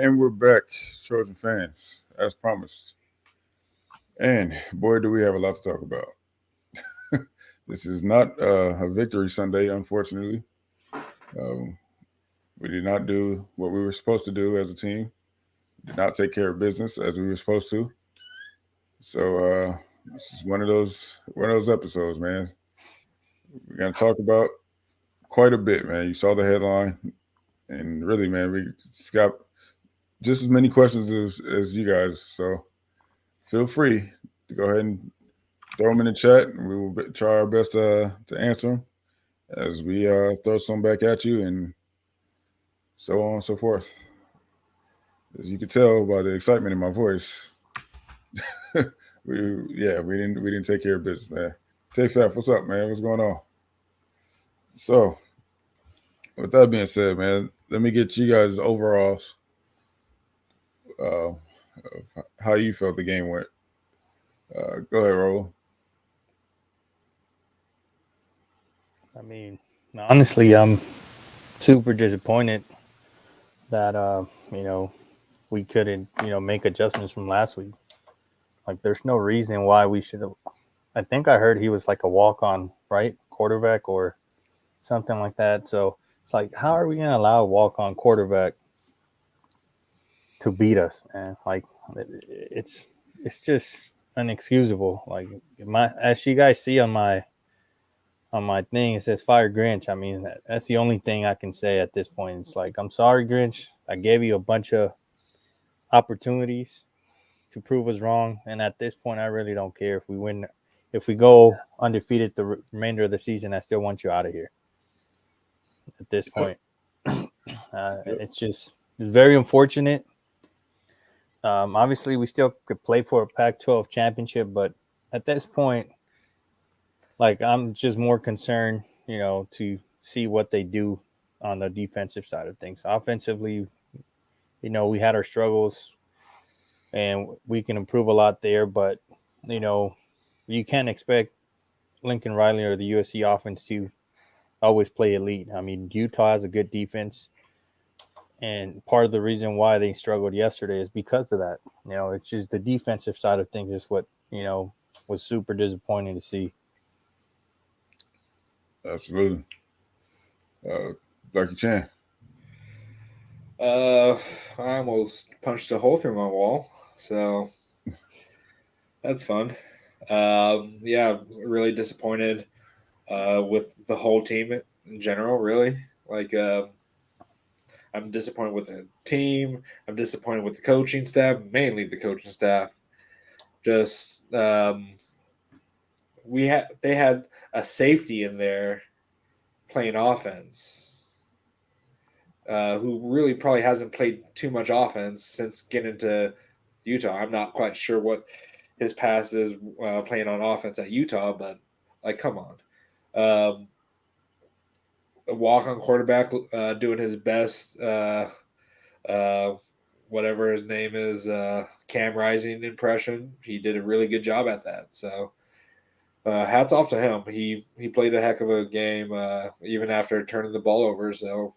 And we're back, Trojan fans, as promised. And boy, do we have a lot to talk about. This is not a victory Sunday, unfortunately. Um, we did not do what we were supposed to do as a team. Did not take care of business as we were supposed to. So this is one of those episodes, man. We're gonna talk about quite a bit, man. You saw the headline, and really, man, we just got just as many questions as you guys. So feel free to go ahead and throw them in the chat, and we will try our best to answer them as we throw some back at you, and so on and so forth. As you can tell by the excitement in my voice, we didn't take care of business, man. Tay Faf, what's up, man? What's going on? So, with that being said, man, let me get you guys' overalls. Of how you felt the game went. Go ahead, Roll. I mean, honestly, I'm super disappointed that we couldn't make adjustments from last week. Like, there's no reason why we should have. I think I heard he was like a walk on, right, quarterback or something like that. So it's like, how are we gonna allow a walk on quarterback to beat us, man? Like, it's just inexcusable. Like, as you guys see on my thing, it says fire Grinch. I mean, that's the only thing I can say at this point. It's like, I'm sorry, Grinch. I gave you a bunch of opportunities to prove us wrong, and at this point, I really don't care if we win. If we go undefeated the remainder of the season, I still want you out of here. At this Yep, point, yep. it's very unfortunate. Obviously, we still could play for a Pac-12 championship, but at this point, like, I'm just more concerned, to see what they do on the defensive side of things. Offensively, we had our struggles and we can improve a lot there, but you know, you can't expect Lincoln Riley or the USC offense to always play elite. I mean, Utah has a good defense, and part of the reason why they struggled yesterday is because of that. It's just the defensive side of things is what was super disappointing to see. Absolutely. Lucky Chan. Uh, I almost punched a hole through my wall, so that's fun. Yeah, really disappointed with the whole team in general. Really, like I'm disappointed with the team. I'm disappointed with the coaching staff, mainly the coaching staff. Just they had a safety in there playing offense, who really probably hasn't played too much offense since getting into Utah. I'm not quite sure what his past is playing on offense at Utah, but like, come on. A walk on quarterback doing his best, uh, whatever his name is, Cam Rising impression. He did a really good job at that. So hats off to him. He played a heck of a game, even after turning the ball over. So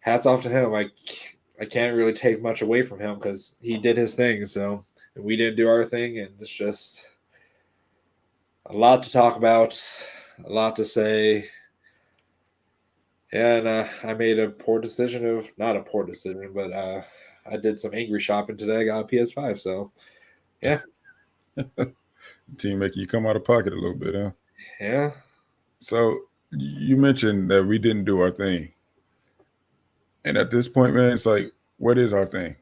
hats off to him. I can't really take much away from him because he did his thing. So we didn't do our thing, and it's just a lot to talk about, a lot to say. Yeah, and I made a poor decision of not a poor decision, but I did some angry shopping today. I got a PS5, so yeah, Team making you come out of pocket a little bit, huh? yeah. So you mentioned that we didn't do our thing, and at this point, man, it's like, what is our thing?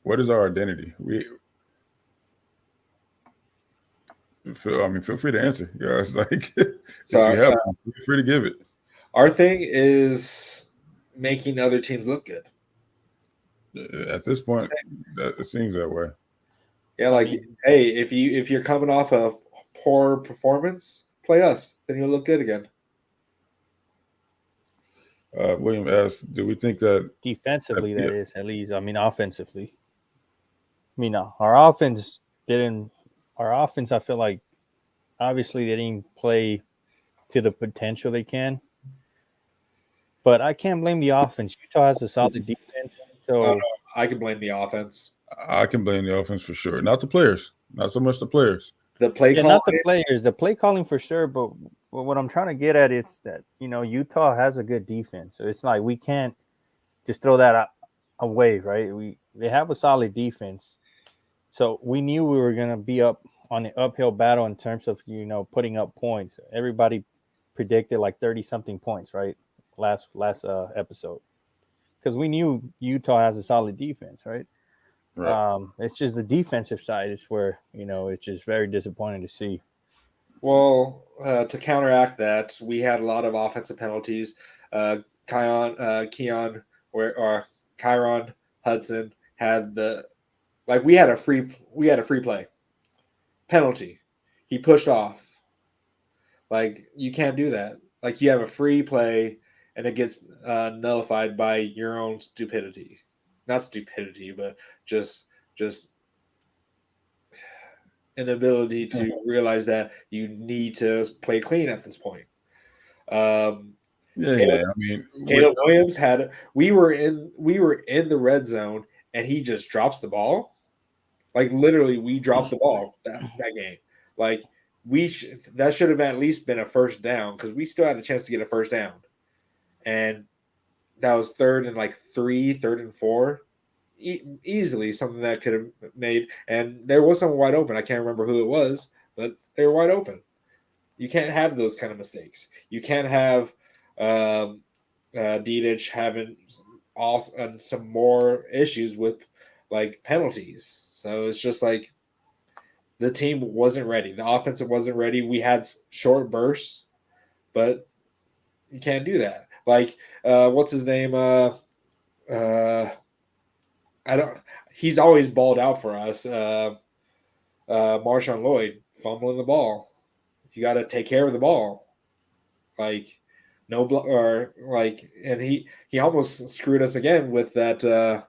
What is our identity? Feel free to answer, guys. Like, So if you have, feel free to give it. our thing is making other teams look good. At this point, it seems that way. Yeah, I like, mean, hey, if you're coming off a poor performance, play us, then you'll look good again. William asked, "Do we think that?" defensively, Yeah, that is, at least. I mean, offensively. I mean, our offense didn't. Our offense, I feel like, obviously they didn't play to the potential they can. But I can't blame the offense. Utah has a solid defense, so I can blame the offense. I can blame the offense for sure, not the players, not so much the players. The play yeah, call. not the players, the play calling for sure. But what I'm trying to get at is that Utah has a good defense, so it's like we can't just throw that away, right? They have a solid defense, so we knew we were gonna be up on the uphill battle in terms of putting up points. Everybody predicted like 30 something points, right? Last episode, because we knew Utah has a solid defense, right? Right. It's just the defensive side is where it's just very disappointing to see. Well, to counteract that, we had a lot of offensive penalties. Keon, or Kyron Hudson had we had a free play penalty. He pushed off. Like, you can't do that. Like, you have a free play and it gets nullified by your own stupidity. Not stupidity, but just inability to realize that you need to play clean at this point. Yeah, Caleb, I mean, Caleb Williams we were in the red zone and he just drops the ball. Like, literally, we dropped the ball that game. Like, that should have at least been a first down, because we still had a chance to get a first down. And that was third and 4. Easily something that could have made. And there was someone wide open. I can't remember who it was, but they were wide open. You can't have those kind of mistakes. You can't have Diedich having some more issues with penalties. So it's just like the team wasn't ready. The offensive wasn't ready. We had short bursts, but you can't do that. What's his name? I don't. He's always balled out for us. Marshawn Lloyd fumbling the ball. You got to take care of the ball. And he almost screwed us again with that.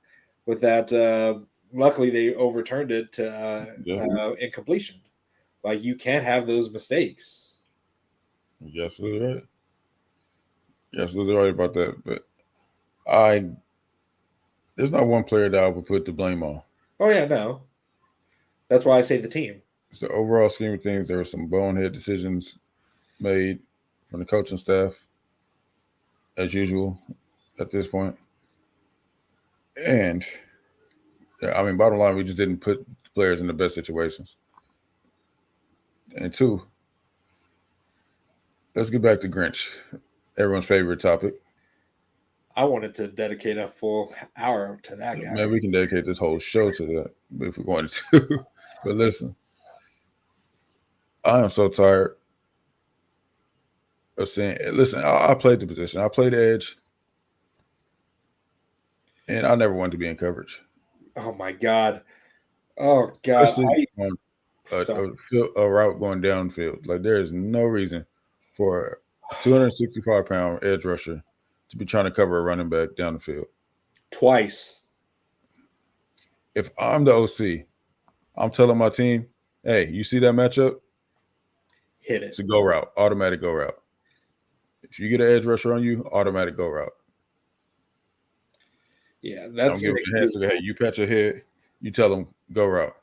Luckily, they overturned it to incompletion. You can't have those mistakes. You're absolutely right. You're absolutely right about that. But there's not one player that I would put the blame on. Oh yeah, no. That's why I say the team. It's the overall scheme of things. There were some bonehead decisions made from the coaching staff, as usual, at this point. And I mean, bottom line, we just didn't put the players in the best situations. And two, let's get back to Grinch, everyone's favorite topic. I wanted to dedicate a full hour to that guy. Man, we can dedicate this whole show to that if we wanted to. But listen, I am so tired of saying, listen, I played the position. I played edge. And I never wanted to be in coverage. Oh, my God. Oh, God. Especially on a route going downfield. Like, there is no reason for a 265-pound edge rusher to be trying to cover a running back down the field. Twice. If I'm the OC, I'm telling my team, hey, you see that matchup? Hit it. It's a go route, automatic go route. If you get an edge rusher on you, automatic go route. Yeah, that's. Don't give it your hand. So, hey, you patch your head, you tell them go route.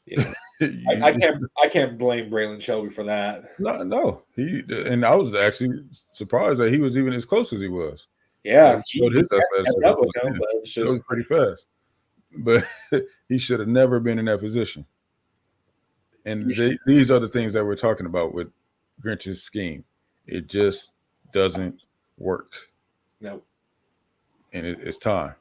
Yeah. I can't blame Braylon Shelby for that. No. And I was actually surprised that he was even as close as he was. Yeah, he showed his athleticism. It was pretty fast, but he should have never been in that position. And these are the things that we're talking about with Grinch's scheme. It just doesn't work. No. And it's time.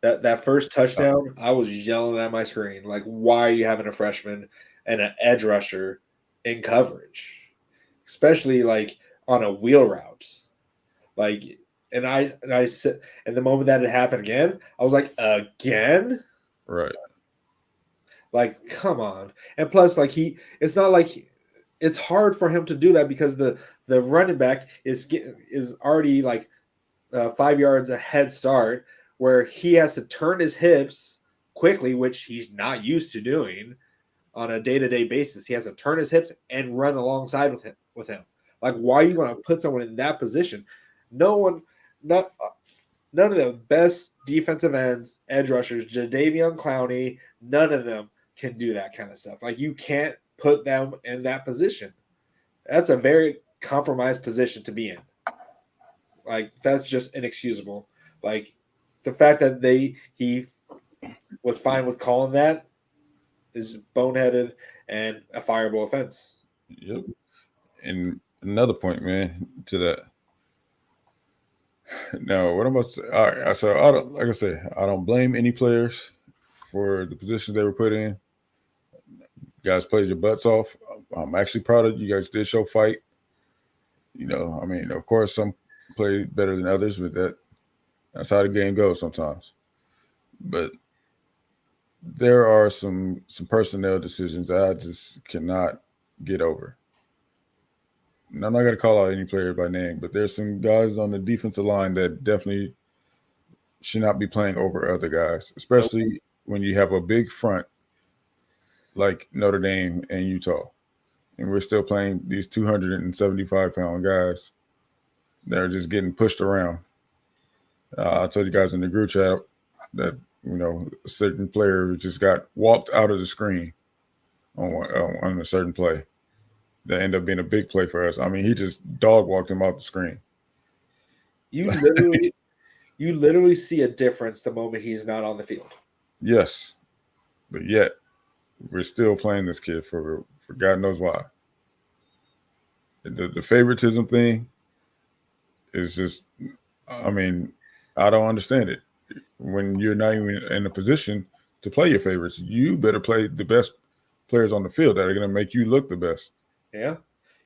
That first touchdown, I was yelling at my screen, like, why are you having a freshman and an edge rusher in coverage? Especially on a wheel route. And I said, and the moment that it happened again, I was like, again? Right. Come on. And plus, it's not like it's hard for him to do that because the running back is already 5 yards a head start, where he has to turn his hips quickly, which he's not used to doing on a day-to-day basis. He has to turn his hips and run alongside with him. Like, why are you going to put someone in that position? None of the best defensive ends, edge rushers, Jadeveon Clowney, none of them can do that kind of stuff. Like, you can't put them in that position. That's a very compromised position to be in. Like, that's just inexcusable. Like, the fact that he was fine with calling that is boneheaded and a fireable offense. Yep. And another point, man, to that. Now, what I'm about to say, all right, so like I said, I don't blame any players for the positions they were put in. You guys played your butts off. I'm actually proud of you. You guys did show fight. You know, I mean, of course, some play better than others, but that's how the game goes sometimes. But there are some personnel decisions that I just cannot get over. And I'm not going to call out any player by name, but there's some guys on the defensive line that definitely should not be playing over other guys, especially when you have a big front like Notre Dame and Utah. And we're still playing these 275-pound guys that are just getting pushed around. I told you guys in the group chat that, you know, a certain player just got walked out of the screen on a certain play that ended up being a big play for us. I mean, he just dog walked him off the screen. You literally see a difference the moment he's not on the field. Yes, but yet we're still playing this kid for God knows why. The favoritism thing is just, I mean, I don't understand it. When you're not even in a position to play your favorites, you better play the best players on the field that are going to make you look the best. Yeah.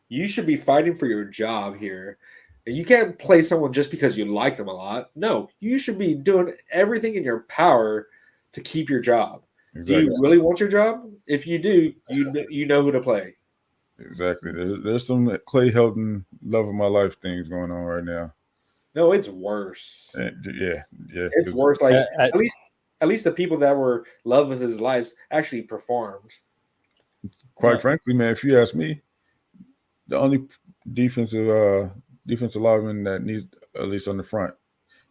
You should be fighting for your job here. And you can't play someone just because you like them a lot. No, you should be doing everything in your power to keep your job. Exactly. Do you really want your job? If you do, you know who to play. Exactly. There's some Clay Helton love of my life things going on right now. No, it's worse. Yeah. It's worse. Like at least the people that were love of his life actually performed. Quite frankly, man, if you ask me, the only defensive lineman that needs, at least on the front,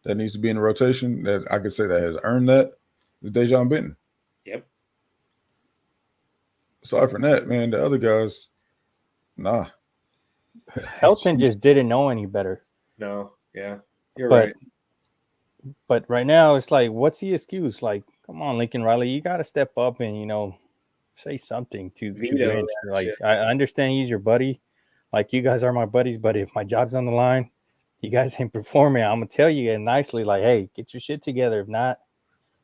that needs to be in the rotation that I could say that has earned that is Dejon Benton. Yep. Aside from that, man, the other guys, nah. Helton just didn't know any better. No, yeah, you're right. But right now, it's like, what's the excuse? Like, come on, Lincoln Riley, you got to step up and, you know, say something to Grinch. Like, shit. I understand he's your buddy. Like, you guys are my buddies, but if my job's on the line, you guys ain't performing, I'm going to tell you nicely, like, hey, get your shit together. If not,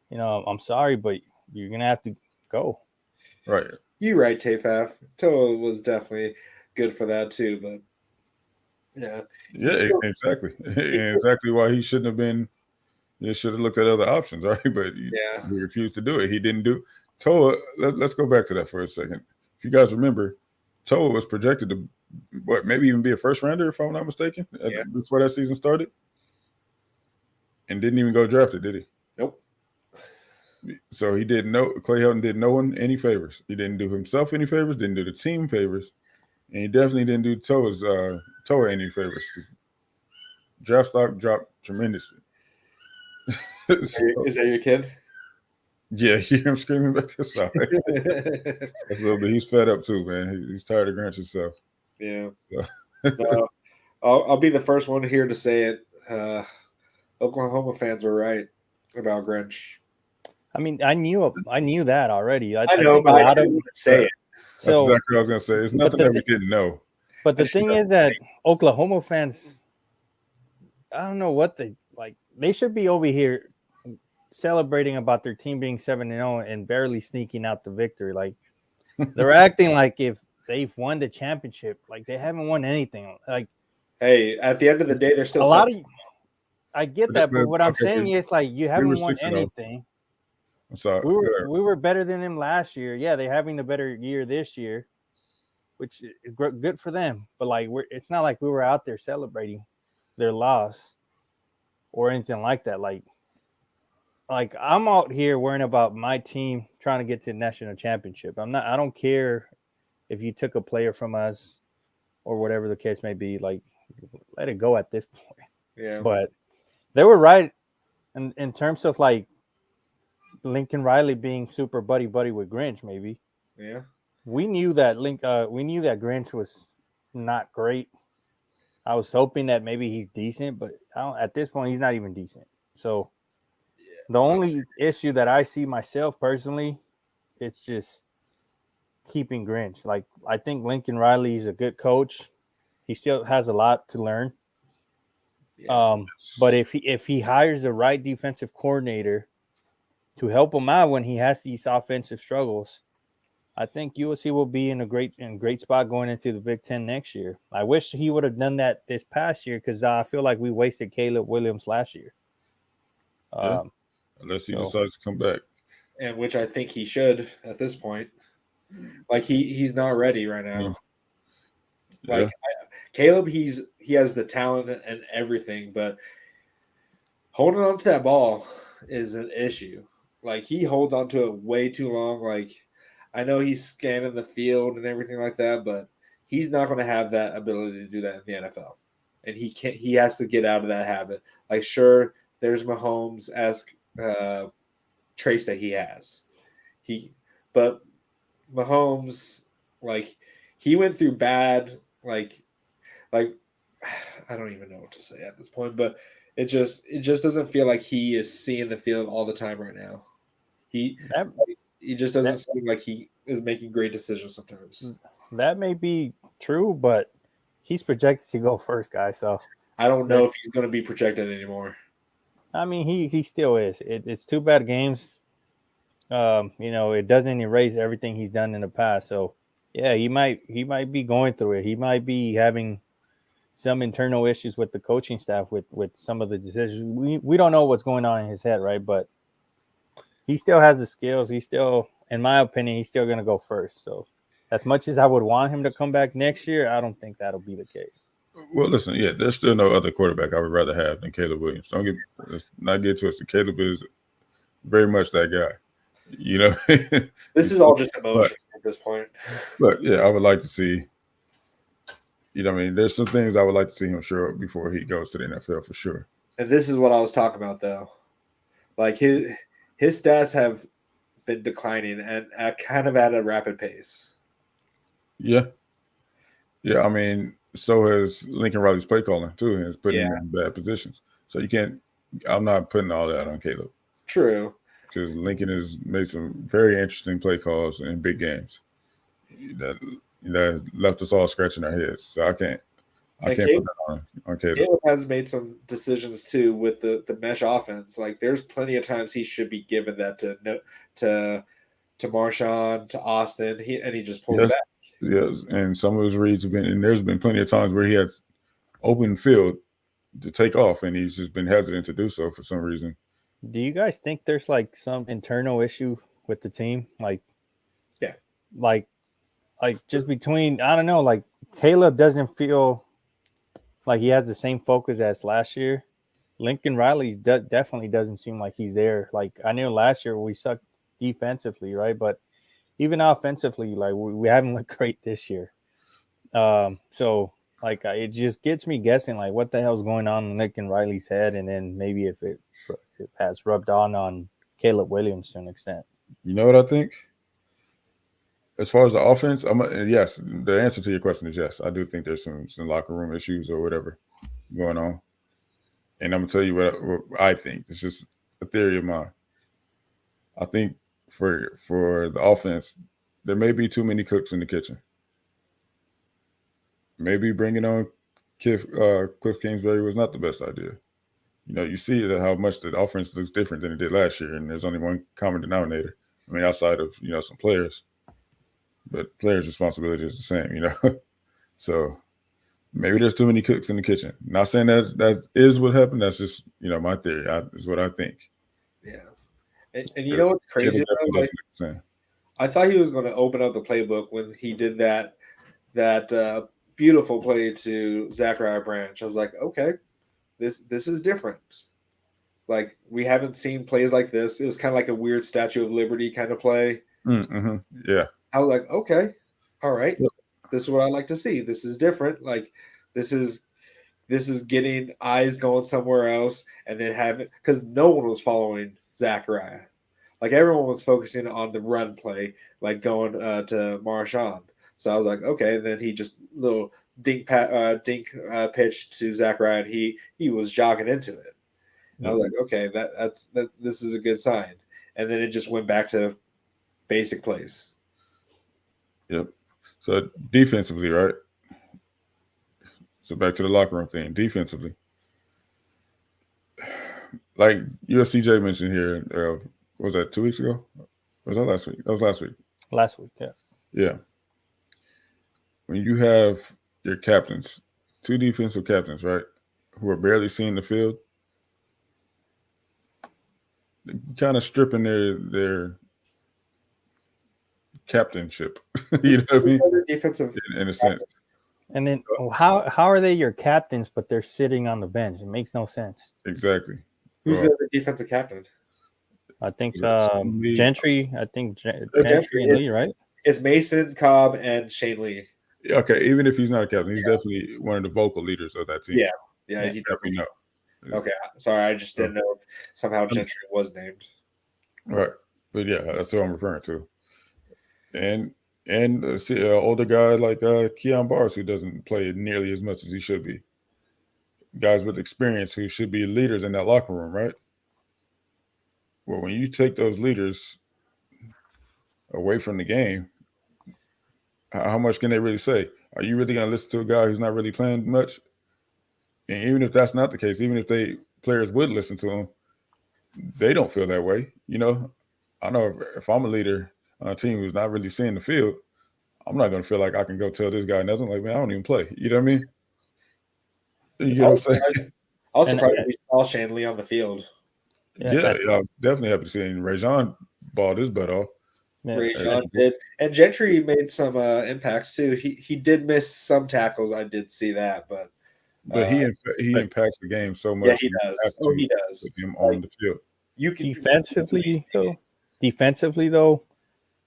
you know, I'm sorry, but you're going to have to go. Right. You're right, Tafaf. Toa was definitely good for that too, but yeah. Yeah, exactly. Exactly why he shouldn't have been. He should have looked at other options, right? But he refused to do it. He didn't do Toa. Let's go back to that for a second. If you guys remember, Toa was projected to maybe even be a first rounder, if I'm not mistaken, before that season started, and didn't even go drafted, did he? Nope. So he didn't know. Clay Helton did no one any favors. He didn't do himself any favors. Didn't do the team favors, and he definitely didn't do Toa any favors. Draft stock dropped tremendously. Is that your kid? Yeah, you hear him screaming back there. Sorry. That's a little bit. He's fed up too, man. He's tired of Grinch himself. Yeah. So, I'll be the first one here to say it. Oklahoma fans were right about Grinch. I mean, I knew that already. I know, but I didn't say it. That's exactly what I was gonna say. It's nothing that we didn't know. But the thing is that Oklahoma fans, I don't know what they like. They should be over here celebrating about their team being 7-0 and barely sneaking out the victory. Like, they're acting like if they've won the championship, like they haven't won anything. Like, hey, at the end of the day, they're still a lot of. I get that, but what I'm saying is, like, you haven't won anything. I'm sorry. We were better than them last year. Yeah, they're having a better year this year, which is good for them. But like, it's not like we were out there celebrating their loss or anything like that. Like I'm out here worrying about my team trying to get to the national championship. I don't care if you took a player from us or whatever the case may be. Like, let it go at this point. Yeah. But they were right in terms of like Lincoln Riley being super buddy with Grinch. Maybe Yeah. we knew that Grinch was not great. I was hoping that maybe he's decent, but at this point, he's not even decent. So the only issue that I see myself personally, it's just keeping Grinch. Like, I think Lincoln Riley is a good coach. He still has a lot to learn. Yeah. But if he hires the right defensive coordinator to help him out when he has these offensive struggles, I think USC will be in a great spot going into the Big Ten next year. I wish he would have done that this past year because I feel like we wasted Caleb Williams last year. Yeah. Unless he decides to come back. And which I think he should at this point. Like he's not ready right now. Yeah. Like Caleb, he has the talent and everything, but holding on to that ball is an issue. Like he holds on to it way too long. Like I know he's scanning the field and everything like that, but he's not going to have that ability to do that in the NFL. And he can't. He has to get out of that habit. Like sure, there's Mahomes-esque traits that he has. But Mahomes, like he went through bad, like I don't even know what to say at this point, but it just doesn't feel like he is seeing the field all the time right now. He just doesn't seem like he is making great decisions sometimes. That may be true, but he's projected to go first, guys. So I don't know if he's going to be projected anymore. I mean, he still is. It's 2 bad games. It doesn't erase everything he's done in the past. So yeah, he might be going through it. He might be having some internal issues with the coaching staff with some of the decisions. We don't know what's going on in his head, right? But he still has the skills. He's still, in my opinion, he's still going to go first. So as much as I would want him to come back next year, I don't think that'll be the case. Well, listen, yeah, there's still no other quarterback I would rather have than Caleb Williams. Let's not get twisted. Caleb is very much that guy. You know, this is all just emotion at this point. But yeah, I would like to see. You know, I mean, there's some things I would like to see him show up before he goes to the NFL for sure. And this is what I was talking about, though. Like his stats have been declining and kind of at a rapid pace. Yeah. I mean, so has Lincoln Riley's play calling too, and it's putting him in bad positions. So you can't. I'm not putting all that on Caleb. True. Because Lincoln has made some very interesting play calls in big games that left us all scratching our heads. So I can't put that on Caleb. Caleb has made some decisions too with the mesh offense. Like there's plenty of times he should be given that to Marshawn, to Austin, he just pulls it back. Yes, and some of his reads have been, and there's been plenty of times where he has open field to take off, and he's just been hesitant to do so for some reason. Do you guys think there's like some internal issue with the team? Like just between, I don't know, like Caleb doesn't feel like he has the same focus as last year. Lincoln Riley definitely doesn't seem like he's there. Like I knew last year we sucked defensively, right? But even offensively, like we haven't looked great this year. So like it just gets me guessing, like what the hell's going on in Lincoln Riley's head, and then maybe if it has rubbed on Caleb Williams to an extent. You know what I think? As far as the offense, yes. The answer to your question is yes. I do think there's some locker room issues or whatever going on, and I'm gonna tell you what I think. It's just a theory of mine. I think for the offense, there may be too many cooks in the kitchen. Maybe bringing on Cliff Kingsbury was not the best idea. You know, you see that how much the offense looks different than it did last year, and there's only one common denominator. I mean, outside of some players, but players' responsibility is the same. So maybe there's too many cooks in the kitchen. Not saying that is what happened. That's just my theory. Is what I think. Yeah, and you know what's crazy? I thought he was going to open up the playbook when he did that beautiful play to Zachariah Branch. I was like, okay, this is different. Like we haven't seen plays like this. It was kind of like a weird Statue of Liberty kind of play. Mm-hmm. Yeah. I was like, okay, all right. This is what I like to see. This is different. Like this is getting eyes going somewhere else, and then having because no one was following Zachariah. Like everyone was focusing on the run play, like going to Marshawn. So I was like, okay. And then he just little dink pitch to Zachariah, and he was jogging into it. And I was like, okay, that's this is a good sign. And then it just went back to basic plays. Yep. So defensively, right? So back to the locker room thing. Defensively, like USCJ mentioned here, was that 2 weeks ago? Or was that last week? That was last week. Last week, yeah. Yeah. When you have your captains, 2 defensive captains, right, who are barely seeing the field, kind of stripping their captainship. You know what I mean? Defensive In a sense. And then how are they your captains, but they're sitting on the bench? It makes no sense. Exactly. Who's the other defensive captain? I think Lee. Gentry. I think Gentry Gentry and Lee, right? It's Mason, Cobb, and Shane Lee. Okay, even if he's not a captain, he's definitely one of the vocal leaders of that team. Yeah, he definitely know. Okay, sorry, I just didn't know if somehow Gentry was named. Right, but yeah, that's what I'm referring to. And older guy like Keon Barnes, who doesn't play nearly as much as he should be. Guys with experience who should be leaders in that locker room, right? Well, when you take those leaders away from the game, how much can they really say? Are you really going to listen to a guy who's not really playing much? And even if that's not the case, even if players would listen to him, they don't feel that way. You know, I know if I'm a leader on a team who's not really seeing the field, I'm not going to feel like I can go tell this guy nothing. Like, man, I don't even play. You know what I mean? You know what I'm saying? I was surprised we saw Shane Lee on the field. Yeah, I was definitely happy to see him. Rajon balled his butt off. Yeah. Rajon did, and Gentry made some impacts too. He did miss some tackles. I did see that, but he impacts the game so much. Yeah, he does. He does. With him on the field. You can defensively though,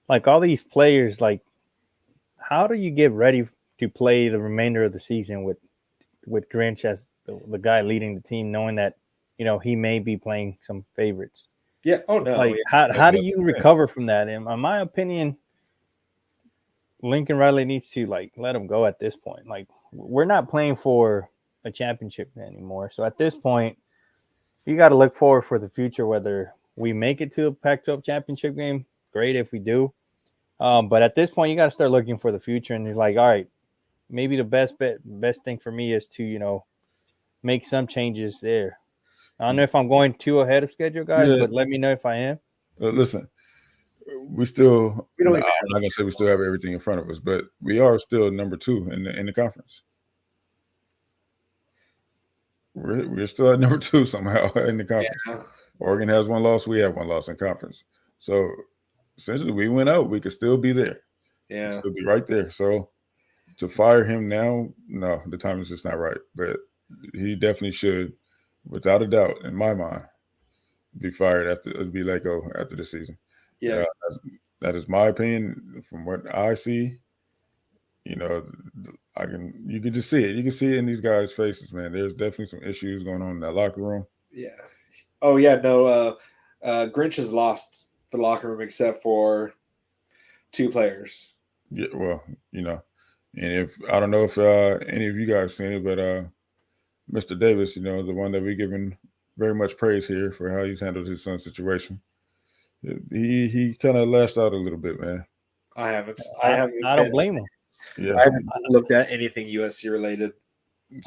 like all these players, like how do you get ready to play the remainder of the season with Grinch as the guy leading the team, knowing that he may be playing some favorites? Yeah. Oh no. Like how do you recover from that? In my opinion, Lincoln Riley needs to let him go at this point. Like we're not playing for a championship anymore. So at this point, you got to look forward for the future. Whether we make it to a Pac-12 championship game, great if we do. But at this point, you got to start looking for the future. And he's like, all right, maybe the best thing for me is to make some changes there. I don't know if I'm going too ahead of schedule, guys, but let me know if I am. Listen, I'm not gonna say we still have everything in front of us, but we are still number 2 in the conference. We're still at number 2 somehow in the conference. Yeah. Oregon has 1 loss. We have 1 loss in conference. So essentially, we went out. We could still be there. Yeah, still be right there. So to fire him now, no, the time is just not right. But he definitely should, without a doubt, in my mind, be fired be let go after the season. Yeah, that is my opinion. From what I see, you can just see it. You can see it in these guys' faces, man. There's definitely some issues going on in that locker room. Yeah. Oh yeah, no. Grinch has lost the locker room except for 2 players. Yeah, well, and if I don't know if any of you guys seen it, but Mr. Davis, the one that we given very much praise here for how he's handled his son's situation. He kind of lashed out a little bit, man. I haven't. I don't blame him. Yeah, I haven't looked at anything USC related.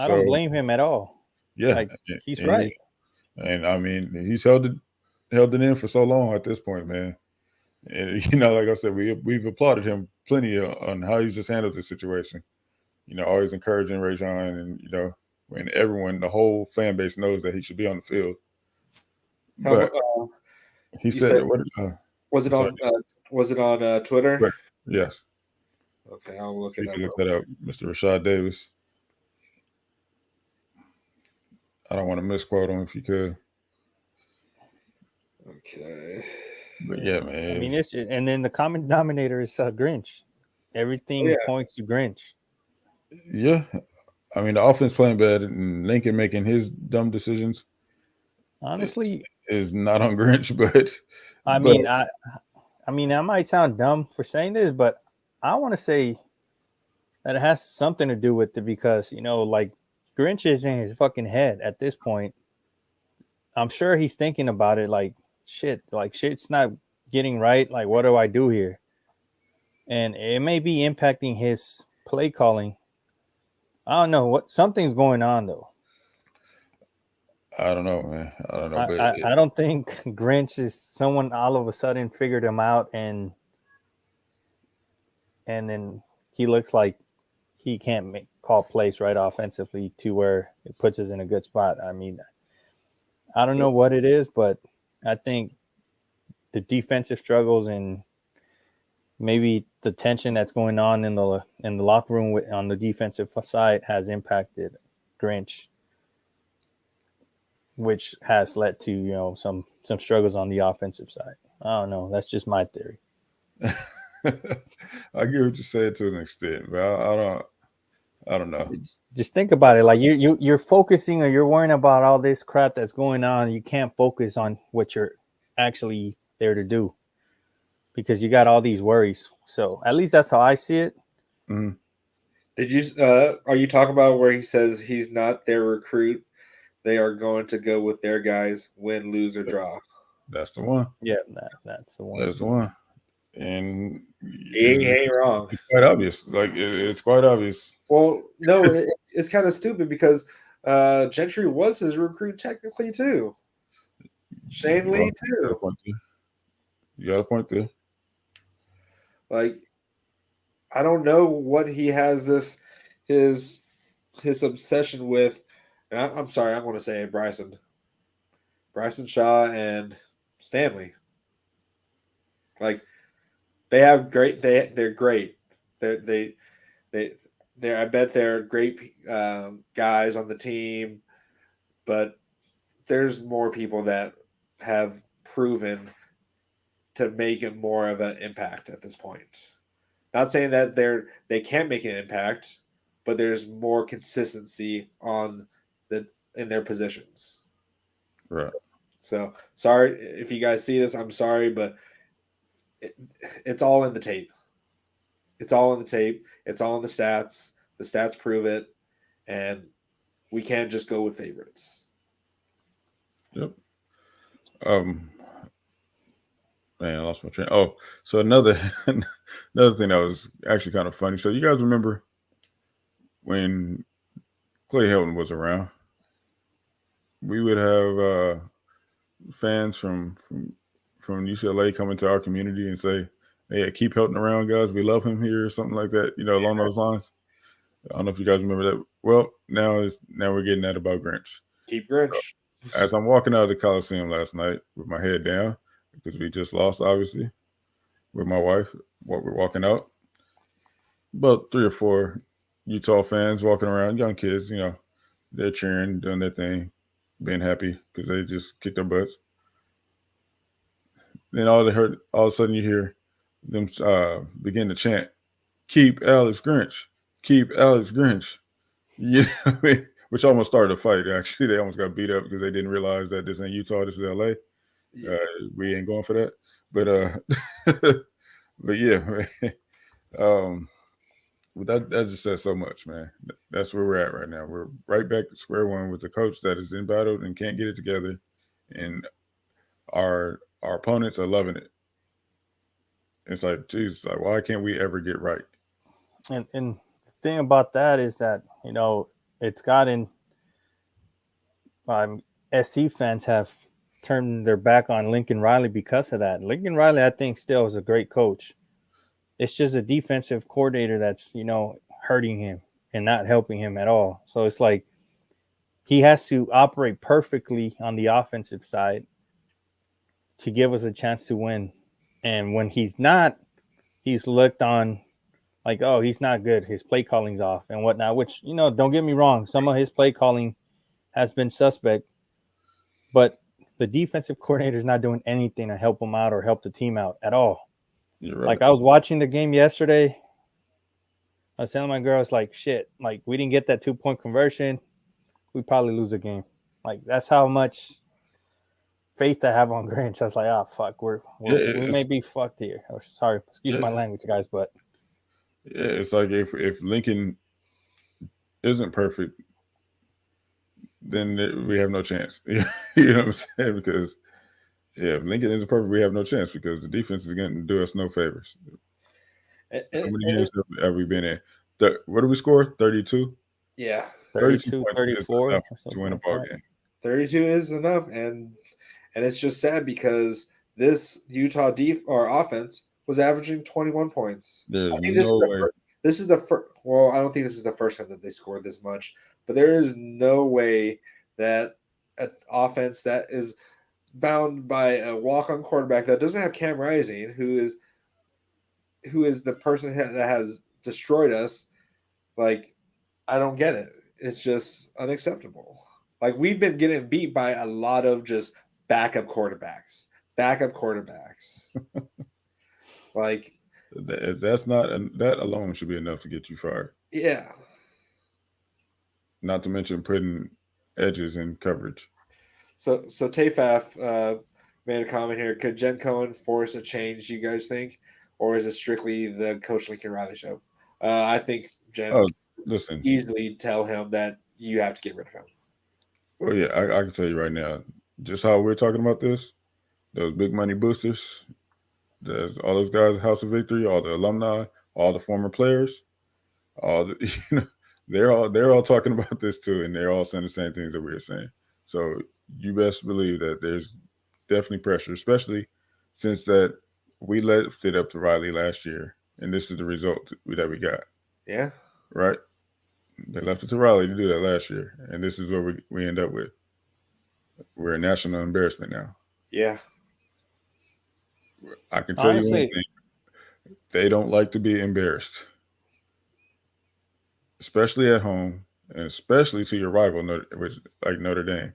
I don't blame him at all. Yeah, he's right. And I mean, he's held it in for so long at this point, man. And like I said, we've applauded him plenty on how he's just handled the situation. Always encouraging Rajon, and when the whole fan base knows that he should be on the field. But he said was it on Twitter? Right. Yes. Okay, I'll look it up. You can look that up, Mr. Rashad Davis. I don't want to misquote him if you could. Okay. But yeah, man. I mean, and then the common denominator is Grinch. everything yeah. points to Grinch. Yeah. I mean, the offense playing bad and Lincoln making his dumb decisions Honestly, is not on Grinch, but I but mean, I mean, I might sound dumb for saying this, but I want to say that it has something to do with it because like Grinch is in his fucking head at this point. I'm sure he's thinking about it like shit's not getting right. Like, what do I do here? And it may be impacting his play calling. I don't know what something's going on though. I don't know, man. I don't know, but I don't think Grinch is someone all of a sudden figured him out and then he looks like he can't call plays right offensively to where it puts us in a good spot. I mean, I don't know what it is, but I think the defensive struggles and maybe the tension that's going on in the locker room on the defensive side has impacted Grinch, which has led to some struggles on the offensive side. I don't know. That's just my theory. I get what you said to an extent, but I don't know. Just think about it. Like you're focusing or you're worrying about all this crap that's going on. You can't focus on what you're actually there to do because you got all these worries. So at least that's how I see it. Mhm. Did you? Are you talking about where he says he's not their recruit? They are going to go with their guys, win, lose, or draw. That's the one. Yeah, that's the one. That's the one. And He ain't wrong. it's quite obvious. Like it's quite obvious. Well, no, it's kind of stupid because Gentry was his recruit technically too. Shane Lee You got a too. point there. You got a point there. Like, I don't know what he has his obsession with. And I'm sorry, I'm going to say Bryson Shaw and Stanley. Like, they have great. They're great. They I bet they're great guys on the team, but there's more people that have proven to make it more of an impact at this point. Not saying that they can't make an impact, but there's more consistency in their positions. Right. So sorry if you guys see this. I'm sorry, but it's all in the tape. It's all in the tape. It's all in the stats. The stats prove it, and we can't just go with favorites. Yep. Um. Man, I lost my train. Oh, so another another thing that was actually kind of funny. So you guys remember when Clay Helton was around? We would have fans from UCLA come into our community and say, "Hey, keep Helton around, guys. We love him here," or something like that. Along those lines. I don't know if you guys remember that. Well, now we're getting that about Grinch. Keep Grinch. As I'm walking out of the Coliseum last night with my head down because we just lost, obviously, with my wife. What we're walking out, about 3 or 4 Utah fans walking around, young kids. They're cheering, doing their thing, being happy because they just kicked their butts. Then all of a sudden you hear them begin to chant, "Keep Alex Grinch, keep Alex Grinch." You know what I mean? Which almost started a fight. Actually, they almost got beat up because they didn't realize that this ain't Utah, this is LA. Yeah. We ain't going for that. But but yeah, man. But that just says so much, man. That's where we're at right now. We're right back to square one with the coach that is embattled and can't get it together, and our opponents are loving it. It's like, Jesus, like, why can't we ever get right? And the thing about that is that it's gotten SC fans have turned their back on Lincoln Riley because of that. Lincoln Riley, I think, still is a great coach. It's just a defensive coordinator that's hurting him and not helping him at all. So it's like he has to operate perfectly on the offensive side to give us a chance to win. And when he's not, he's looked on like, oh, he's not good. His play calling's off and whatnot, which, don't get me wrong. Some of his play calling has been suspect, but the defensive coordinator is not doing anything to help him out or help the team out at all. You're right. Like I was watching the game yesterday I was telling my girls like, shit, like we didn't get that 2-point conversion, we probably lose a game. Like that's how much faith I have on Grinch. I was like, oh fuck, we may be fucked here. Or sorry, excuse my language, guys, but it's like if Lincoln isn't perfect, then we have no chance. You know what I'm saying? Because if Lincoln isn't perfect, we have no chance because the defense is going to do us no favors. How many games have we been in? What do we score? 32? Yeah. 32, 34 enough to win a ball game. 32 is enough, and it's just sad because this Utah offense was averaging 21 points. There's no way. This is the first. Well, I don't think this is the first time that they scored this much, but there is no way that an offense that is bound by a walk-on quarterback that doesn't have Cam Rising, who is the person that has destroyed us. Like, I don't get it. It's just unacceptable. Like, we've been getting beat by a lot of just backup quarterbacks. Like, that alone should be enough to get you fired. Yeah. Not to mention putting edges in coverage. So Tafaf made a comment here. Could Jen Cohen force a change, you guys think? Or is it strictly the Coach Lincoln Riley show? I think Jen listen, easily tell him that you have to get rid of him. Well, yeah, I can tell you right now, just how we're talking about this, those big money boosters, there's all those guys at House of Victory, all the alumni, all the former players, all the, they're all talking about this too, and they're all saying the same things that we're saying. So you best believe that there's definitely pressure, especially since that we left it up to Riley last year, and this is the result that we got. Yeah. Right? They left it to Riley to do that last year, and this is what we end up with. We're a national embarrassment now. Yeah. I can tell you one thing. They don't like to be embarrassed, especially at home, and especially to your rival, which like Notre Dame.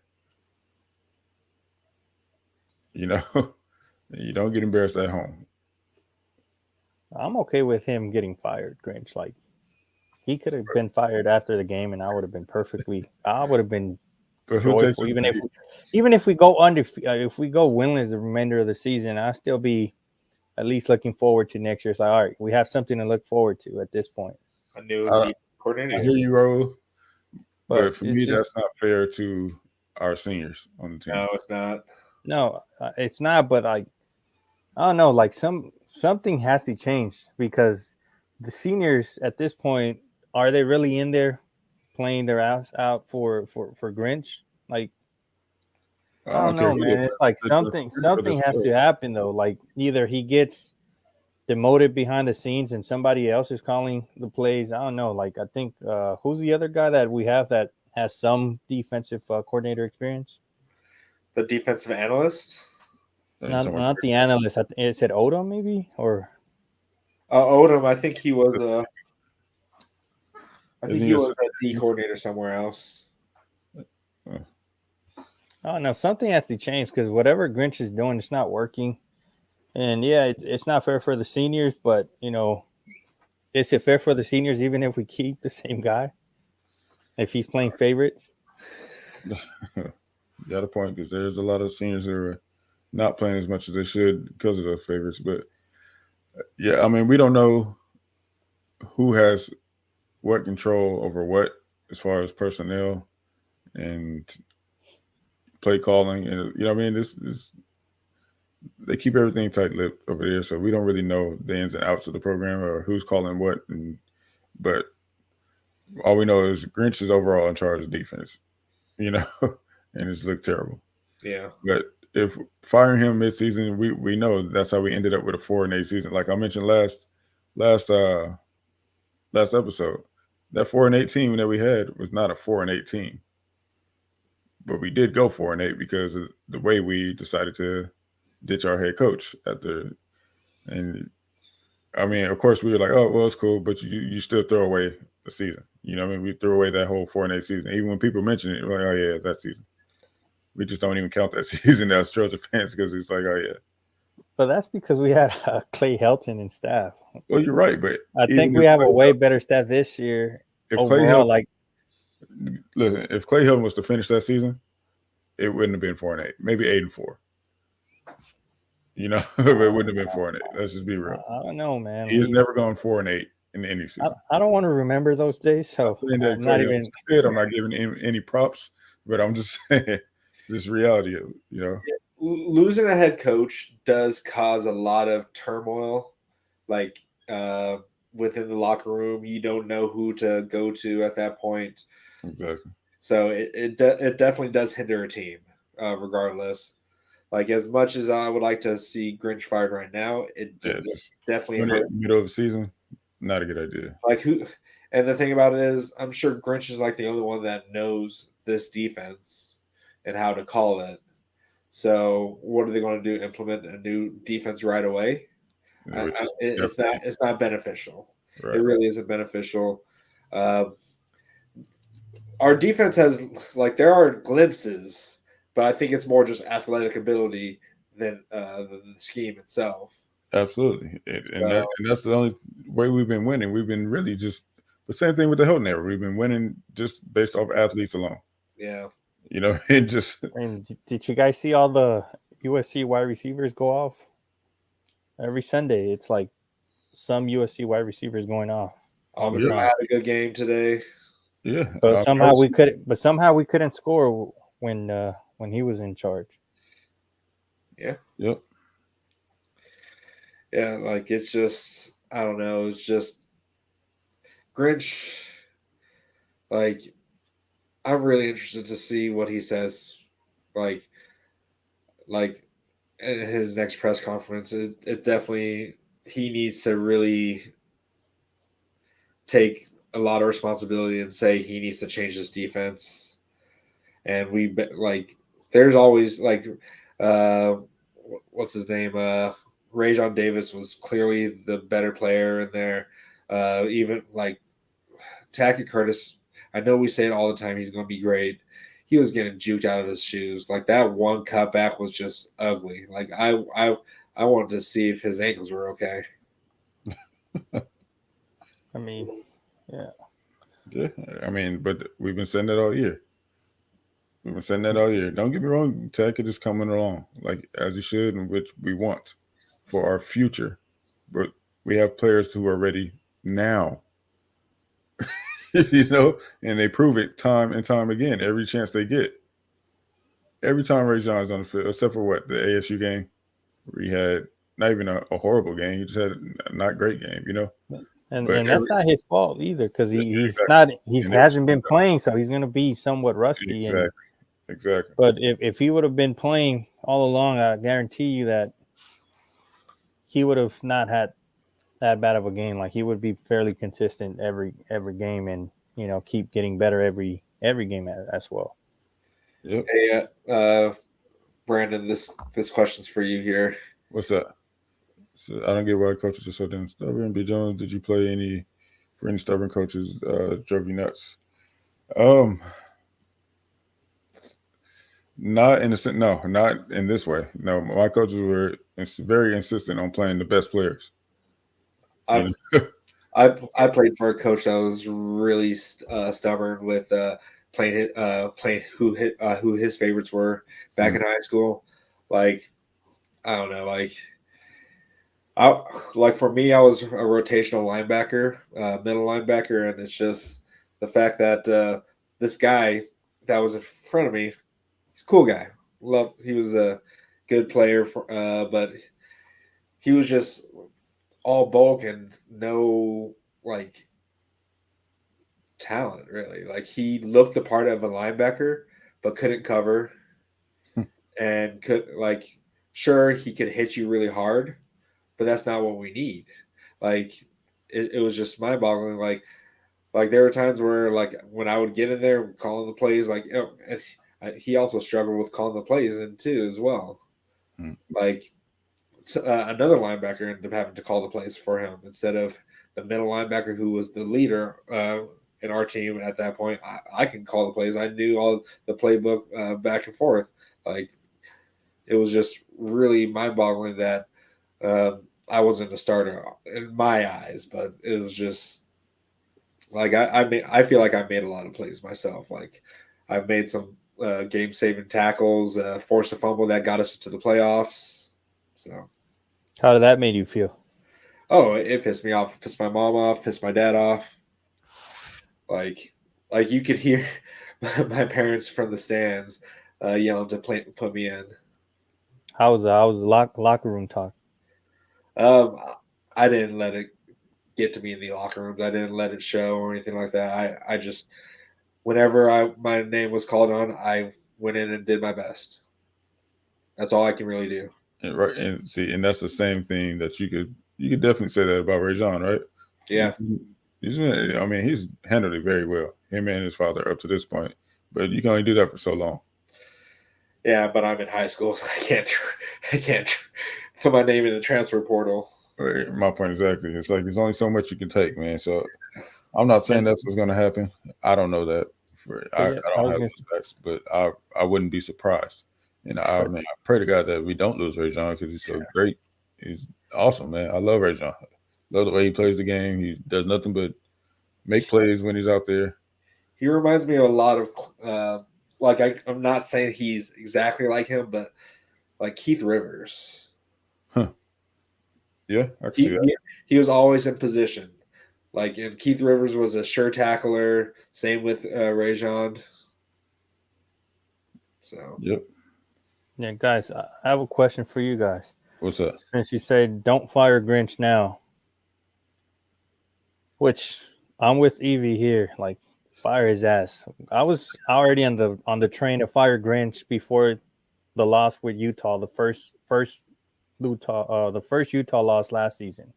You know, you don't get embarrassed at home. I'm okay with him getting fired, Grinch. Like, he could have been fired after the game, and I would have been joyful. Even if we go if we go winless the remainder of the season, I'll still be at least looking forward to next year. It's like, all right, we have something to look forward to at this point. A new coordinator. I hear you, Ro, but for me, that's not fair to our seniors on the team. No, it's not. No, it's not. But I don't know. Like something has to change because the seniors at this point, are they really in there playing their ass out for Grinch? Like, I don't know, man. It's like something has to happen though. Like either he gets demoted behind the scenes and somebody else is calling the plays. I don't know. Like I think who's the other guy that we have that has some defensive coordinator experience? The defensive analyst. Not the analyst. Is it Odom maybe or? Odom. I think he was. I think he was a D coordinator somewhere else. Oh no, something has to change because whatever Grinch is doing, it's not working. And yeah, it's not fair for the seniors, but is it fair for the seniors even if we keep the same guy? If he's playing favorites? You got a point because there's a lot of seniors who are not playing as much as they should because of those favorites. But yeah, I mean, we don't know who has what control over what as far as personnel and play calling, and you know what I mean. This they keep everything tight-lipped over there, so we don't really know the ins and outs of the program or who's calling what. But all we know is Grinch is overall in charge of defense, and it's looked terrible. Yeah. But if firing him mid-season, we know that's how we ended up with a 4-8 season. Like I mentioned last episode, that 4-8 team that we had was not a 4-8 team. But we did go 4-8 because of the way we decided to ditch our head coach and I mean, of course we were like, oh, well, it's cool, but you still throw away the season. You know what I mean? We threw away that whole 4-8 season. Even when people mention it, we're like, oh yeah, that season. We just don't even count that season as Trojan fans because it's like, oh yeah. But that's because we had Clay Helton and staff. Well, you're right, but I even think if we have a Clay, way better staff this year if Clay overall. Helton, listen, if Clay Helton was to finish that season, it wouldn't have been 4-8, maybe 8-4. You know, it wouldn't have been 4-8. Let's just be real. I don't know, man. He has never gone 4-8 in any season. I don't want to remember those days, so I'm saying that I'm Clay not Helton's even. good. I'm not giving any props, but I'm just saying this reality. Losing a head coach does cause a lot of turmoil, like within the locker room. You don't know who to go to at that point. Exactly. So it definitely does hinder a team, regardless. Like, as much as I would like to see Grinch fired right now, it Just definitely when hurt. middle of the season, not a good idea. Like, who? And the thing about it is, I'm sure Grinch is like the only one that knows this defense and how to call it. So, what are they going to do? Implement a new defense right away? It's not beneficial. Right. It really isn't beneficial. Our defense has, like, there are glimpses, but I think it's more just athletic ability than the scheme itself. Absolutely, and So, that's the only way we've been winning. We've been really just the same thing with the Hilton era. We've been winning just based off athletes alone. yeah. And just. And did you guys see all the USC wide receivers go off every Sunday? It's like some USC wide receivers going off all the Oliver time. had a good game today. Yeah, But somehow we could. But somehow we couldn't score when he was in charge. Yeah. Yep. Yeah, like, it's just, I don't know. It's just Grinch. Like, I'm really interested to see what he says. Like in his next press conference. It definitely, he needs to really take a lot of responsibility and say he needs to change his defense. And there's always what's his name? Rajon Davis was clearly the better player in there. Even like Tackett Curtis, I know we say it all the time, he's going to be great. He was getting juked out of his shoes. Like, that one cutback was just ugly. Like, I wanted to see if his ankles were okay. I mean, yeah. Yeah, I mean, but we've been saying that all year. We've been saying that all year. Don't get me wrong, Tackett is coming along like as he should, and which we want for our future. But we have players who are ready now. And they prove it time and time again every chance they get. Every time Ray John's on the field, except for the ASU game, where he had not even a horrible game. He just had a not great game, And But that's not his fault either, because exactly. he hasn't been playing, so he's going to be somewhat rusty. Exactly. But if he would have been playing all along, I guarantee you that he would have not had that bad of a game. Like, he would be fairly consistent every game, and keep getting better every game as well. Yep. Hey, Brandon, this question's for you here. What's that? So I don't get why coaches are so damn stubborn. B. Jones, did you play for any stubborn coaches? Drove you nuts? Not in no, not in this way. No, my coaches were very insistent on playing the best players. I played for a coach that was really stubborn with playing who his favorites were back in high school. Like, I don't know, for me, I was a rotational linebacker, middle linebacker, and it's just the fact that this guy that was in front of me, he's a cool guy. He was a good player, but he was just all bulk and no talent, really. Like, he looked the part of a linebacker, but couldn't cover, and sure, he could hit you really hard, but that's not what we need. Like, it was just mind-boggling. Like there were times where, like, when I would get in there calling the plays, and he also struggled with calling the plays in too as well. Like, another linebacker ended up having to call the plays for him instead of the middle linebacker, who was the leader in our team at that point. I can call the plays. I knew all the playbook back and forth. Like, it was just really mind-boggling that I wasn't a starter in my eyes, but it was just like I feel like I made a lot of plays myself. Like I've made some game saving tackles, forced a fumble that got us into the playoffs. So How did that made you feel? it pissed me off, pissed my mom off, pissed my dad off. Like you could hear my parents from the stands yelling to put me in. How was the locker room talk? Um, I didn't let it get to me in the locker rooms. I didn't let it show or anything like that. I just whenever my name was called on, I went in and did my best. That's all I can really do. And, right, and see, and that's the same thing that you could definitely say that about Ray John, right? Yeah. He's handled it very well. Him and his father up to this point, but you can only do that for so long. Yeah, but I'm in high school, so I can't put my name in the transfer portal. Right, my point exactly. It's like there's only so much you can take, man. So I'm not saying that's what's going to happen. I don't know that. I don't have those facts, but I wouldn't be surprised. And I pray to God that we don't lose Ray John because he's so great. He's awesome, man. I love Ray John. Love the way he plays the game. He does nothing but make plays when he's out there. He reminds me of a lot of I'm not saying he's exactly like him, but like Keith Rivers. Huh. Yeah, I can see that. He was always in position. And Keith Rivers was a sure tackler. Same with Rajon. So yep. Yeah, guys, I have a question for you guys. What's up? Since you said don't fire Grinch now, which I'm with Evie here, like fire his ass. I was already on the train to fire Grinch before the loss with Utah, the first Utah loss last season.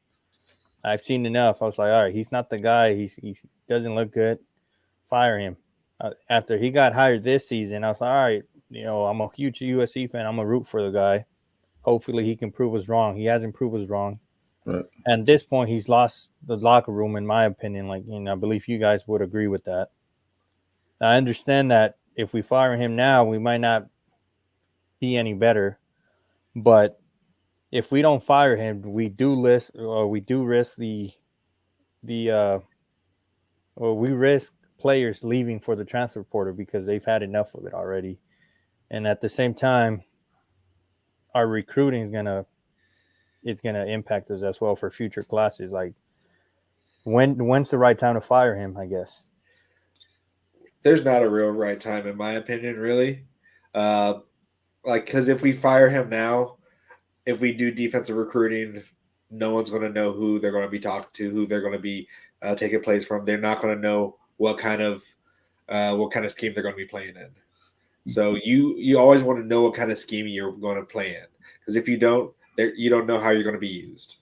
I've seen enough. I was like, all right, he's not the guy. He doesn't look good. Fire him. After he got hired this season, I was like, all right, I'm a huge USC fan. I'm a root for the guy. Hopefully he can prove us wrong. He hasn't proved us wrong. Right. And at this point, he's lost the locker room, in my opinion. I believe you guys would agree with that. I understand that if we fire him now, we might not be any better. But if we don't fire him, we do risk we risk players leaving for the transfer portal because they've had enough of it already. And at the same time, our recruiting is gonna impact us as well for future classes. Like when's the right time to fire him, I guess? There's not a real right time, in my opinion, really. Because if we fire him now, if we do defensive recruiting, no one's going to know who they're going to be talking to, who they're going to be taking plays from. They're not going to know what kind of scheme they're going to be playing in. So you always want to know what kind of scheme you're going to play in, because if you don't, you don't know how you're going to be used.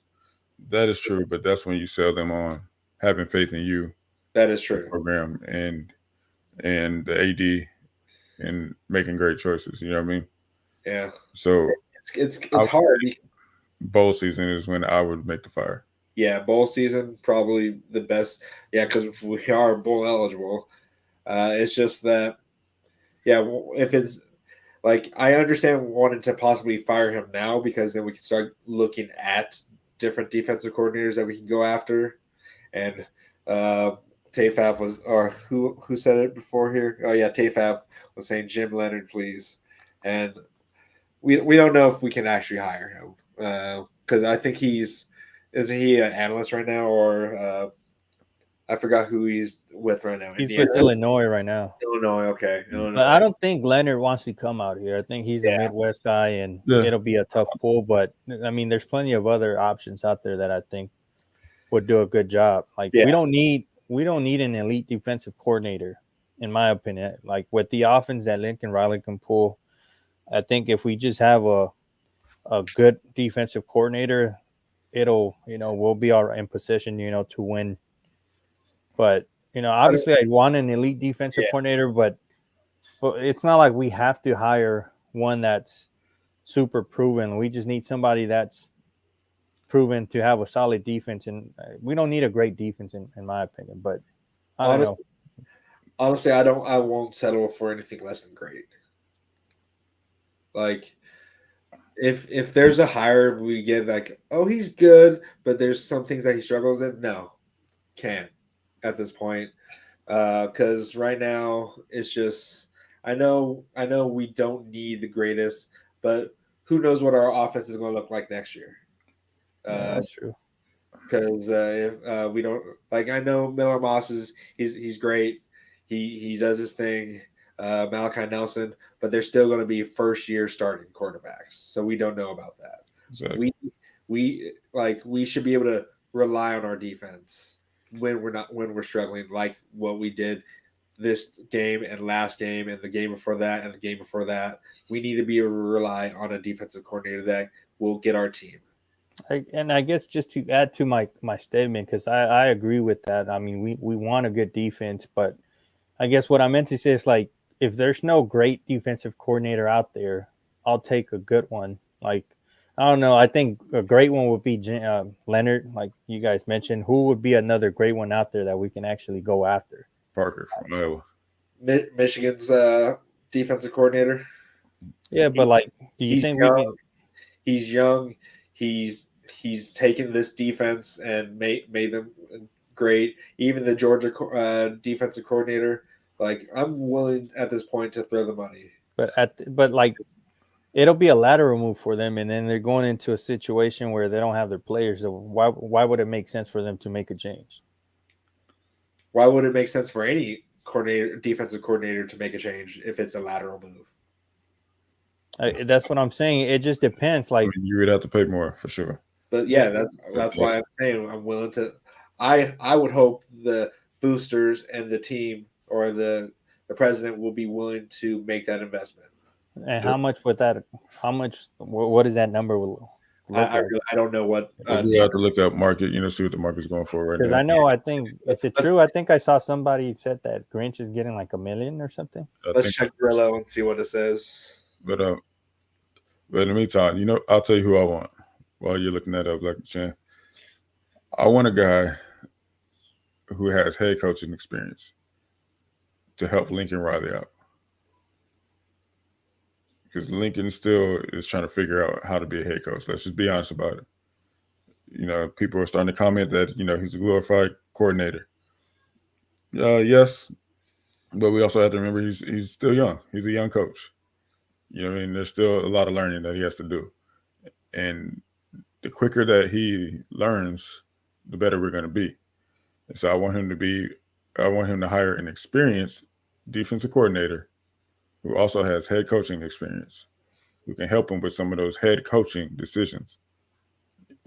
That is true, but that's when you sell them on having faith in you. That is true. Program and the AD and making great choices. You know what I mean? Yeah. So it's hard. Bowl season is when I would make the fire. Yeah, bowl season probably the best. Yeah, because we are bowl eligible. It's just that, yeah, if it's like I understand wanting to possibly fire him now because then we can start looking at different defensive coordinators that we can go after, and Tafaf was, or who said it before here? Oh yeah, Tafaf was saying Jim Leonard, please, and we don't know if we can actually hire him because I think isn't he an analyst right now, or I forgot who he's with right now. He's Indiana. with Illinois right now. Illinois, okay. Illinois. But I don't think Leonard wants to come out here. I think he's a Midwest guy, and it'll be a tough pull. But I mean, there's plenty of other options out there that I think would do a good job. We don't need an elite defensive coordinator, in my opinion. Like with the offense that Lincoln Riley can pull, I think if we just have a good defensive coordinator, we'll be all right in position, to win. But obviously, I want an elite defensive coordinator, but it's not like we have to hire one that's super proven. We just need somebody that's proven to have a solid defense, and we don't need a great defense, in my opinion. But I don't know. Honestly, I won't settle for anything less than great. Like if there's a hire we get like, oh, he's good, but there's some things that he struggles in. No, can't at this point. Because right now it's just I know we don't need the greatest, but who knows what our offense is going to look like next year? Yeah, that's true. Because if we don't like, I know Miller Moss he's great. He does his thing. Malachi Nelson, but they're still going to be first year starting quarterbacks, so we don't know about that. Exactly. We should be able to rely on our defense when we're struggling, like what we did this game and last game and the game before that and the game before that. We need to be able to rely on a defensive coordinator that will get our team. And I guess just to add to my statement, because I agree with that. I mean, we want a good defense, but I guess what I meant to say is like if there's no great defensive coordinator out there, I'll take a good one. Like I don't know, I think a great one would be Leonard, like you guys mentioned. Who would be another great one out there that we can actually go after? Parker from Iowa. Michigan's defensive coordinator. Yeah, but like, do you He's think young. we can? He's young. He's taken this defense and made them great. Even the Georgia defensive coordinator, like I'm willing at this point to throw the money. But like, it'll be a lateral move for them, and then they're going into a situation where they don't have their players. So why would it make sense for them to make a change? Why would it make sense for any defensive coordinator to make a change if it's a lateral move? That's what I'm saying. It just depends. I Like, mean, you would have to pay more for sure. But yeah, that's why I'm saying I'm willing to. I would hope the boosters and the team or the president will be willing to make that investment. and how much would that? How much? What is that number look like? I don't know what. We have to look up market, see what the market's going for right Because now. I know, I think is it true? I think I saw somebody said that Grinch is getting like $1 million or something. Let's check Grillo and see what it says. But in the meantime, I'll tell you who I want while you're looking that up, like Chan. I want a guy who has head coaching experience to help Lincoln Riley out. Because Lincoln still is trying to figure out how to be a head coach. Let's just be honest about it. People are starting to comment that, he's a glorified coordinator. Yes, but we also have to remember he's still young. He's a young coach. There's still a lot of learning that he has to do. And the quicker that he learns, the better we're going to be. And so I want him to hire an experienced defensive coordinator who also has head coaching experience, who can help him with some of those head coaching decisions,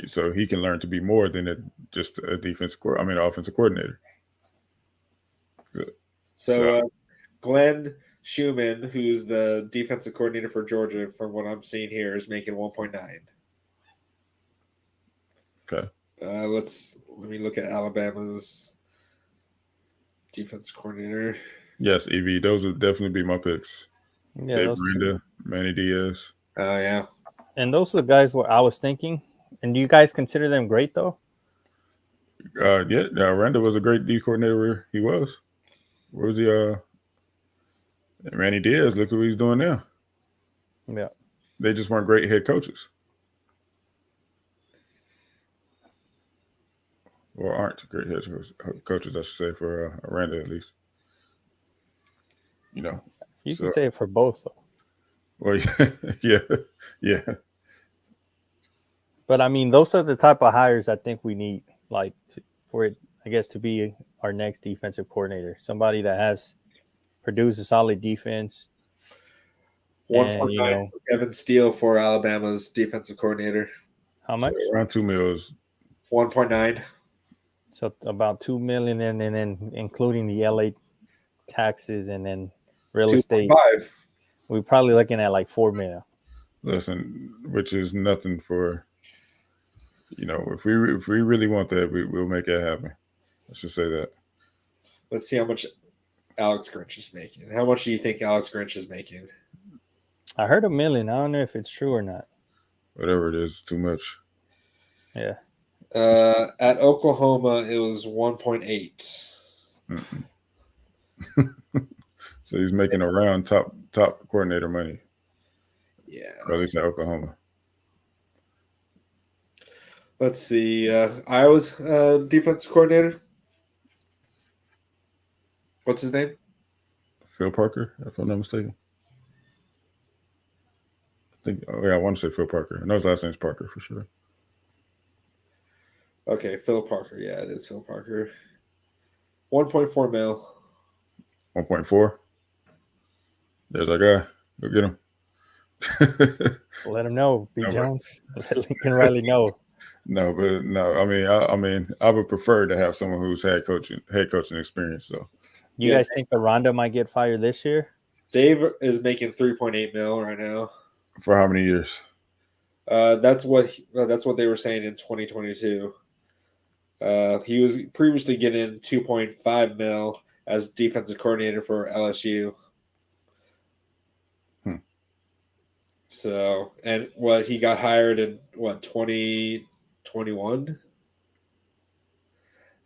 so he can learn to be more than just a offensive coordinator. Good. So Glenn Schumann, who's the defensive coordinator for Georgia, from what I'm seeing here, is making 1.9. Okay. Let me look at Alabama's defensive coordinator. Yes, EV. Those would definitely be my picks. Yeah, Dave Miranda, Manny Diaz. Oh yeah. And those are the guys what I was thinking. And do you guys consider them great though? Randa was a great D coordinator where he was. Where was he? Manny Diaz, look at what he's doing now. Yeah. They just weren't great head coaches. Or aren't great head coaches, I should say, for Randa at least. You can say it for both though. Well, yeah. But I mean, those are the type of hires I think we need, like for it, I guess, to be our next defensive coordinator. Somebody that has produced a solid defense. 1.9 Evan Steele for Alabama's defensive coordinator. How much? So around $2 million. 1.9. So about $2 million, and then including the LA taxes and then real estate. We're probably looking at like $4 million. Listen, which is nothing for. If we really want that, we'll make it happen. Let's just say that. Let's see how much Alex Grinch is making. How much do you think Alex Grinch is making? I heard $1 million. I don't know if it's true or not. Whatever it is, too much. Yeah. At Oklahoma, it was 1.8. So he's making around top coordinator money. Yeah. Or at least at Oklahoma. Let's see. Iowa's defensive coordinator. What's his name? Phil Parker, if I'm not mistaken. I think. Oh yeah, I want to say Phil Parker. I know his last name's Parker for sure. Okay, Phil Parker. Yeah, it is Phil Parker. 1.4 mil. 1.4. There's our guy. Go get him. Let him know, B. No, Jones. Let Lincoln Riley know. no, but no. I mean, I would prefer to have someone who's had coaching experience. So You Yeah, guys think Aranda might get fired this year? Dave is making 3.8 mil right now. for how many years? That's what they were saying in 2022. He was previously getting 2.5 mil as defensive coordinator for LSU. Hmm. So, and what he got hired in 2021?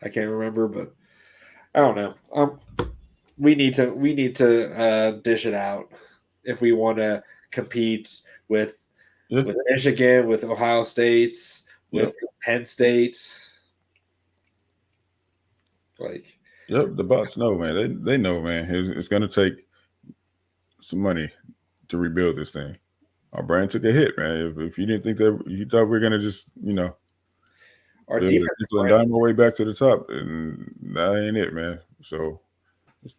I can't remember, but I don't know. We need to dish it out if we want to compete with Yeah. with Michigan, with Ohio State, with Yep. Penn State. Like, Yep. The bots know, man. They know, man. It's going to take some money to rebuild this thing. Our brand took a hit, man. If you didn't think that, you thought we are going to just, our be able to defense nickel and dime our way back to the top, and that ain't it, man. So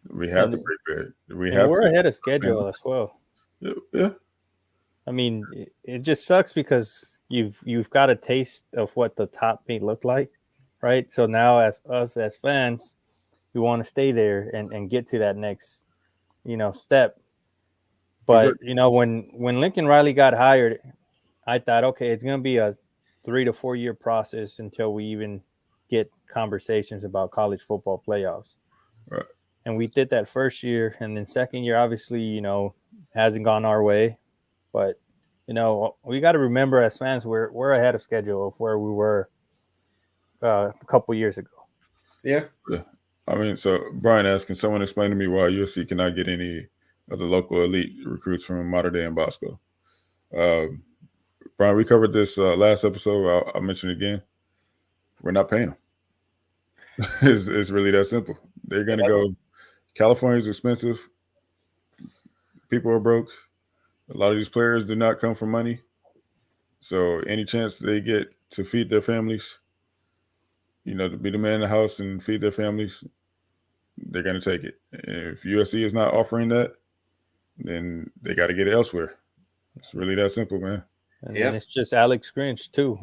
we have to And break bad. We and have we're to. ahead of schedule as well. Yeah. I mean, it just sucks because you've got a taste of what the top may look like, right? So now as us as fans, we want to stay there and get to that next, step. But Exactly. when Lincoln Riley got hired, I thought, okay, it's going to be a 3 to 4 year process until we even get conversations about college football playoffs. Right. And we did that first year, and then second year, obviously, hasn't gone our way. But we got to remember as fans, we're ahead of schedule of where we were a couple years ago. yeah, Yeah. I mean, so Brian asked, can someone explain to me why USC cannot get any of the local elite recruits from Mater Dei and Bosco? Um, Brian, we covered this last episode. I'll mention it again. We're not paying them. It's really that simple. They're going to go. California's expensive. People are broke. A lot of these players do not come from money. So any chance they get to feed their families, to be the man in the house and feed their families, they're going to take it. If USC is not offering that, then they got to get it elsewhere. It's really that simple, man. And then it's just Alex Grinch too.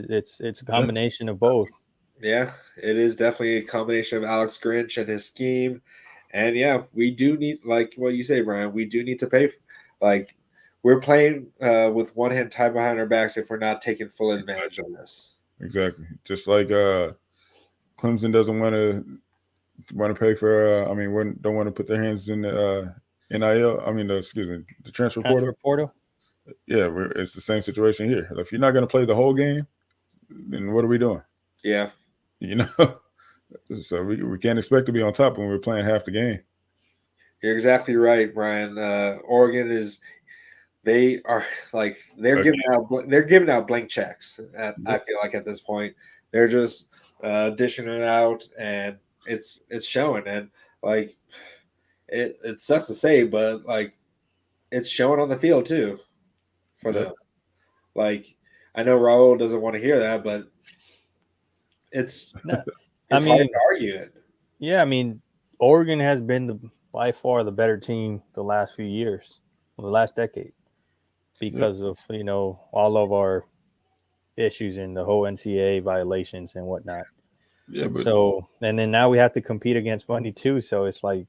It's a combination of both. Yeah, it is definitely a combination of Alex Grinch and his scheme. And yeah, we do need, like what you say, Brian, we do need to pay. Like, we're playing with one hand tied behind our backs if we're not taking full advantage of this. Exactly. Just like Clemson doesn't want to pay for. Don't want to put their hands in the NIL. I mean, the transfer portal. Yeah, it's the same situation here. If you're not going to play the whole game, then what are we doing? Yeah. So we can't expect to be on top when we're playing half the game. You're exactly right, Brian. Oregon is. They are they're giving out blank checks. I feel like at this point they're just dishing it out, and it's showing. And it sucks to say, but it's showing on the field too for them. I know Raul doesn't want to hear that, but it's hard to argue it. Yeah, I mean, Oregon has been by far the better team the last few years, the last decade, because of all of our issues in the whole NCAA violations and whatnot. Yeah, but and then now we have to compete against money too. So it's like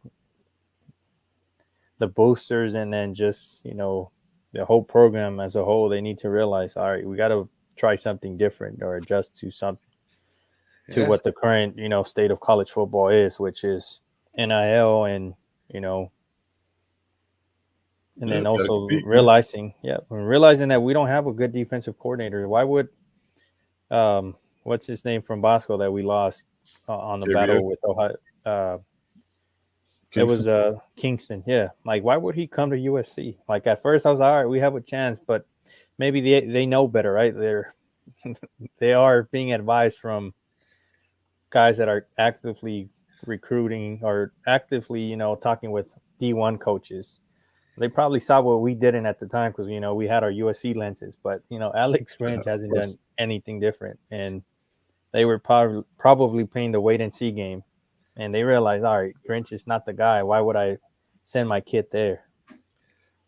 the boosters, and then just the whole program as a whole, they need to realize, all right, we got to try something different or adjust to something. To what the current, state of college football is, which is NIL, and then also realizing that we don't have a good defensive coordinator. Why would, what's his name from Bosco that we lost on the battle with Ohio? It was Kingston. Yeah, why would he come to USC? At first I was all right, we have a chance, but maybe they know better, right? They're they are being advised from guys that are actively recruiting or actively, talking with D1 coaches. They probably saw what we didn't at the time because, we had our USC lenses, but, Alex Grinch hasn't done anything different. And they were probably playing the wait and see game. And they realized, all right, Grinch is not the guy. Why would I send my kid there?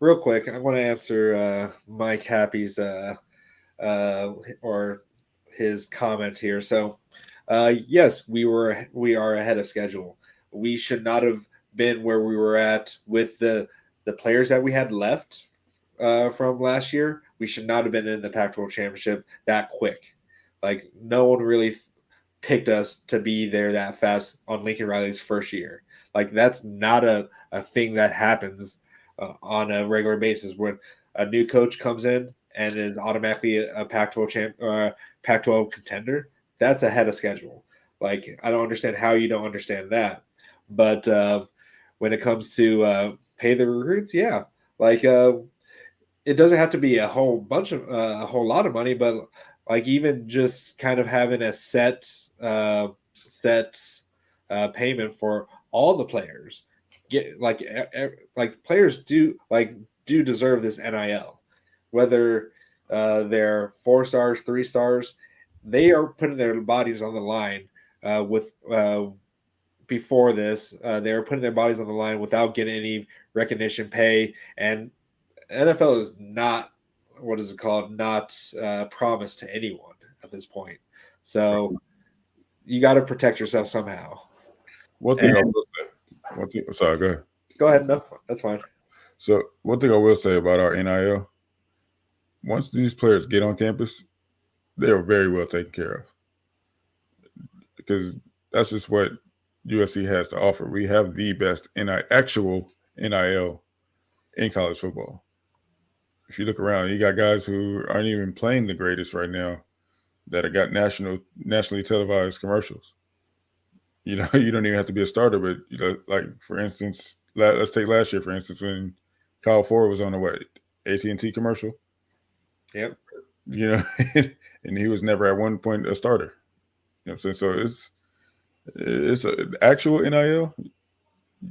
Real quick, I want to answer Mike Happy's or his comment here. So, yes, we are ahead of schedule. We should not have been where we were at with the players that we had left from last year. We should not have been in the Pac-12 championship that quick. Like, no one really picked us to be there that fast on Lincoln Riley's first year. Like, that's not a thing that happens on a regular basis when a new coach comes in and is automatically a Pac-12 Pac-12 contender. That's ahead of schedule. Like, I don't understand how you don't understand that. But when it comes to pay the recruits, yeah, like it doesn't have to be a whole lot of money, but like even just kind of having a set payment for all the players. Get like players do deserve this NIL, whether they're 4 stars, 3 stars. They are putting their bodies on the line before this. They were putting their bodies on the line without getting any recognition, pay, and NFL is not not promised to anyone at this point. So you got to protect yourself somehow. One thing I will say. Sorry, go ahead. Go ahead. No, that's fine. So one thing I will say about our NIL, once these players get on campus, they are very well taken care of. Because that's just what USC has to offer. We have the best actual NIL in college football. If you look around, you got guys who aren't even playing the greatest right now that have got nationally televised commercials. You don't even have to be a starter, but like for instance, let's take last year for instance when Kyle Ford was on the AT&T commercial. Yep. And he was never at one point a starter. You know what I'm saying? So it's an actual NIL.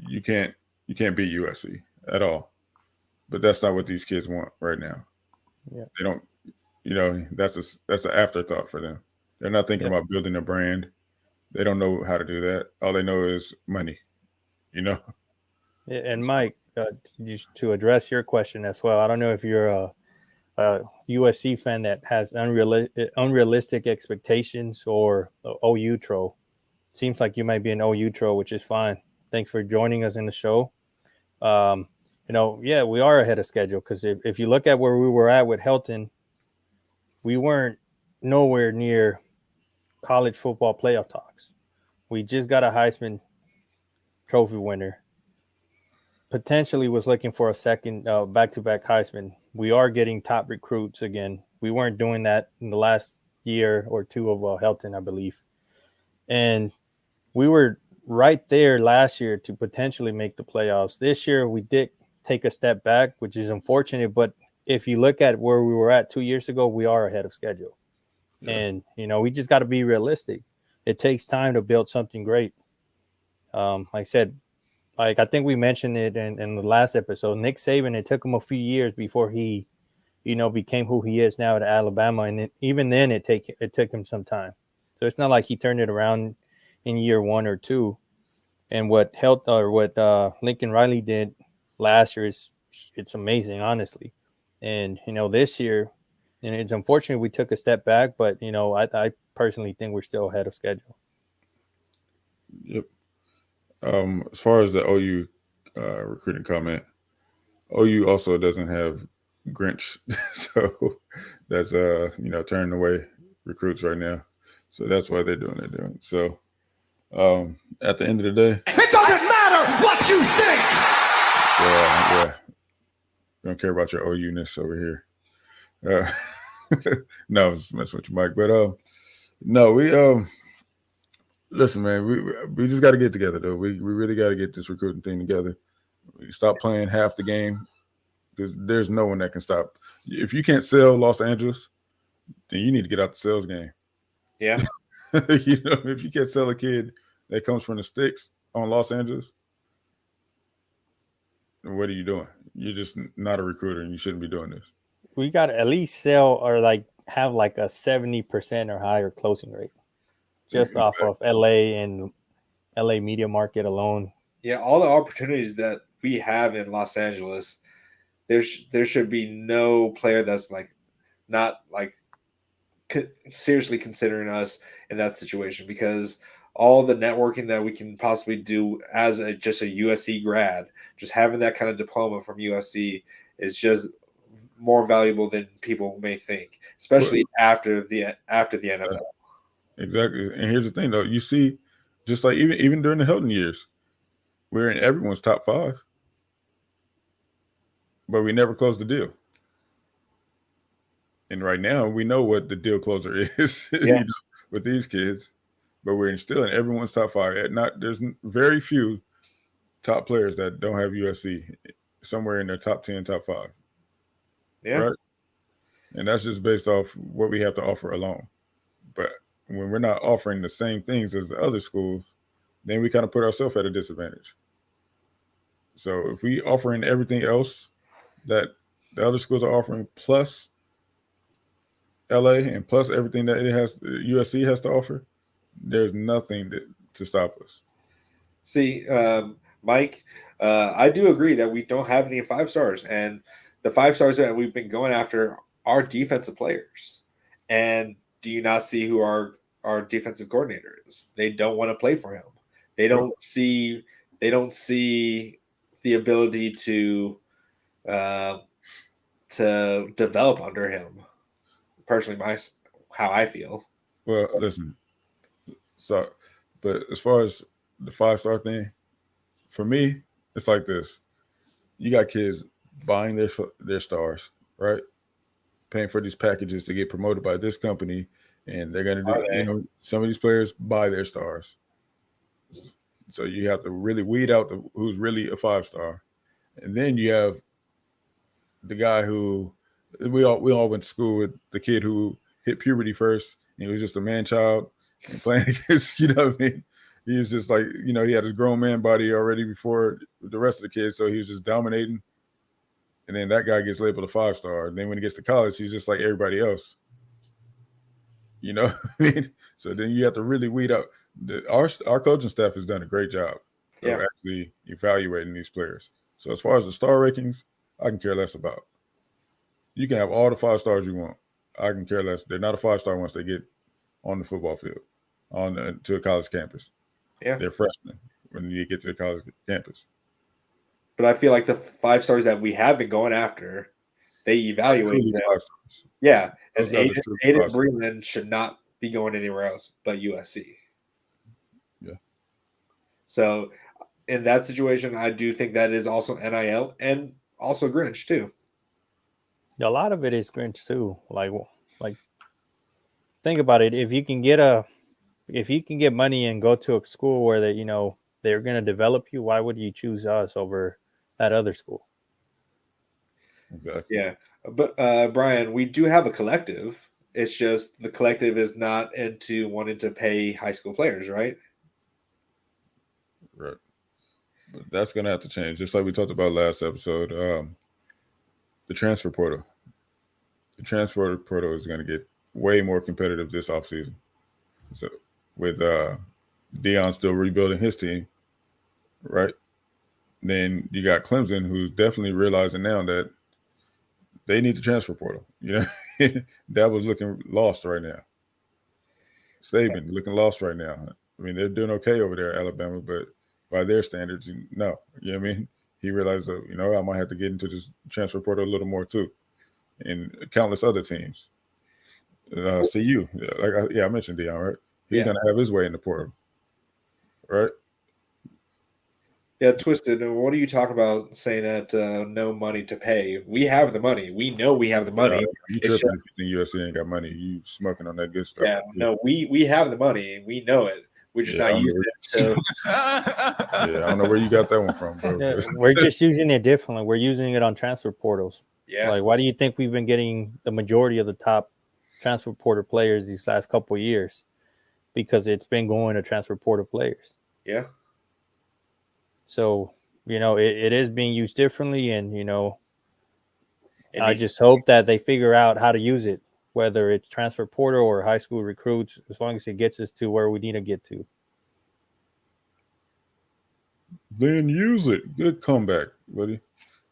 You can't beat USC at all. But that's not what these kids want right now. Yeah. They don't. That's an afterthought for them. They're not thinking about building a brand. They don't know how to do that. All they know is money. And Mike, to address your question as well, I don't know if you're a USC fan that has unrealistic expectations or OU troll. Seems like you might be an OU troll, which is fine. Thanks for joining us in the show. We are ahead of schedule because if you look at where we were at with Helton, we weren't nowhere near college football playoff talks. We just got a Heisman Trophy winner. Potentially was looking for a second back-to-back Heisman. We are getting top recruits again. We weren't doing that in the last year or two of Helton, I believe. And we were right there last year to potentially make the playoffs. This year, we did take a step back, which is unfortunate. But if you look at where we were at 2 years ago, we are ahead of schedule. Yeah. And, we just got to be realistic. It takes time to build something great. Like I said, I think we mentioned it in the last episode. Nick Saban, it took him a few years before he, became who he is now at Alabama. And even then, it took him some time. So it's not like he turned it around in year 1 or 2. And what Lincoln Riley did last year it's amazing, honestly. And, this year, and it's unfortunate we took a step back, but, I personally think we're still ahead of schedule. Yep. As far as the OU recruiting comment, OU also doesn't have Grinch. So that's, turning away recruits right now. So that's why they're doing what they're doing. So at the end of the day, it doesn't matter what you think. So, yeah, don't care about your OU-ness over here. No, I'm just messing with you, Mike. But no, we listen, man. We just got to get together, though. We really got to get this recruiting thing together. We stop playing half the game because there's no one that can stop. If you can't sell Los Angeles, then you need to get out the sales game. Yeah. If you can't sell a kid that comes from the sticks on Los Angeles, then what are you doing? You're just not a recruiter, and you shouldn't be doing this. We got to at least sell or like have like a 70% or higher closing rate, just off of LA and LA media market alone. Yeah, all the opportunities that we have in Los Angeles, there should be no player that's like not like seriously considering us in that situation, because all the networking that we can possibly do as just a USC grad, just having that kind of diploma from USC is just more valuable than people may think, especially after the NFL. Exactly. And here's the thing, though. You see, just like even during the Hilton years, we're in everyone's top 5, but we never closed the deal. And right now, we know what the deal closer is with these kids, but we're still in everyone's top 5. There's very few top players that don't have USC somewhere in their top 10, top 5. Yeah. Right. And that's just based off what we have to offer alone. But when we're not offering the same things as the other schools, then we kind of put ourselves at a disadvantage. So if we offering everything else that the other schools are offering, plus LA and plus everything that USC has to offer, there's nothing to stop us. See, Mike, I do agree that we don't have any 5 stars, and the 5 stars that we've been going after are defensive players. And do you not see who our defensive coordinator is? They don't want to play for him. They don't see the ability to develop under him. Personally, how I feel. Well, listen. So, but as far as the 5-star thing, for me, it's like this: you got kids buying their stars, right? Paying for these packages to get promoted by this company, and they're going to do. Some of these players buy their stars, so you have to really weed out who's really a 5-star, and then you have the guy who we all went to school with, the kid who hit puberty first, and he was just a man child and playing against, you know what I mean? He was just like, he had his grown man body already before the rest of the kids, so he was just dominating. And then that guy gets labeled a 5-star. And then when he gets to college, he's just like everybody else. You know what I mean? So then you have to really weed out. Our coaching staff has done a great job of actually evaluating these players. So as far as the star rankings, I can care less about. You can have all the 5 stars you want. I can care less. They're not a 5-star once they get on the football field, to a college campus. Yeah, they're freshmen when you get to the college campus. But I feel like the 5 stars that we have been going after, they evaluate them. 5 stars. Yeah, and Aiden Breland should not be going anywhere else but USC. Yeah. So in that situation, I do think that is also NIL and also Grinch too. A lot of it is Grinch too. Like think about it. If you can get money and go to a school where they're going to develop you, why would you choose us over that other school? Exactly. Yeah. But Brian, we do have a collective. It's just the collective is not into wanting to pay high school players, right? Right. But that's going to have to change. Just like we talked about last episode, the transfer portal. The transfer portal is going to get way more competitive this offseason. So with Deion still rebuilding his team, right? Then you got Clemson, who's definitely realizing now that they need the transfer portal. That was looking lost right now. Saban looking lost right now. I mean, they're doing okay over there, Alabama, but by their standards, no. You know what I mean? He realized that, I might have to get into this transfer portal a little more too. And countless other teams. CU, I mentioned Deion, right? He's going to have his way in the portal, right? Yeah, Twisted. What are you talking about saying that no money to pay? We have the money. We know we have the money. You tripping if you think USC ain't got money. You smoking on that good stuff. Yeah, no, we have the money. We know it. We're just not using it. So. I don't know where you got that one from, bro. Yeah, we're just using it differently. We're using it on transfer portals. Yeah. Like, why do you think we've been getting the majority of the top transfer portal players these last couple of years because it's been going to transfer portal players. Yeah. So, it is being used differently. And, And I just hope that they figure out how to use it, whether it's transfer portal or high school recruits, as long as it gets us to where we need to get to. Then use it. Good comeback, buddy.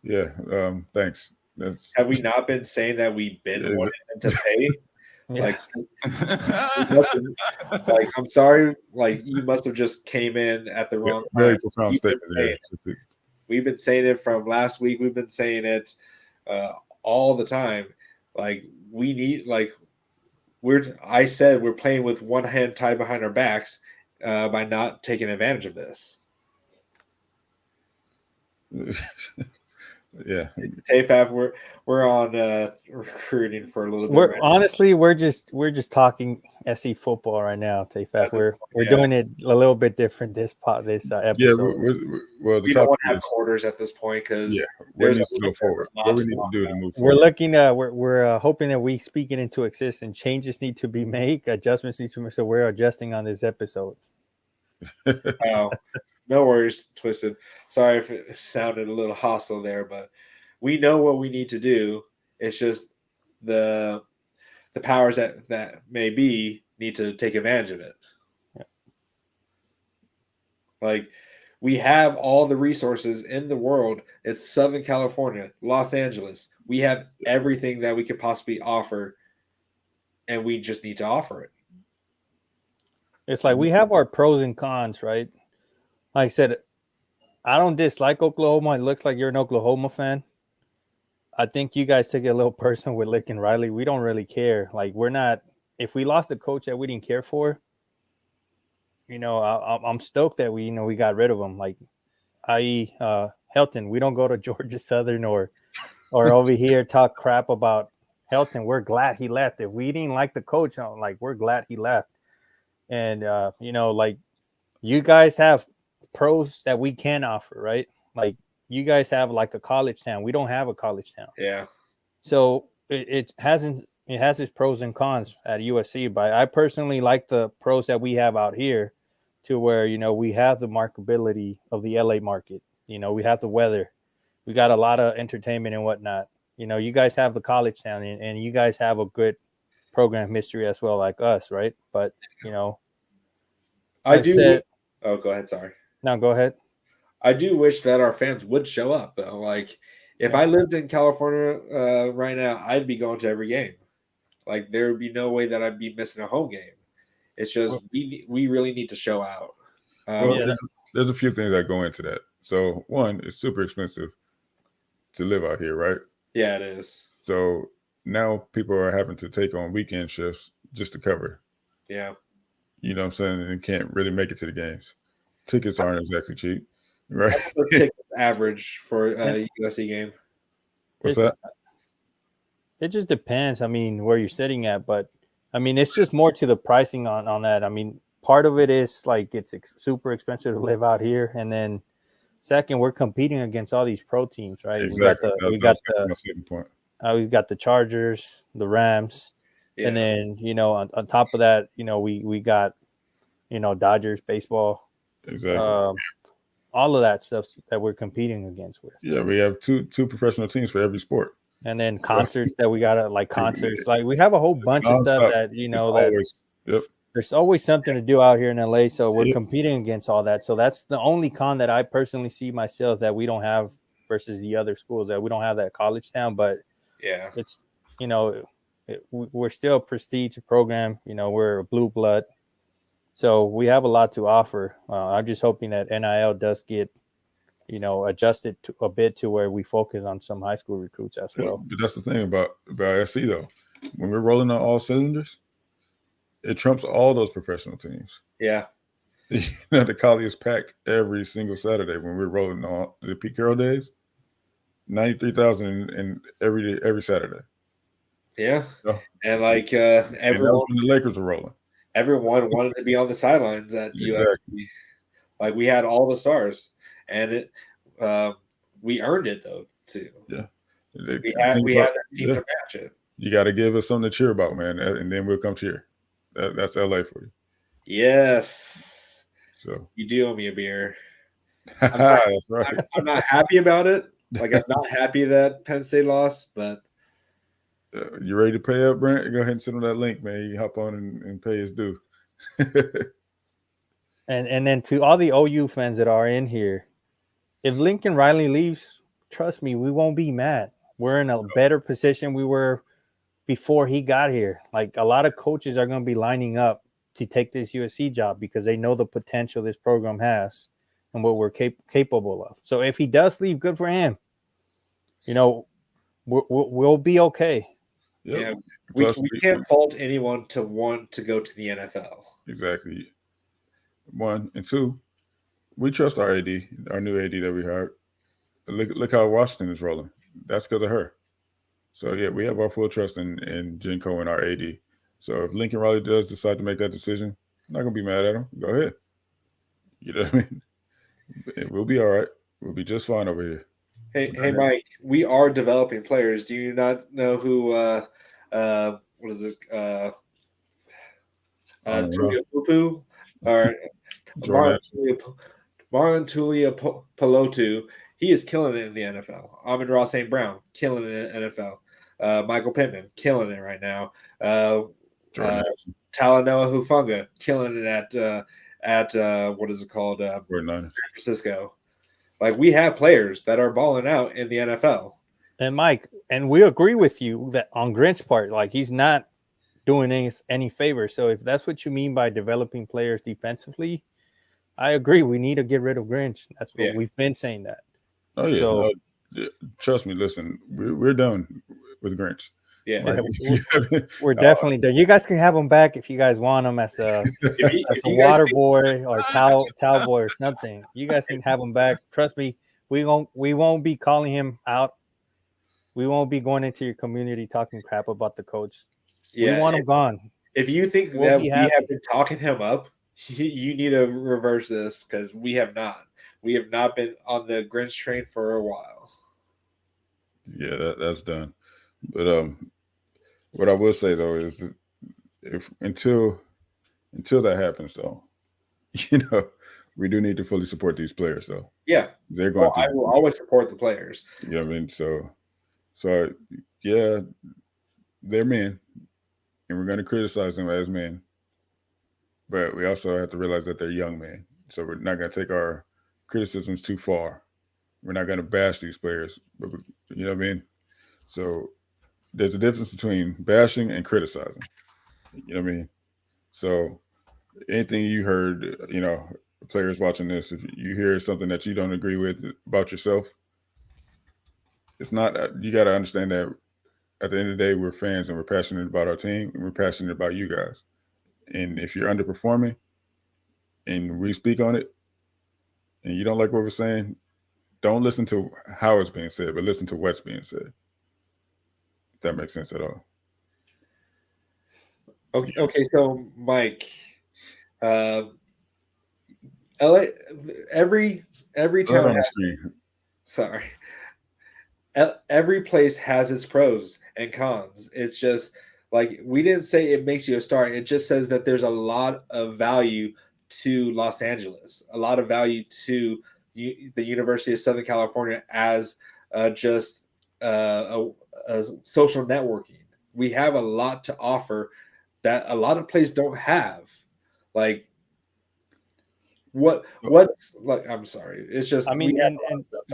Yeah. Thanks. have we not been saying that we've been Yeah, wanting them to pay? Yeah. Like, I'm sorry, like you must have just came in at the wrong very time. profound statement there. We've been saying it from last week. We've been saying it all the time. Like we need, like I said, we're playing with one hand tied behind our backs by not taking advantage of this. Yeah. TAFAF, we're on recruiting for a little bit. Honestly, we're just talking SC football right now, TAFAF. We're doing it a little bit different this episode. Yeah, well, we don't want to have quarters at this point because what needs to go forward? What we need to do to move forward? We're looking at we're hoping that we speak it into existence. Changes need to be made. Adjustments need to be made. So we're adjusting on this episode. No worries, Twisted. Sorry if it sounded a little hostile there, but we know what we need to do. It's just the powers that may be need to take advantage of it. Yeah. Like we have all the resources in the world. It's Southern California, Los Angeles. We have everything that we could possibly offer, and we just need to offer it. It's like we have our pros and cons, right? Like I said, I don't dislike Oklahoma. It looks like you're an Oklahoma fan. I think you guys take it a little personal with Lincoln Riley. We don't really care. Like we're not. If we lost a coach that we didn't care for, I'm stoked that we got rid of him. Like, i.e., Helton. We don't go to Georgia Southern or over here talk crap about Helton. We're glad he left. If we didn't like the coach, we're glad he left. And like you guys have pros that we can offer, right? Like you guys have like a college town. We don't have a college town. Yeah. So it has its pros and cons at USC, but I personally like the pros that we have out here to where, we have the marketability of the LA market. We have the weather. We got a lot of entertainment and whatnot. You guys have the college town and you guys have a good program history as well, like us, right? But, I do. Oh, go ahead. Sorry. No, go ahead. I do wish that our fans would show up, though. Like, if I lived in California right now, I'd be going to every game. Like, there would be no way that I'd be missing a home game. It's just we really need to show out. There's a few things that go into that. So, one, it's super expensive to live out here, right? Yeah, it is. So now people are having to take on weekend shifts just to cover. Yeah. You know what I'm saying? And can't really make it to the games. Tickets aren't exactly cheap, right? What's the ticket average for a USC game? What's that? It just depends. I mean, where you're sitting at, but I mean, it's just more to the pricing on that. I mean, part of it is like it's super expensive to live out here, and then second, we're competing against all these pro teams, right? Exactly. We've got the Chargers, the Rams, and then on top of that, we got Dodgers baseball. Exactly. All of that stuff that we're competing against with. Yeah, we have two professional teams for every sport. And then concerts that we gotta concerts. Like we have a whole bunch of stuff that there's always something to do out here in LA. So we're competing against all that. So that's the only con that I personally see myself that we don't have versus the other schools, that we don't have that college town. But yeah, it's we're still a prestige program. We're a blue blood. So we have a lot to offer. I'm just hoping that NIL does get, adjusted a bit to where we focus on some high school recruits as well. But that's the thing about SC though. When we're rolling on all cylinders, it trumps all those professional teams. Yeah. The College is packed every single Saturday when we're rolling on the Pete Carroll days. 93,000 in every Saturday. Yeah. So, and like everyone, and that was when the Lakers were rolling. Everyone wanted to be on the sidelines at USC. Like we had all the stars, and we earned it though too. Yeah, we had that team to match it. You got to give us something to cheer about, man, and then we'll come cheer. That's LA for you. Yes, So you do owe me a beer. that's right. I'm not happy about it. Like, I'm not happy that Penn State lost, but You ready to pay up, Brent? Go ahead and send him that link, man. You hop on and pay his due. And then to all the OU fans that are in here, if Lincoln Riley leaves, trust me, we won't be mad. We're in a better position we were before he got here. Like, a lot of coaches are going to be lining up to take this USC job because they know the potential this program has and what we're capable of. So if he does leave, good for him. You know, we'll be okay. Yep. yeah, Plus, we can't fault anyone to want to go to the NFL. Exactly. 1 and 2, we trust our AD, our new AD that we hired. Look how Washington is rolling. That's because of her. So yeah, we have our full trust in Jinko and our AD. So if Lincoln Riley does decide to make that decision, I'm not gonna be mad at him. Go ahead. You know what I mean? We'll be all right. We'll be just fine over here. Hey, Mike, we are developing players. Do you not know who? What is it? Tulia Pupu or Marlon Tulia Pelotu. He is killing it in the NFL. Amon-Ra St. Brown, killing it in the NFL. Michael Pittman, killing it right now. Talanoa Hufanga, killing it at what is it called? San Francisco. Like, we have players that are balling out in the NFL. And Mike, and we agree with you that on Grinch's part, like, he's not doing any favors. So if that's what you mean by developing players defensively, I agree. We need to get rid of Grinch. That's what we've been saying that. Oh yeah. So, trust me. Listen, we're done with Grinch. Yeah, we're definitely done. You guys can have him back if you guys want him as a water boy or towel boy or something. You guys can have him back. Trust me, we won't be calling him out. We won't be going into your community talking crap about the coach. Yeah, we want him gone. If you think that we have been talking him up, you need to reverse this, because we have not. We have not been on the Grinch train for a while. Yeah, that's done. But what I will say though is that until that happens, though, we do need to fully support these players. So yeah, they're going. I will always support the players. You know what I mean? So yeah, they're men, and we're going to criticize them as men. But we also have to realize that they're young men. So we're not going to take our criticisms too far. We're not going to bash these players. But you know what I mean? So there's a difference between bashing and criticizing. You know what I mean? So anything you heard, players watching this, if you hear something that you don't agree with about yourself, it's not, you got to understand that at the end of the day, we're fans and we're passionate about our team and we're passionate about you guys. And if you're underperforming and we speak on it and you don't like what we're saying, don't listen to how it's being said, but listen to what's being said. If that makes sense at all. Okay, so Mike, LA, every town has, sorry, every place has its pros and cons. It's just like, we didn't say it makes you a star. It just says that there's a lot of value to Los Angeles, a lot of value to the University of Southern California as just a social networking. We have a lot to offer that a lot of places don't have. Like, what's like, I'm sorry. It's just, I mean, and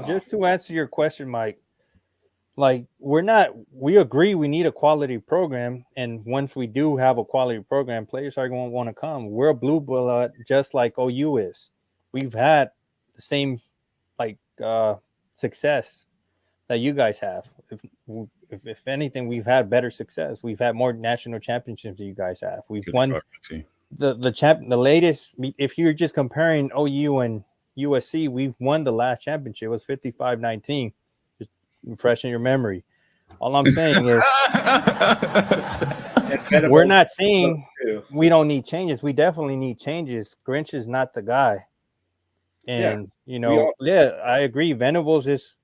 just to answer your question, Mike, like, we agree we need a quality program. And once we do have a quality program, players are going to want to come. We're a blue blood, just like OU is. We've had the same, like, success that you guys have. If anything, we've had better success. We've had more national championships than you guys have. We've won the latest. If you're just comparing OU and USC, we've won the last championship. It was 55-19. Just fresh in your memory. All I'm saying is we're not saying we don't need changes. We definitely need changes. Grinch is not the guy. And I agree. Venables is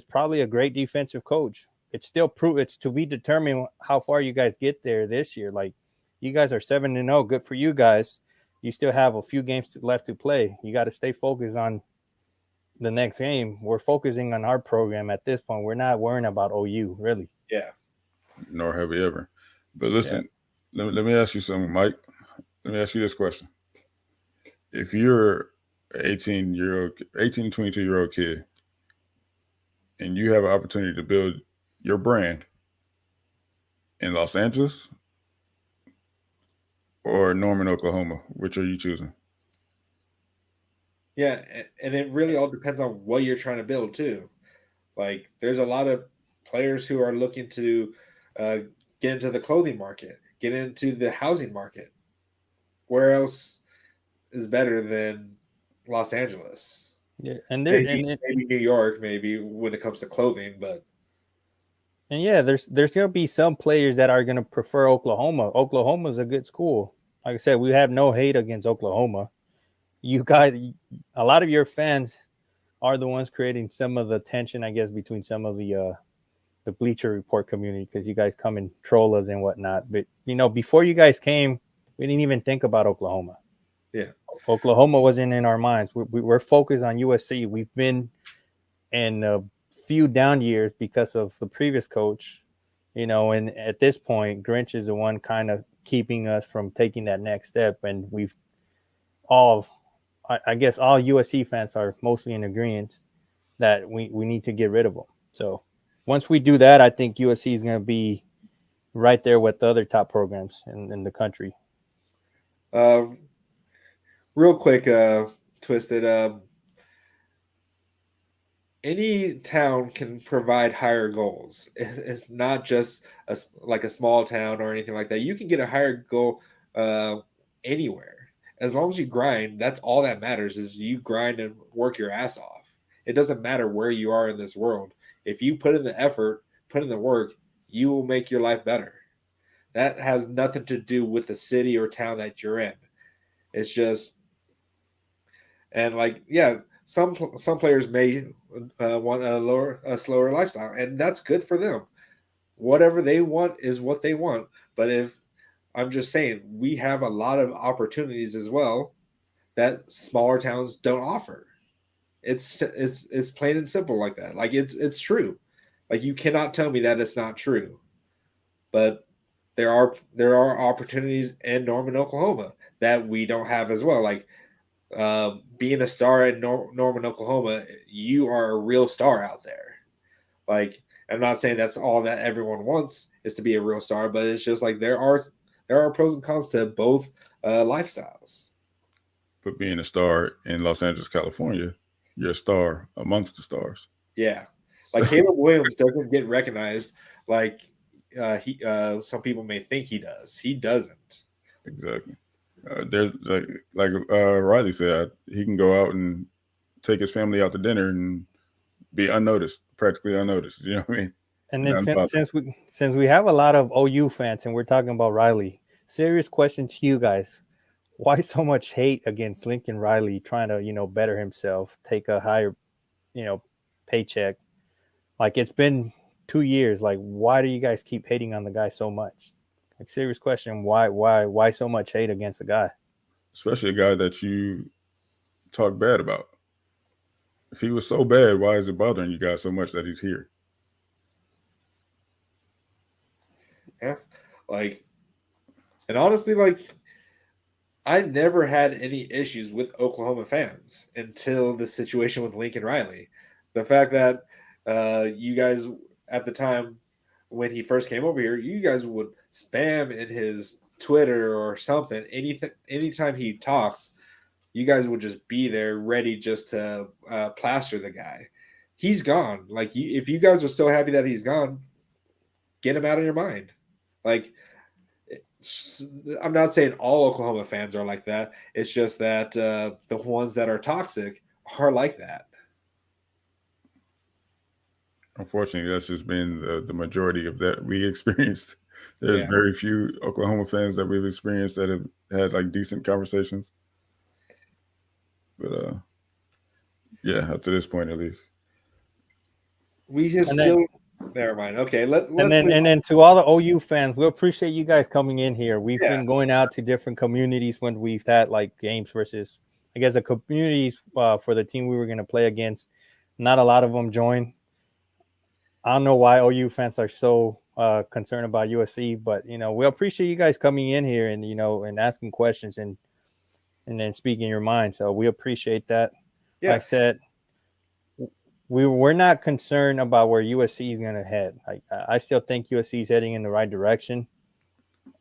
probably a great defensive coach. it's still it's to be determined how far you guys get there this year. Like, you guys are 7-0, good for you guys. You still have a few games left to play. You got to stay focused on the next game. We're focusing on our program at this point. We're not worrying about OU, really. Yeah. Nor have we ever. But listen, let me ask you something, Mike. Let me ask you this question. If you're an 18, 22-year-old kid, and you have an opportunity to build your brand in Los Angeles or Norman, Oklahoma, which are you choosing? Yeah, and it really all depends on what you're trying to build too. Like, there's a lot of players who are looking to get into the clothing market, get into the housing market. Where else is better than Los Angeles? Yeah, and Maybe New York, maybe when it comes to clothing, but yeah, there's gonna be some players that are gonna prefer Oklahoma. Oklahoma's a good school. Like I said, we have no hate against Oklahoma. You guys, a lot of your fans are the ones creating some of the tension, I guess, between some of the Bleacher Report community, because you guys come and troll us and whatnot. But before you guys came, we didn't even think about Oklahoma. Yeah, Oklahoma wasn't in our minds. We're focused on USC. We've been in a few down years because of the previous coach, and at this point, Grinch is the one kind of keeping us from taking that next step. And we've I guess all USC fans are mostly in agreement that we need to get rid of them. So once we do that, I think USC is going to be right there with the other top programs in the country. Real quick, Twisted. Any town can provide higher goals. It's not just like a small town or anything like that. You can get a higher goal anywhere. As long as you grind, that's all that matters, is you grind and work your ass off. It doesn't matter where you are in this world. If you put in the effort, put in the work, you will make your life better. That has nothing to do with the city or town that you're in. It's just, and like, yeah, some players may want a slower lifestyle, and that's good for them. Whatever they want is what they want. But if I'm just saying, we have a lot of opportunities as well that smaller towns don't offer. It's plain and simple like that. Like, it's true. Like, you cannot tell me that it's not true. But there are opportunities in Norman, Oklahoma that we don't have as well. Like, being a star in Norman, Oklahoma, you are a real star out there. Like, I'm not saying that's all that everyone wants is to be a real star, but it's just like there are pros and cons to both lifestyles. But being a star in Los Angeles, California, you're a star amongst the stars. Yeah, like Caleb Williams doesn't get recognized like some people may think he does. He doesn't. Exactly. There's like Riley said, he can go out and take his family out to dinner and be unnoticed, practically unnoticed. You know what I mean? And then since we have a lot of OU fans and we're talking about Riley, serious question to you guys: why so much hate against Lincoln Riley trying to better himself, take a higher paycheck? Like, it's been 2 years. Like, why do you guys keep hating on the guy so much? Like, serious question: why so much hate against the guy? Especially a guy that you talk bad about. If he was so bad, why is it bothering you guys so much that he's here? Yeah, like, and honestly, like, I never had any issues with Oklahoma fans until the situation with Lincoln Riley. The fact that you guys at the time when he first came over here, you guys would spam in his Twitter or something. Anytime he talks, you guys would just be there ready just to plaster the guy. He's gone. Like, if you guys are so happy that he's gone, get him out of your mind. Like, I'm not saying all Oklahoma fans are like that. It's just that the ones that are toxic are like that. Unfortunately, that's just been the majority of that we experienced. There's very few Oklahoma fans that we've experienced that have had like decent conversations. But yeah, up to this point at least. We have still Never mind. Okay, let's And then to all the OU fans, we appreciate you guys coming in here. We've been going out to different communities when we've had like games versus, I guess, the communities for the team we were going to play against. Not a lot of them joined. I don't know why OU fans are so concerned about USC, but we appreciate you guys coming in here and and asking questions and then speaking your mind. So we appreciate that. Yeah. Like I said, we're not concerned about where USC is going to head. I still think USC is heading in the right direction.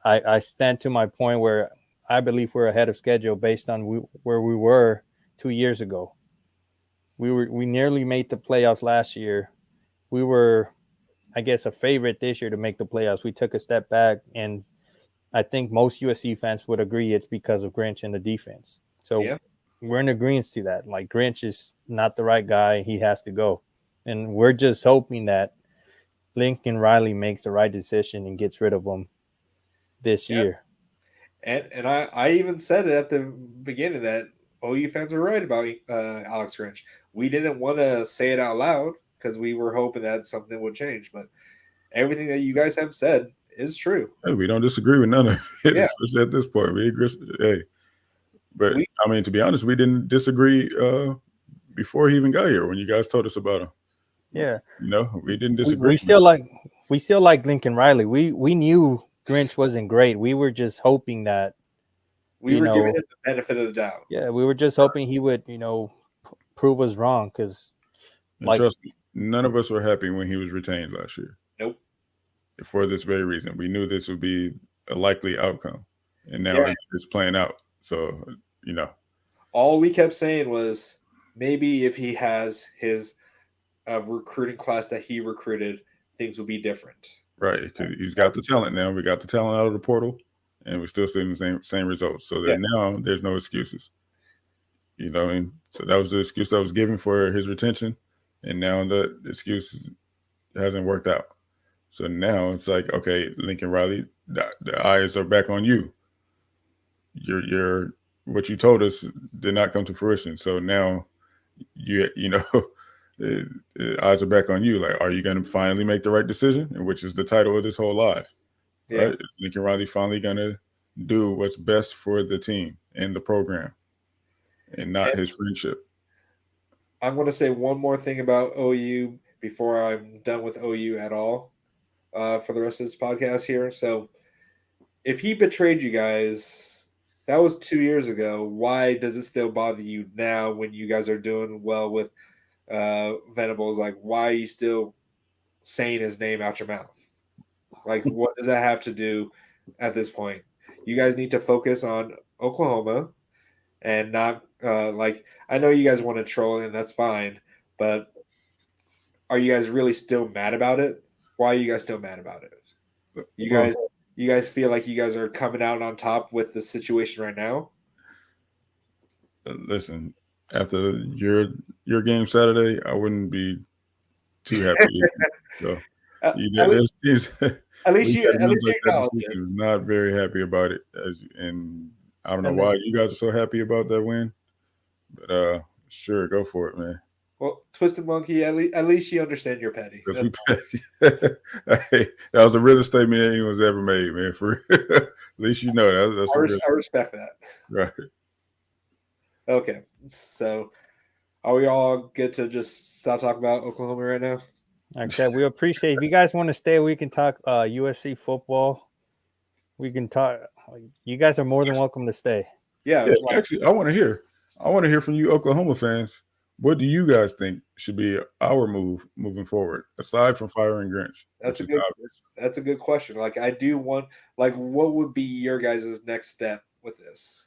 I stand to my point where I believe we're ahead of schedule based on where we were 2 years ago. We nearly made the playoffs last year. We were, I guess, a favorite this year to make the playoffs. We took a step back, and I think most USC fans would agree it's because of Grinch and the defense. So we're in agreement to that. Like, Grinch is not the right guy. He has to go. And we're just hoping that Lincoln Riley makes the right decision and gets rid of him this year. And I even said it at the beginning that OU fans are right about Alex Grinch. We didn't want to say it out loud because we were hoping that something would change. But everything that you guys have said is true. Hey, we don't disagree with none of it, especially at this point. We agree. Hey, but I mean, to be honest, we didn't disagree before he even got here when you guys told us about him. Yeah, we didn't disagree. We still like Lincoln Riley. We knew Grinch wasn't great. We were just hoping that we were giving him the benefit of the doubt. Yeah, we were just hoping he would, prove us wrong because, trust me, none of us were happy when he was retained last year. Nope. For this very reason, we knew this would be a likely outcome, and now it's playing out. So, all we kept saying was maybe if he has his recruiting class that he recruited, things will be different. Right, because he's got the talent now. We got the talent out of the portal, and we're still seeing the same results. So that now there's no excuses. So that was the excuse that was given for his retention, and now the excuse hasn't worked out. So now it's like, okay, Lincoln Riley, the eyes are back on you. Your what you told us did not come to fruition. So now the eyes are back on you. Like, are you going to finally make the right decision? And which is the title of this whole live, right? Is Lincoln Riley finally going to do what's best for the team and the program, and not his friendship? I'm going to say one more thing about OU before I'm done with OU at all for the rest of this podcast here. So if he betrayed you guys, that was 2 years ago. Why does it still bother you now when you guys are doing well with Venables? Like, why are you still saying his name out your mouth? Like, what does that have to do at this point? You guys need to focus on Oklahoma and not I know you guys want to troll and that's fine, but are you guys really still mad about it? Why are you guys still mad about it? You guys feel like you guys are coming out on top with the situation right now? Listen, after your game Saturday, I wouldn't be too happy. So, at least you acknowledge it. Not very happy about it, and I don't know why you guys are so happy about that win, but sure, go for it, man. Well, Twisted Monkey, at least you understand you're petty. Hey, that was the realest statement anyone's ever made, man. At least you know that's. I respect that. Right. Okay, so are we all good to just stop talking about Oklahoma right now? Like I said, we appreciate. If you guys want to stay, we can talk USC football. We can talk. You guys are more than welcome to stay. Yeah, actually, I want to hear. I want to hear from you, Oklahoma fans. What do you guys think should be our move moving forward, aside from firing Grinch? That's a good question. Like, I do want, what would be your guys' next step with this?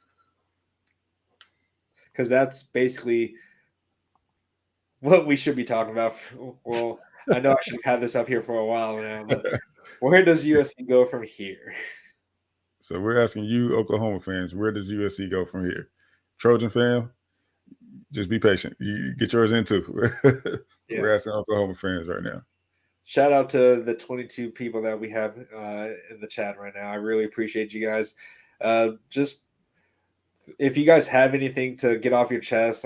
Because that's basically what we should be talking about. Well, I know I should have had this up here for a while now, but where does USC go from here? So we're asking you, Oklahoma fans, where does USC go from here? Trojan fam, just be patient. You get yours in too. We're asking Oklahoma fans right now. Shout out to the 22 people that we have in the chat right now. I really appreciate you guys. Just if you guys have anything to get off your chest,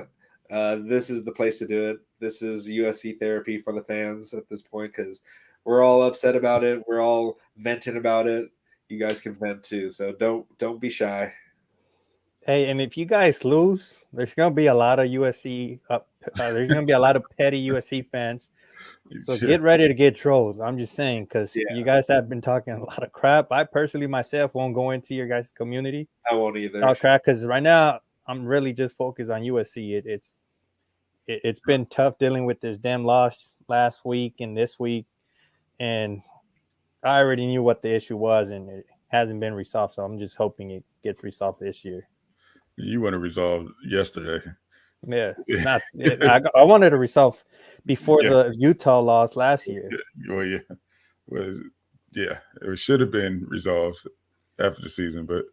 this is the place to do it. This is USC therapy for the fans at this point because we're all upset about it. We're all venting about it. You guys can vent too, so don't be shy. Hey, and if you guys lose, there's gonna be a lot of USC. There's gonna be a lot of petty USC fans. So Yeah. get ready to get trolled. I'm just saying because Yeah. you guys have been talking a lot of crap. I personally myself won't go into your guys' community I won't either. talk crap because right now I'm really just focused on USC. It's been tough dealing with this damn loss last week and this week, and I already knew what the issue was, and it hasn't been resolved. So I'm just hoping it gets resolved this year. You want to resolve yesterday. Yeah, I wanted to resolve before Yeah. the Utah loss last year. Well, yeah. Well, yeah, it should have been resolved after the season, but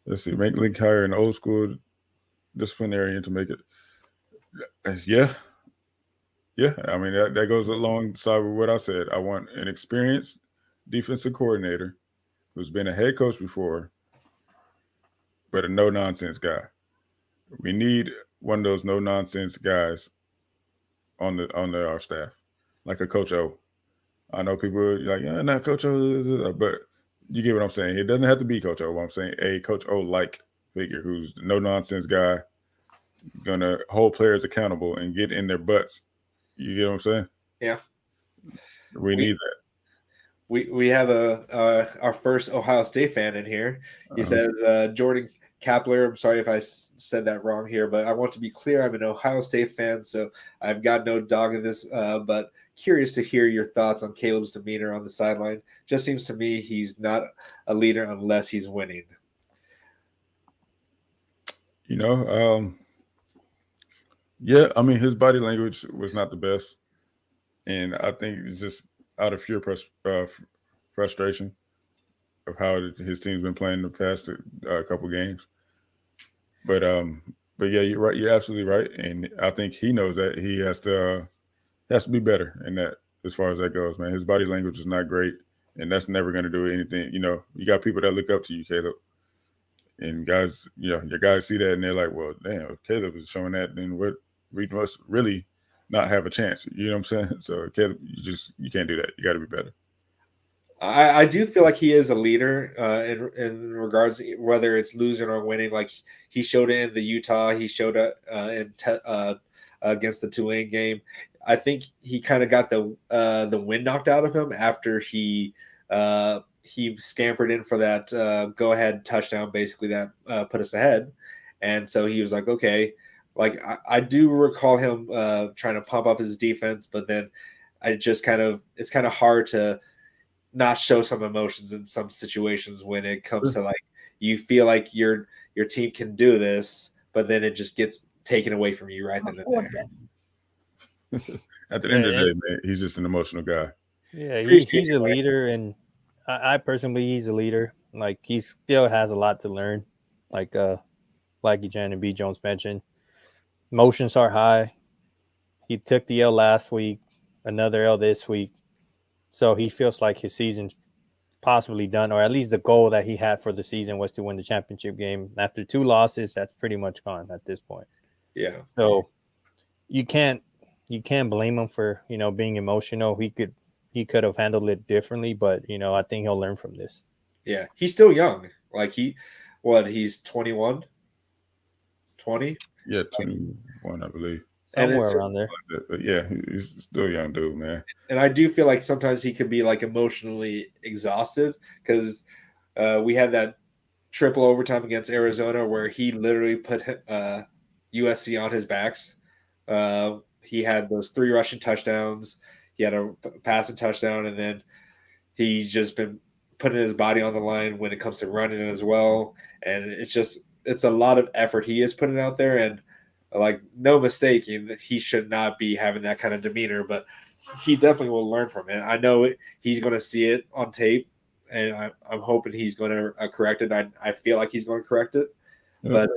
let's see. Make Link hire an old school disciplinarian to make it. Yeah. Yeah. I mean, that goes alongside with what I said. I want an experienced defensive coordinator who's been a head coach before, but a no-nonsense guy. We need one of those no-nonsense guys on our staff, like a Coach O. I know people are like, yeah, not Coach O, but you get what I'm saying. It doesn't have to be Coach O. I'm saying a Coach O-like figure who's the no-nonsense guy, gonna hold players accountable and get in their butts. You get what I'm saying? Yeah. We need that. We have our first Ohio State fan in here. He says, Jordan Kapler, I'm sorry if I said that wrong here, but I want to be clear. I'm an Ohio State fan, so I've got no dog in this, but curious to hear your thoughts on Caleb's demeanor on the sideline. Just seems to me he's not a leader unless he's winning. Yeah, I mean, his body language was not the best, and I think it's just out of pure frustration of how his team's been playing the past couple games. But yeah, you're right. You're absolutely right, and I think he knows that he has to be better in that as far as that goes, man. His body language is not great, and that's never going to do anything. You got people that look up to you, Caleb, and guys, your guys see that and they're like, well, damn, if Caleb is showing that, then we must really not have a chance. You know what I'm saying? So Caleb, you can't do that. You got to be better. I do feel like he is a leader in regards to whether it's losing or winning. Like he showed it in the Utah, he showed it against the Tulane game. I think he kind of got the wind knocked out of him after he scampered in for that go ahead touchdown, basically that put us ahead, and so he was like, okay. Like I do recall him trying to pump up his defense, but then it's kind of hard to not show some emotions in some situations when it comes to like you feel like your team can do this, but then it just gets taken away from you right then and there. At the end of the day, man, he's just an emotional guy. Yeah, he's a leader, and I personally, he's a leader. Like he still has a lot to learn. Like Blackie Jan and B Jones mentioned, emotions are high. He took the L last week, another L this week. So he feels like his season's possibly done, or at least the goal that he had for the season was to win the championship game. After 2 losses, that's pretty much gone at this point. Yeah. So you can't blame him for, being emotional. He could have handled it differently, but I think he'll learn from this. Yeah. He's still young. Like he's 21? 20? Yeah, 21, I believe. Somewhere around there. But yeah, he's still a young dude, man. And I do feel like sometimes he could be like emotionally exhausted because we had that triple overtime against Arizona where he literally put USC on his backs. He had those 3 rushing touchdowns. He had a passing touchdown, and then he's just been putting his body on the line when it comes to running as well. And it's a lot of effort he is putting out there, and like no mistaking, he should not be having that kind of demeanor, but he definitely will learn from it. I know he's going to see it on tape, and I'm hoping he's going to correct it. I feel like he's going to correct it, but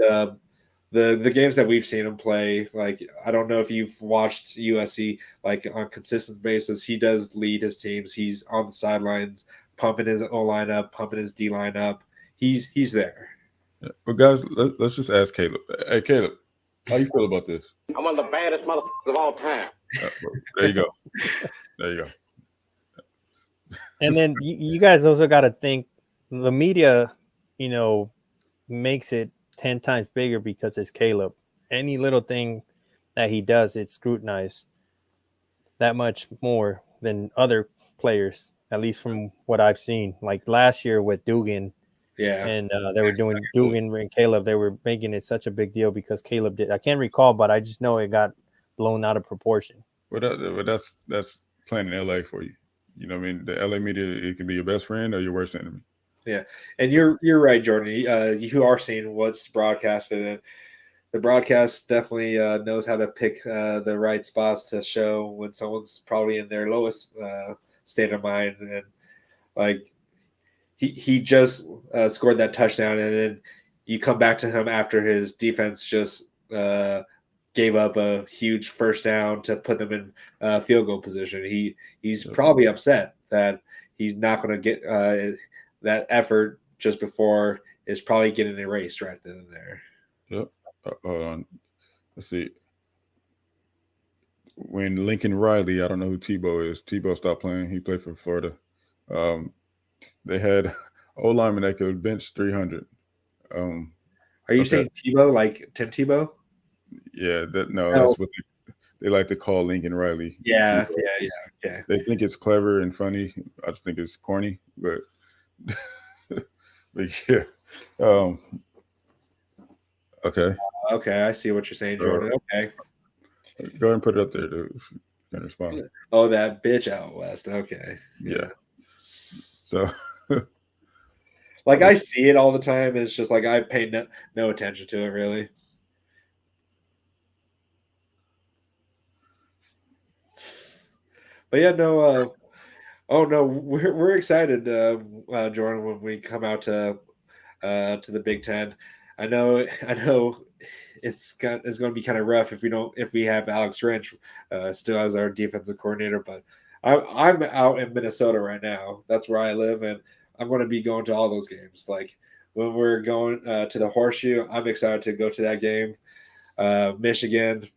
the games that we've seen him play, like I don't know if you've watched USC like on a consistent basis. He does lead his teams. He's on the sidelines, pumping his O line up, pumping his D line up. He's there. But guys, let's just ask Caleb. Hey, Caleb, how you feel about this? I'm one of the baddest motherfuckers of all time. There you go. There you go. And then you guys also got to think the media, makes it 10 times bigger because it's Caleb. Any little thing that he does, it's scrutinized that much more than other players, at least from what I've seen. Like last year with Dugan, Yeah. and they were doing Dugan and Caleb. They were making it such a big deal because Caleb did. I can't recall, but I just know it got blown out of proportion. But that's playing in LA for you. You know what I mean? The LA media, it can be your best friend or your worst enemy. Yeah, and you're right, Jordan. You are seeing what's broadcasted, and the broadcast definitely knows how to pick the right spots to show when someone's probably in their lowest state of mind. And like he just scored that touchdown, and then you come back to him after his defense just gave up a huge first down to put them in field goal position. He's probably upset that he's not going to get that effort just before is probably getting erased right then and there. Yep. Hold on. Let's see. When Lincoln Riley, I don't know who Tebow is. Tebow stopped playing. He played for Florida. They had O lineman that could bench 300. Are you saying Tebow, like Tim Tebow? Yeah, that's what they like to call Lincoln Riley. Yeah, Tebow. yeah. They think it's clever and funny. I just think it's corny, but yeah. Okay. Okay, I see what you're saying, Jordan. Okay. Go ahead and put it up there, dude. If you can respond. Oh, that bitch out west. Okay. Yeah. So like I see it all the time. It's just like I pay no attention to it really. But yeah, no. Oh no, we're excited, Jordan, when we come out to the Big Ten. I know it's going to be kind of rough if we have Alex Grinch still as our defensive coordinator. But I'm out in Minnesota right now. That's where I live, and I'm going to be going to all those games. Like when we're going to the Horseshoe, I'm excited to go to that game. Michigan,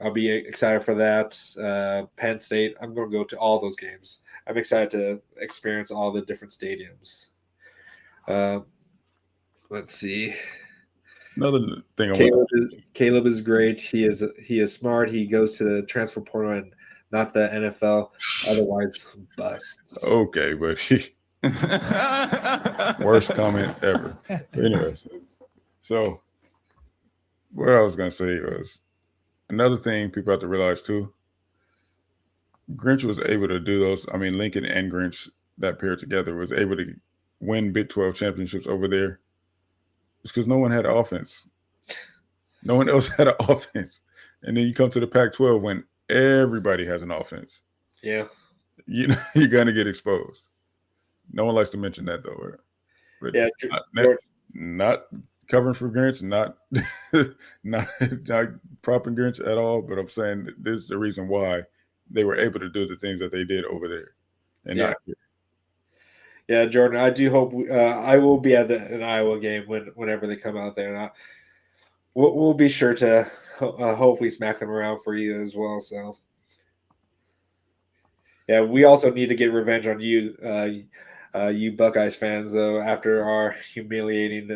I'll be excited for that. Penn State, I'm going to go to all those games. I'm excited to experience all the different stadiums. Let's see. Another thing, Caleb is great. He is smart. He goes to the transfer portal and not the NFL. Otherwise, bust. Okay, but worst comment ever. But anyways, so what I was gonna say was another thing people have to realize too. Grinch was able to do those. I mean, Lincoln and Grinch, that pair together, was able to win Big 12 championships over there. It's because no one had an offense. No one else had an offense. And then you come to the Pac-12 when everybody has an offense. Yeah. You're going to get exposed. No one likes to mention that, though. But yeah, not covering for Grinch, not propping Grinch at all. But I'm saying that this is the reason why they were able to do the things that they did over there. And not here. Yeah, Jordan, I do hope I will be at an Iowa game whenever they come out there. And we'll be sure to hopefully smack them around for you as well. So, yeah, we also need to get revenge on you, you Buckeyes fans, though, after our humiliating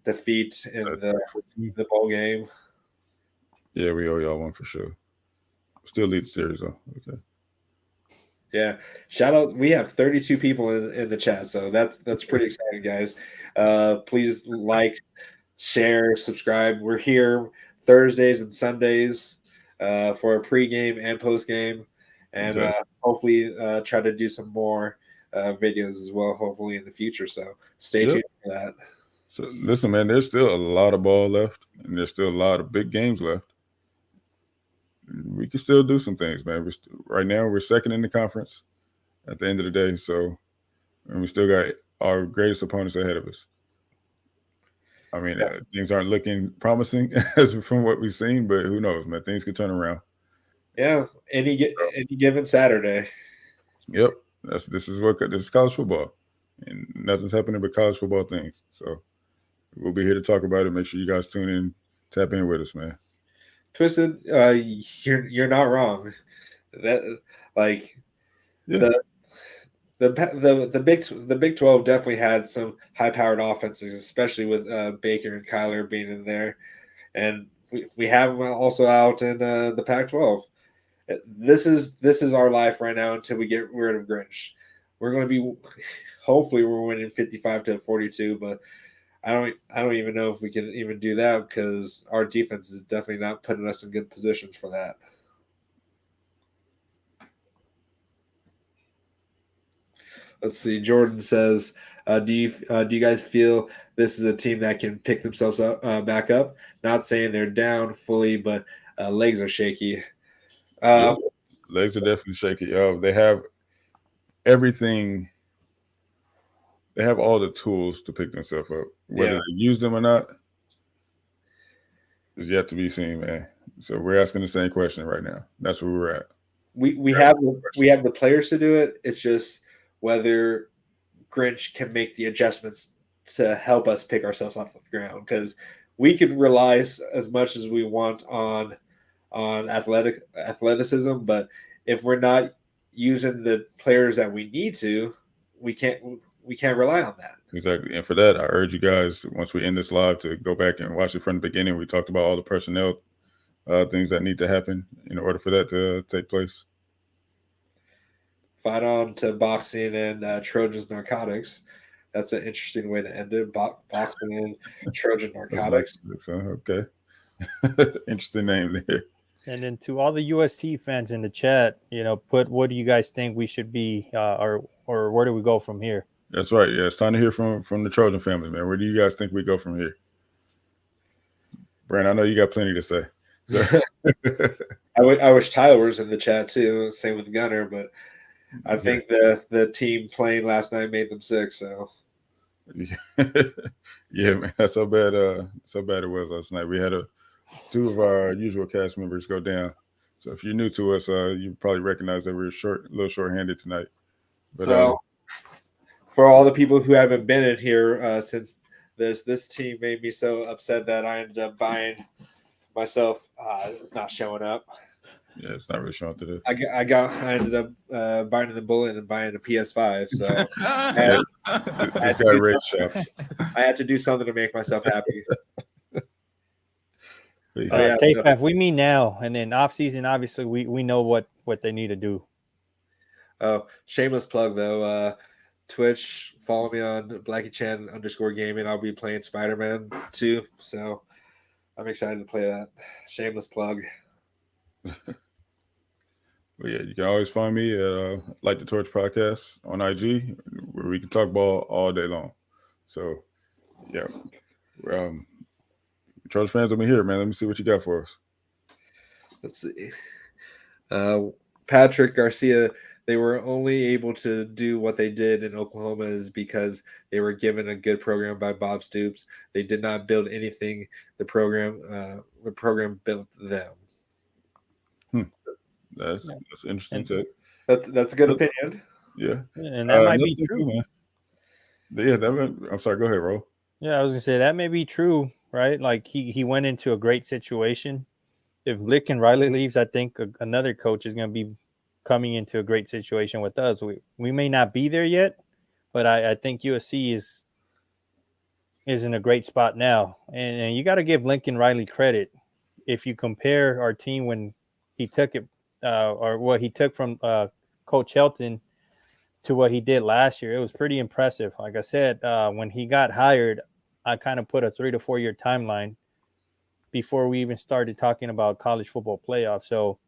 defeat in the bowl game. Yeah, we owe y'all one for sure. Still lead the series, though. Okay. Yeah, shout out. We have 32 people in the chat, so that's pretty exciting, guys. Please like, share, subscribe. We're here Thursdays and Sundays for a pregame and postgame, and hopefully try to do some more videos as well, hopefully in the future. So stay tuned for that. So listen, man, there's still a lot of ball left, and there's still a lot of big games left. We can still do some things, man. Right now, we're second in the conference at the end of the day. So, and we still got our greatest opponents ahead of us. I mean, things aren't looking promising as from what we've seen, but who knows, man? Things could turn around. Yeah, any given Saturday. Yep, this is college football, and nothing's happening but college football things. So, we'll be here to talk about it. Make sure you guys tune in, tap in with us, man. Twisted, you're not wrong. That the the Big 12 definitely had some high powered offenses, especially with Baker and Kyler being in there, and we have them also out in the Pac-12. This is our life right now until we get rid of Grinch. We're going to be, hopefully, we're winning 55-42, but I don't even know if we can even do that because our defense is definitely not putting us in good positions for that. Let's see. Jordan says, do you guys feel this is a team that can pick themselves up back up? Not saying they're down fully, but legs are shaky. Yeah, legs are definitely shaky. They have everything. They have all the tools to pick themselves up. Whether they use them or not is yet to be seen, man. So we're asking the same question right now. That's where we're at. We have the players to do it. It's just whether Grinch can make the adjustments to help us pick ourselves off the ground, because we can rely as much as we want on athleticism, but if we're not using the players that we need to, we can't rely on that. Exactly. And for that, I urge you guys, once we end this live, to go back and watch it from the beginning. We talked about all the personnel things that need to happen in order for that to take place. Fight on to boxing and Trojan's narcotics. That's an interesting way to end it. Boxing and Trojan narcotics. Okay. Interesting name there. And then to all the USC fans in the chat, put what do you guys think we should be, or where do we go from here? That's right. Yeah, it's time to hear from the Trojan family, man. Where do you guys think we go from here? Brand, I know you got plenty to say. So. I wish Tyler was in the chat too. Same with Gunner, but I think the team playing last night made them sick. So yeah, man, that's how bad it was last night. We had two of our usual cast members go down. So if you're new to us, you probably recognize that we're a little short-handed tonight. But, so for all the people who haven't been in here since this team made me so upset that I ended up buying myself not showing up. Yeah, it's not really showing today. I ended up buying the bullet and buying a PS5. So this guy rage shops. I had to do something to make myself happy. If we meet now and then off season, obviously we know what they need to do. Oh, shameless plug though. Twitch, follow me on BlackieChan_gaming. I'll be playing Spider-Man 2, so I'm excited to play that. Shameless plug. But yeah, you can always find me at Light the Torch Podcast on IG, where we can talk ball all day long. So, yeah. Trojan fans, let me hear it, man. Let me see what you got for us. Let's see. Patrick Garcia, they were only able to do what they did in Oklahoma is because they were given a good program by Bob Stoops. They did not build anything. The program built them. That's interesting too. That's a good opinion. Yeah, and that might be true, man. Yeah, I'm sorry. Go ahead, Ro. Yeah, I was gonna say that may be true, right? Like he went into a great situation. If Lincoln Riley leaves, I think another coach is gonna be coming into a great situation with us. We may not be there yet, but I think USC is in a great spot now, and you got to give Lincoln Riley credit. If you compare our team when he took it. Or what he took from Coach Helton to what he did last year, it was pretty impressive. Like I said, when he got hired, I kind of put a 3 to 4 year timeline before we even started talking about college football playoffs. So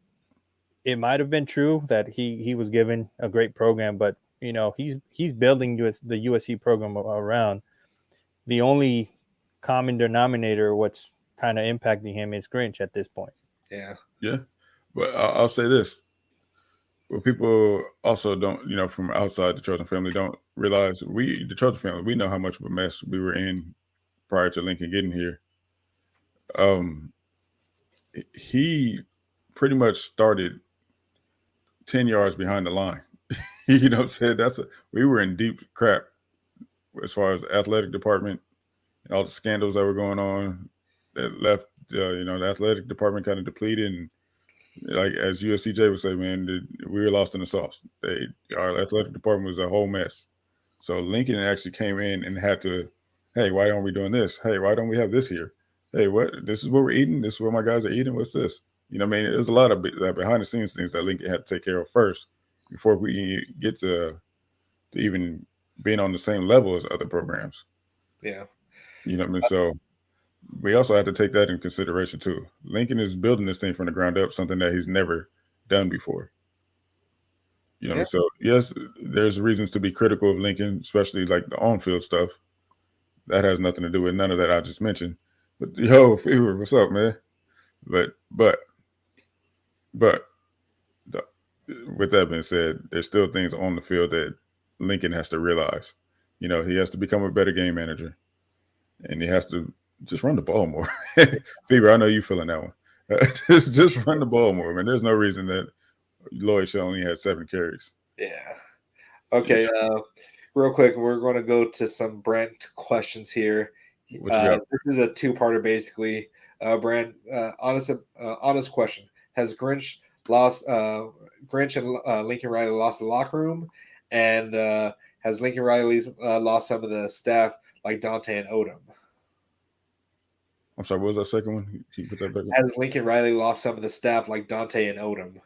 it might have been true that he was given a great program, but he's building the USC program around. The only common denominator, what's kind of impacting him, is Grinch at this point. Yeah. But I'll say this. Well, people also don't, from outside the Trojan family, don't realize the Trojan family, we know how much of a mess we were in prior to Lincoln getting here. He pretty much started 10 yards behind the line. You know what I'm saying? We were in deep crap as far as the athletic department and all the scandals that were going on that left, the athletic department kind of depleted, and Like as USCJ would say, man, we were lost in the sauce. Our athletic department was a whole mess. So Lincoln actually came in and had to, hey, why aren't we doing this? Hey, why don't we have this here? Hey, what? This is what we're eating. This is what my guys are eating. What's this? You know what I mean? There's a lot of behind the scenes things that Lincoln had to take care of first before we get to even being on the same level as other programs. Yeah. You know what I mean? So we also have to take that in consideration too. Lincoln is building this thing from the ground up, something that he's never done before. You know what I mean? So yes, there's reasons to be critical of Lincoln, especially like the on-field stuff. That has nothing to do with none of that I just mentioned. But yo, Fever, what's up, man? But the, with that being said, there's still things on the field that Lincoln has to realize. You know, he has to become a better game manager, and he has to just run the ball more. Fever, I know you feeling that one. Just run the ball more, man. There's no reason that Lloyd should only had 7 carries. Yeah. Okay. Real quick, we're going to go to some Brent questions here. What you got? This is a two-parter, basically. Brent, honest question: has Grinch and Lincoln Riley lost the locker room, and has Lincoln Riley lost some of the staff like Dante and Odom? I'm sorry, what was that second one? Can you put that back? Has Lincoln Riley lost some of the staff like Dante and Odom?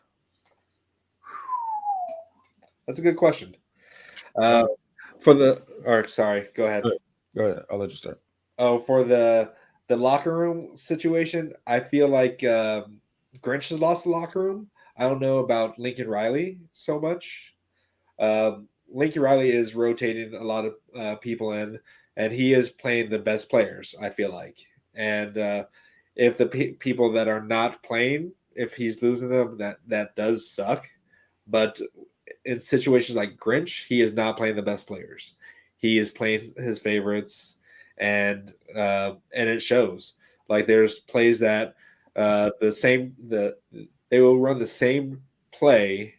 That's a good question. Sorry, go ahead. Go ahead. I'll let you start. Oh, for the locker room situation, I feel like Grinch has lost the locker room. I don't know about Lincoln Riley so much. Lincoln Riley is rotating a lot of people in, and he is playing the best players, I feel like. And if the people that are not playing, if he's losing them, that does suck. But in situations like Grinch, he is not playing the best players. He is playing his favorites, and it shows. Like there's plays that they will run the same play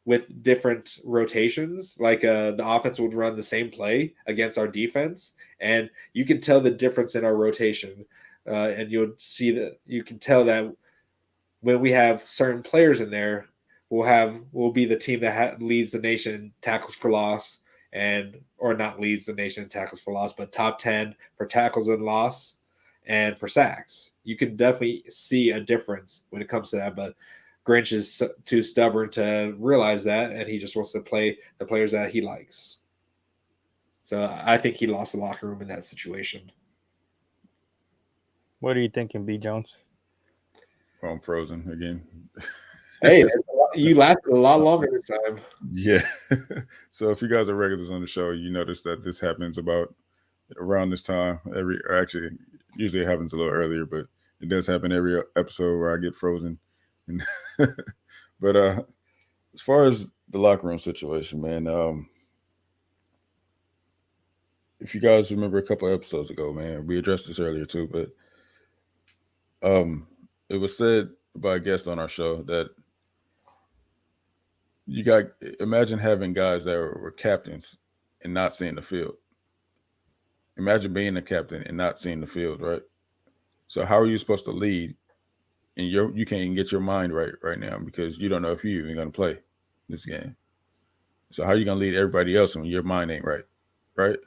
with different rotations. Like the offense would run the same play against our defense, and you can tell the difference in our rotation. And you can tell that when we have certain players in there, we'll be the team that leads the nation in tackles for loss, or not leads the nation in tackles for loss, but top 10 for tackles and loss and for sacks. You can definitely see a difference when it comes to that, but Grinch is too stubborn to realize that, and he just wants to play the players that he likes. So I think he lost the locker room in that situation. What are you thinking, B. Jones? Well, I'm frozen again. Hey, you lasted a lot longer this time. Yeah. So if you guys are regulars on the show, you notice that this happens about around this time. Usually it happens a little earlier, but it does happen every episode where I get frozen. But as far as the locker room situation, man, if you guys remember a couple of episodes ago, man, we addressed this earlier too, but it was said by a guest on our show that imagine having guys that were captains and not seeing the field. Imagine being a captain and not seeing the field, right? So how are you supposed to lead? And you can't even get your mind right now because you don't know if you're even going to play this game. So how are you going to lead everybody else when your mind ain't right?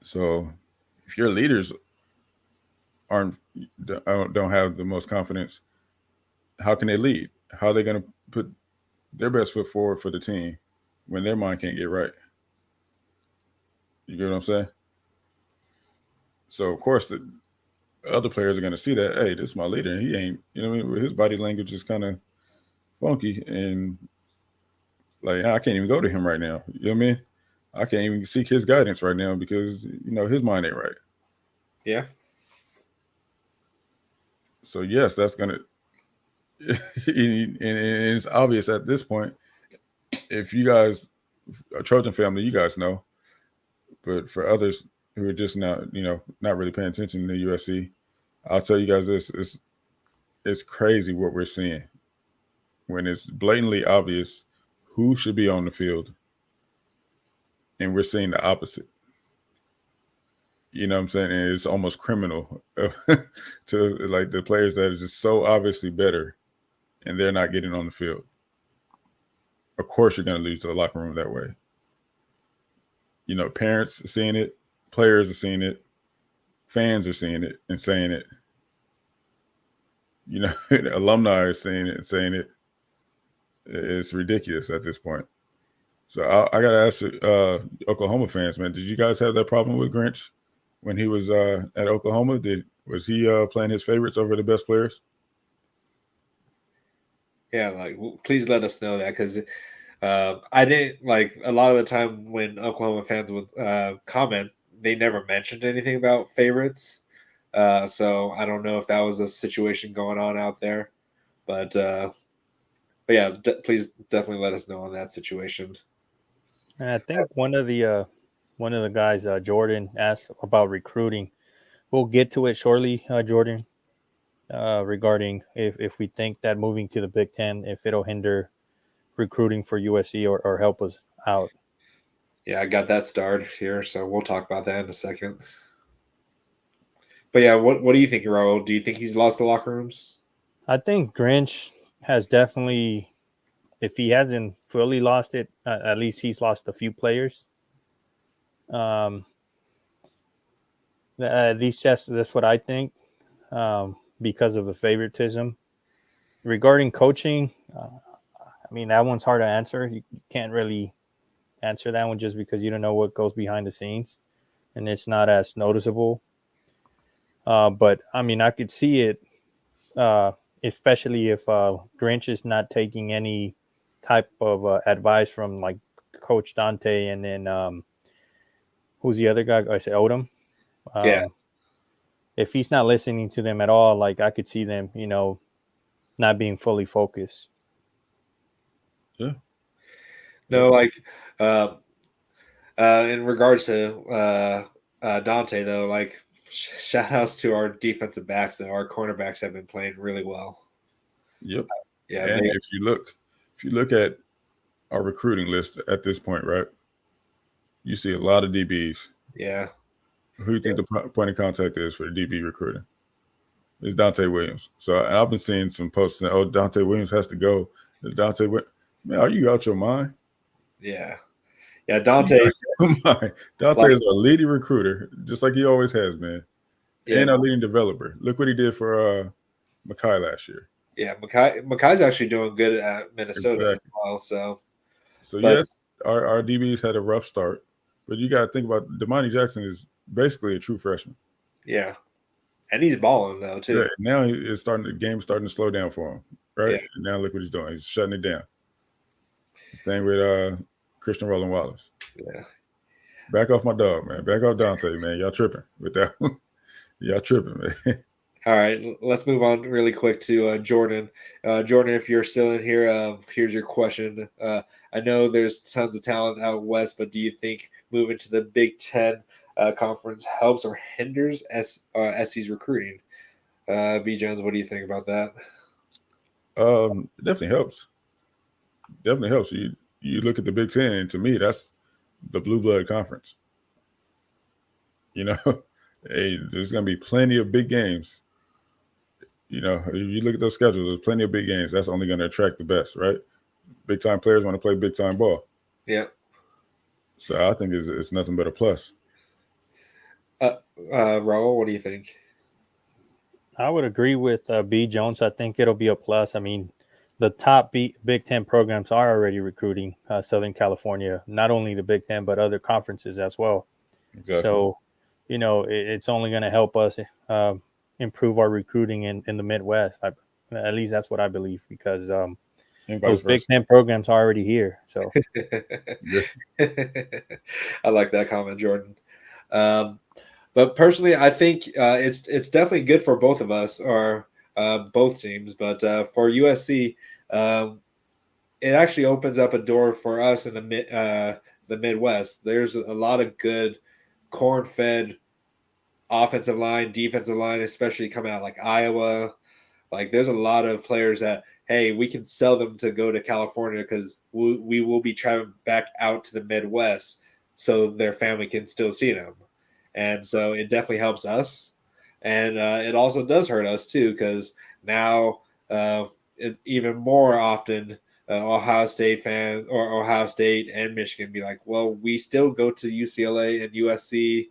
So if your leaders don't have the most confidence, how can they lead? How are they going to put their best foot forward for the team when their mind can't get right? You get what I'm saying? So of course the other players are going to see that, hey, this is my leader, and he ain't, you know what I mean? His body language is kind of funky, and like I can't even go to him right now. You know what I mean? I can't even seek his guidance right now because his mind ain't right. Yeah. So yes, that's gonna, and it's obvious at this point. If you guys, a Trojan family, you guys know, but for others who are just not really paying attention to USC, I'll tell you guys this: it's crazy what we're seeing when it's blatantly obvious who should be on the field, and we're seeing the opposite. You know what I'm saying? And it's almost criminal to like the players that are just so obviously better and they're not getting on the field. Of course, you're going to lose to the locker room that way. You know, parents are seeing it, players are seeing it, fans are seeing it and saying it. You know, alumni are seeing it and saying it. It's ridiculous at this point. So I got to ask Oklahoma fans, man, did you guys have that problem with Grinch when he was at Oklahoma? Was he playing his favorites over the best players? Yeah, like please let us know that, because I didn't like a lot of the time when Oklahoma fans would comment, they never mentioned anything about favorites. So I don't know if that was a situation going on out there, but yeah, please definitely let us know on that situation. And I think one of the guys, Jordan, asked about recruiting. We'll get to it shortly, Jordan, regarding if we think that moving to the Big Ten, if it'll hinder recruiting for USC or help us out. Yeah, I got that started here, so we'll talk about that in a second. But yeah, what do you think, Raul? Do you think he's lost the locker rooms? I think Grinch has definitely, if he hasn't fully lost it, at least he's lost a few players. At least that's what I think, because of the favoritism. Regarding coaching, I mean, that one's hard to answer. You can't really answer that one just because you don't know what goes behind the scenes, and it's not as noticeable. But I mean, I could see it, especially if Grinch is not taking any type of advice from like Coach Dante, and then who's the other guy? I say Odom. Yeah. If he's not listening to them at all, like I could see them, not being fully focused. Yeah. No, like in regards to Dante, though, like shout outs to our defensive backs, though. Our cornerbacks have been playing really well. Yep. Yeah, And if you look at our recruiting list at this point, right, you see a lot of DBs. yeah. Who do you think the point of contact is for the DB recruiting? It's Dante Williams. So I've been seeing some posts saying, "Oh, Dante Williams has to go." Dante, man, are you out your mind? Yeah. Yeah, Dante. Dante is our leading recruiter, just like he always has, man. Yeah, and our leading developer. Look what he did for Mackay last year. yeah. Mackay's actually doing good at Minnesota as Exactly. well. So yes, our DBs had a rough start, but you got to think about Damani Jackson is basically a true freshman. yeah, and he's balling though too. Yeah, now the game's starting to slow down for him, right? Yeah. And now look what he's doing. He's shutting it down. Same with Christian Roland Wallace. Yeah. Back off my dog, man. Back off Dante, man. Y'all tripping with that one. Y'all tripping, man. All right, let's move on really quick to Jordan. Jordan, if you're still in here, here's your question. I know there's tons of talent out west, but do you think moving to the Big Ten conference helps or hinders SC's recruiting? B. Jones, what do you think about that? It definitely helps. Definitely helps. You look at the Big Ten, and to me, that's the blue blood conference. Hey, there's going to be plenty of big games. If you look at those schedules, there's plenty of big games. That's only going to attract the best, right? Big time players want to play big time ball. Yeah. So I think it's nothing but a plus. Raul, what do you think? I would agree with B. Jones. I think it'll be a plus. I mean, the top Big Ten programs are already recruiting Southern California, not only the Big Ten, but other conferences as well. Exactly. So, it's only going to help us improve our recruiting in the Midwest. At least that's what I believe, because those Big Ten programs are already here. So, I like that comment, Jordan. But personally, I think it's definitely good for both of us, or both teams. But for USC, it actually opens up a door for us in the Midwest. There's a lot of good corn-fed offensive line, defensive line, especially coming out like Iowa. Like there's a lot of players that, hey, we can sell them to go to California because we will be traveling back out to the Midwest so their family can still see them. and so it definitely helps us, and it also does hurt us too because now even more often. Ohio State fans or Ohio State and Michigan be like, well, we still go to UCLA and USC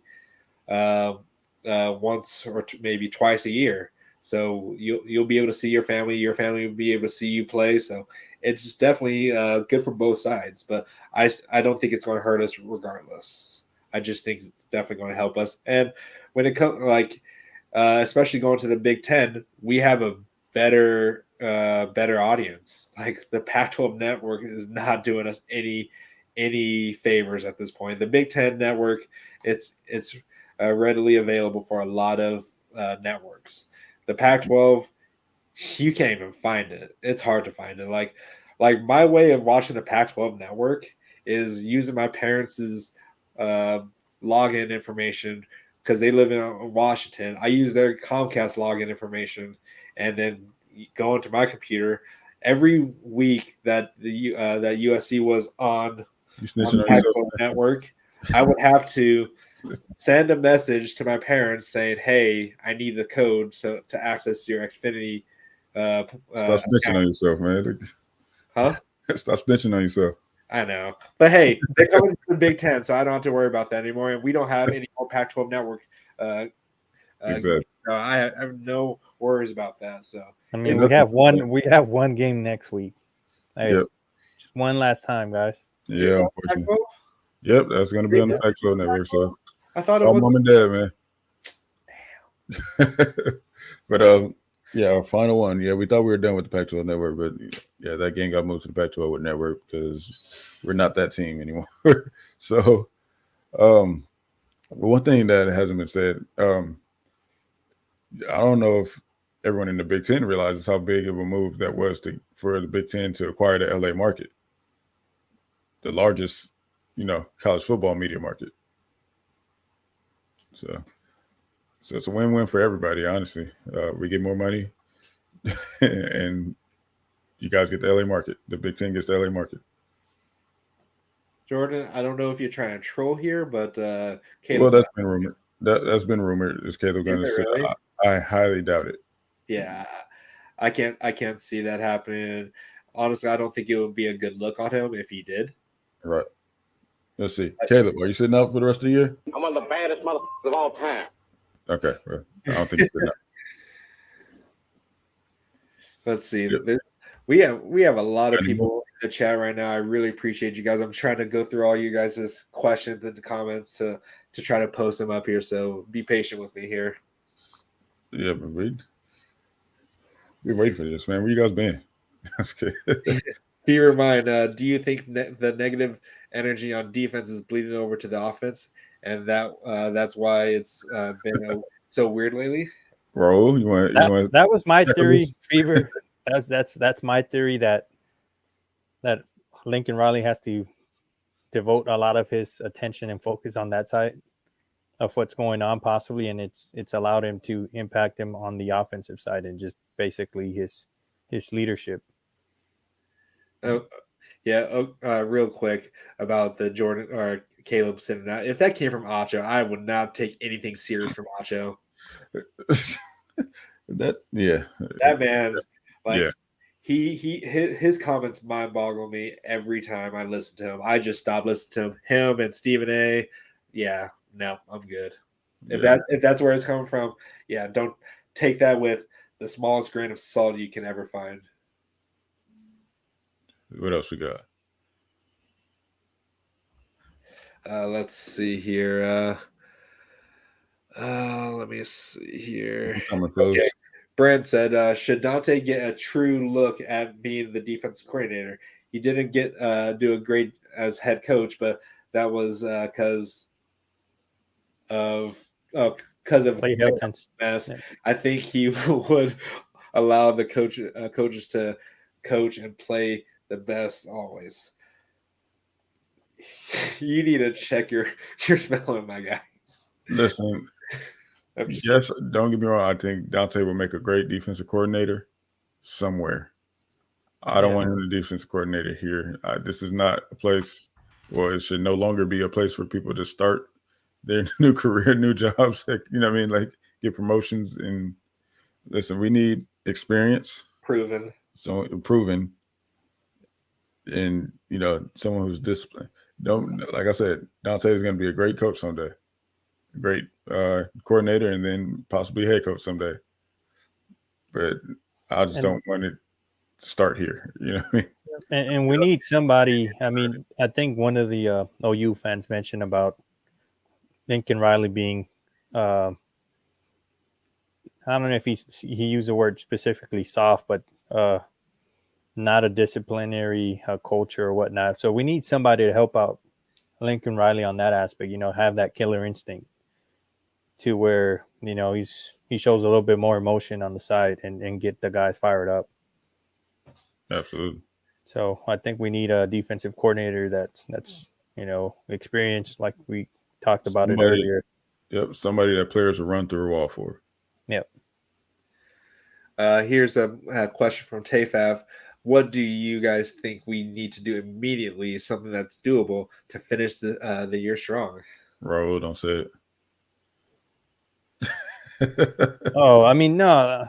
once or maybe twice a year. So you'll be able to see your family will be able to see you play. So it's just definitely good for both sides. But I don't think it's going to hurt us regardless. I just think it's definitely going to help us. And when it comes especially going to the Big Ten, we have a better audience. Like the Pac-12 network is not doing us any favors at this point. The Big Ten network, it's readily available for a lot of networks. The Pac-12, you can't even find it. It's hard to find it. Like my way of watching the Pac-12 network is using my parents' login information because they live in Washington. I use their Comcast login information and then go into my computer. Every week that that USC was on the Pac-12 network, I would have to send a message to my parents saying, "Hey, I need the code to access your Xfinity." Stop snitching on yourself, man. Huh? Stop snitching on yourself. I know, but hey, they're coming to the Big Ten, so I don't have to worry about that anymore. And we don't have any more Pac-12 network. Exactly. I have no worries about that. So I mean, we have one game next week. Hey, yep. Just one last time, guys. Yeah, unfortunately. Yep, that's going to be on the Pac-12 network. So I thought it was mom and dad, man. Damn. But yeah, our final one. Yeah, we thought we were done with the Pac-12 network, but yeah, that game got moved to the Pac-12 with network because we're not that team anymore. So, one thing that hasn't been said, I don't know if everyone in the Big Ten realizes how big of a move that was for the Big Ten to acquire the LA market, the largest, college football media market. So it's a win-win for everybody, honestly. We get more money, and you guys get the LA market. The Big Ten gets the LA market. Jordan, I don't know if you're trying to troll here, but Caleb, well, that's been rumored. That's been rumored. Is Caleb going to say? Really? I highly doubt it. Yeah, I can't see that happening. Honestly, I don't think it would be a good look on him if he did. Right. Let's see. Caleb, are you sitting out for the rest of the year? I'm one of the baddest motherfuckers of all time. Okay. Well, I don't think you're sitting out. Let's see. Yep. We have a lot of people in the chat right now. I really appreciate you guys. I'm trying to go through all you guys' questions and comments to try to post them up here. So be patient with me here. Yeah, but we're waiting for this, man. Where you guys been? Be reminded, do you think the negative energy on defense is bleeding over to the offense, and that's why it's been so weird lately? Bro, you want that was my theory, Fever. That's my theory that Lincoln Riley has to devote a lot of his attention and focus on that side of what's going on, possibly, and it's allowed him to impact him on the offensive side and just basically his leadership. Oh, yeah. Real quick about the Jordan or Caleb sitting out. If that came from Acho, I would not take anything serious from Acho. That man, his comments mind boggle me every time I listen to him. I just stop listening to him and Stephen A. Yeah, no, I'm good. If that's where it's coming from, yeah, don't take that with the smallest grain of salt you can ever find. What else we got? Let's see here. Let me see here. Okay. Brent said, should Dante get a true look at being the defense coordinator? He didn't do a great as head coach, but that was because of mess. Yeah. I think he would allow the coaches to coach and play the best always. You need to check your spelling, my guy. Listen, yes, don't get me wrong. I think Dante will make a great defensive coordinator somewhere. I don't want him to be defensive coordinator here. This is not a place, or it should no longer be a place for people to start their new career, new jobs. Like, you know what I mean? Like get promotions and listen. We need experience, Proven. so proven, and you know someone who's disciplined. Don't like I said, Dante is going to be a great coach someday, great coordinator, and then possibly head coach someday. But I just And don't want it to start here. You know what I mean? and we need somebody. I mean, I think one of the OU fans mentioned about Lincoln Riley being. I don't know if he used the word specifically soft, but not a disciplinary culture or whatnot. So we need somebody to help out Lincoln Riley on that aspect. You know, have that killer instinct to where you know he shows a little bit more emotion on the side and get the guys fired up. Absolutely. So I think we need a defensive coordinator that's you know experienced, like we talked about it earlier. Yep, somebody that players will run through a wall for. Yep. Here's a question from Tayfav. What do you guys think we need to do immediately, something that's doable to finish the year strong? Raul, don't say it. Oh, I mean, no.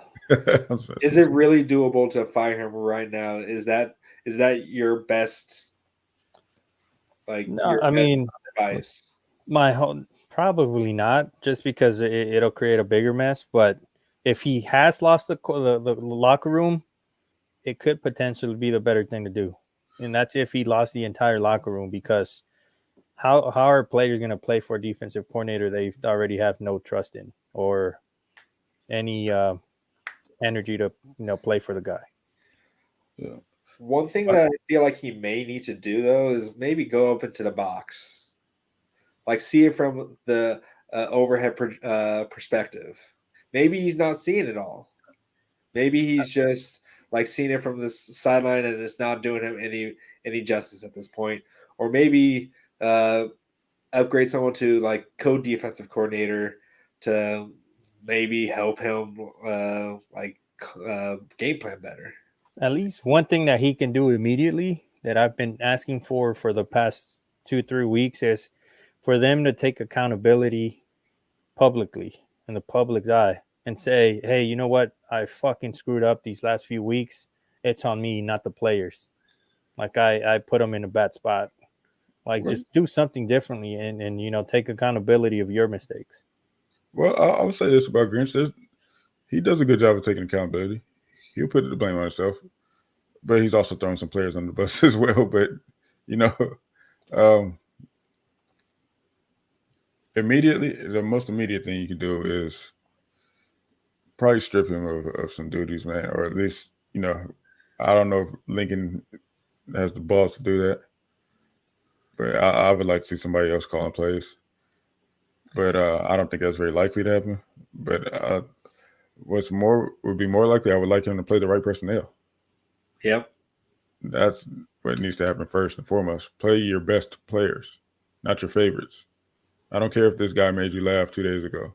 Is it really doable to fire him right now? Is that your best? Like, No, I mean, advice? my whole probably not, just because it'll create a bigger mess. But if he has lost the locker room, it could potentially be the better thing to do, and that's if he lost the entire locker room. Because how are players going to play for a defensive coordinator they already have no trust in or any energy to play for the guy? Yeah. One thing that I feel like he may need to do though is maybe go up into the box, like see it from the overhead perspective. Maybe he's not seeing it all. Maybe he's just like seeing it from the sideline and it's not doing him any justice at this point. Or maybe upgrade someone to like co-defensive coordinator to maybe help him game plan better. At least one thing that he can do immediately that I've been asking for the past 2-3 weeks is for them to take accountability publicly in the public's eye and say, hey, you know what? I fucking screwed up these last few weeks. It's on me, not the players. Like I put them in a bad spot. Like just do something differently and you know, take accountability of your mistakes. Well, I would say this about Grinch. He does a good job of taking accountability. He'll put the blame on himself, but he's also throwing some players under the bus as well. But, you know, immediately, the most immediate thing you can do is probably strip him of some duties, man, or at least, you know, I don't know if Lincoln has the balls to do that, but I would like to see somebody else calling plays. But I don't think that's very likely to happen. But would be more likely, I would like him to play the right personnel. Yep. That's what needs to happen first and foremost. Play your best players, not your favorites. I don't care if this guy made you laugh 2 days ago.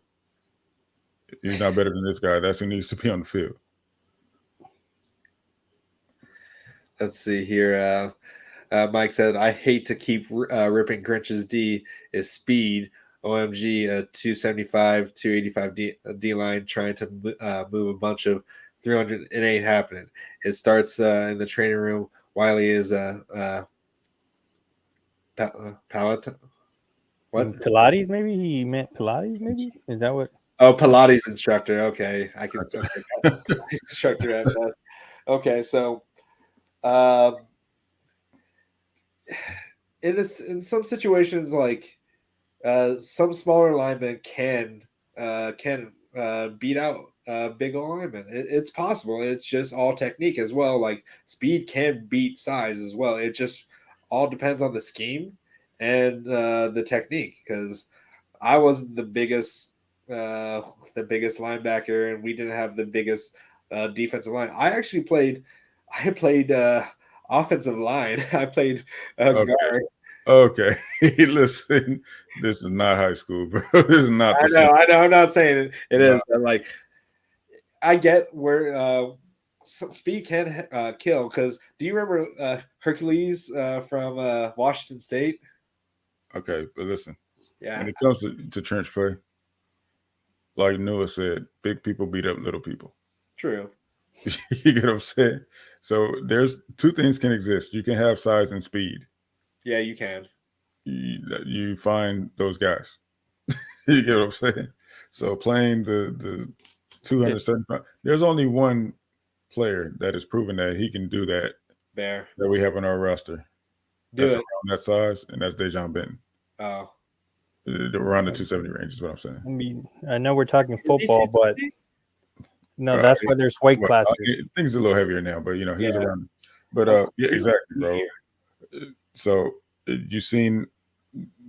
He's not better than this guy. That's who needs to be on the field. Let's see here. Mike said, I hate to keep ripping Grinch's D is speed. OMG, a 275, 285 D line trying to move a bunch of 300. It ain't happening. It starts in the training room. Wiley is Pilates. What? Pilates? Maybe he meant Pilates. Maybe is that what? Oh, Pilates instructor. Okay, I can. Okay, Pilates instructor at best. Okay, so, in some situations, like some smaller linemen can beat out big linemen. It's possible. It's just all technique as well. Like speed can beat size as well. It just all depends on the scheme and the technique. Because I wasn't the biggest linebacker, and we didn't have the biggest defensive line. I played offensive line. I played guard. Okay. Listen, this is not high school, bro. This is not the I know. I'm not saying it is, but like, I get where speed can kill. Because do you remember Hercules from Washington State? Okay, but listen, Yeah, when it comes to trench play, like Noah said, big people beat up little people. true. You get what I'm saying? So there's two things can exist. You can have size and speed. Yeah, you can. You find those guys. You get what I'm saying? So playing the 275, there's only one player that has proven that he can do that There. we have on our roster. Do That's it. around that size, and that's Dejon Benton. Oh. Around the 270 range is what I'm saying. I mean, I know we're talking Is he football, but 270? no, that's why there's weight Well, classes. things a little heavier now, but he was Yeah. around. But yeah, exactly, bro. So you've seen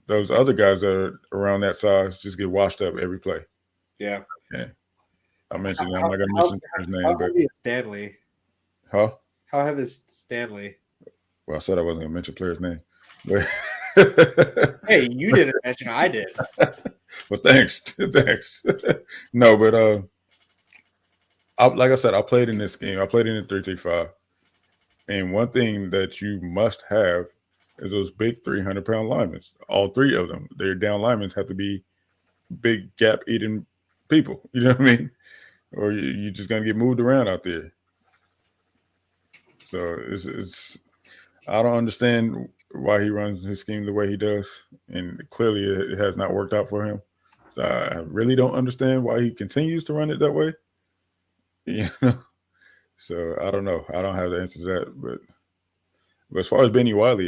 those other guys that are around that size just get washed up every play. Yeah. Yeah, I mentioned. I'm not gonna mention his name, How but heavy is Stanley? huh? How heavy is Stanley? Well, I said I wasn't gonna mention player's name, but Hey, you didn't mention. I did. well, thanks. No, but like I said, I played in this game. I played in the 3-3-5, and one thing that you must have is those big 300-pound linemen. All three of them, their down linemen have to be big gap eating people. You know what I mean? Or you're just gonna get moved around out there. So it's I don't understand why he runs his scheme the way he does, and clearly it has not worked out for him. So I really don't understand why he continues to run it that way. You know, so I don't know. I don't have the answer to that. But as far as Benny Wiley,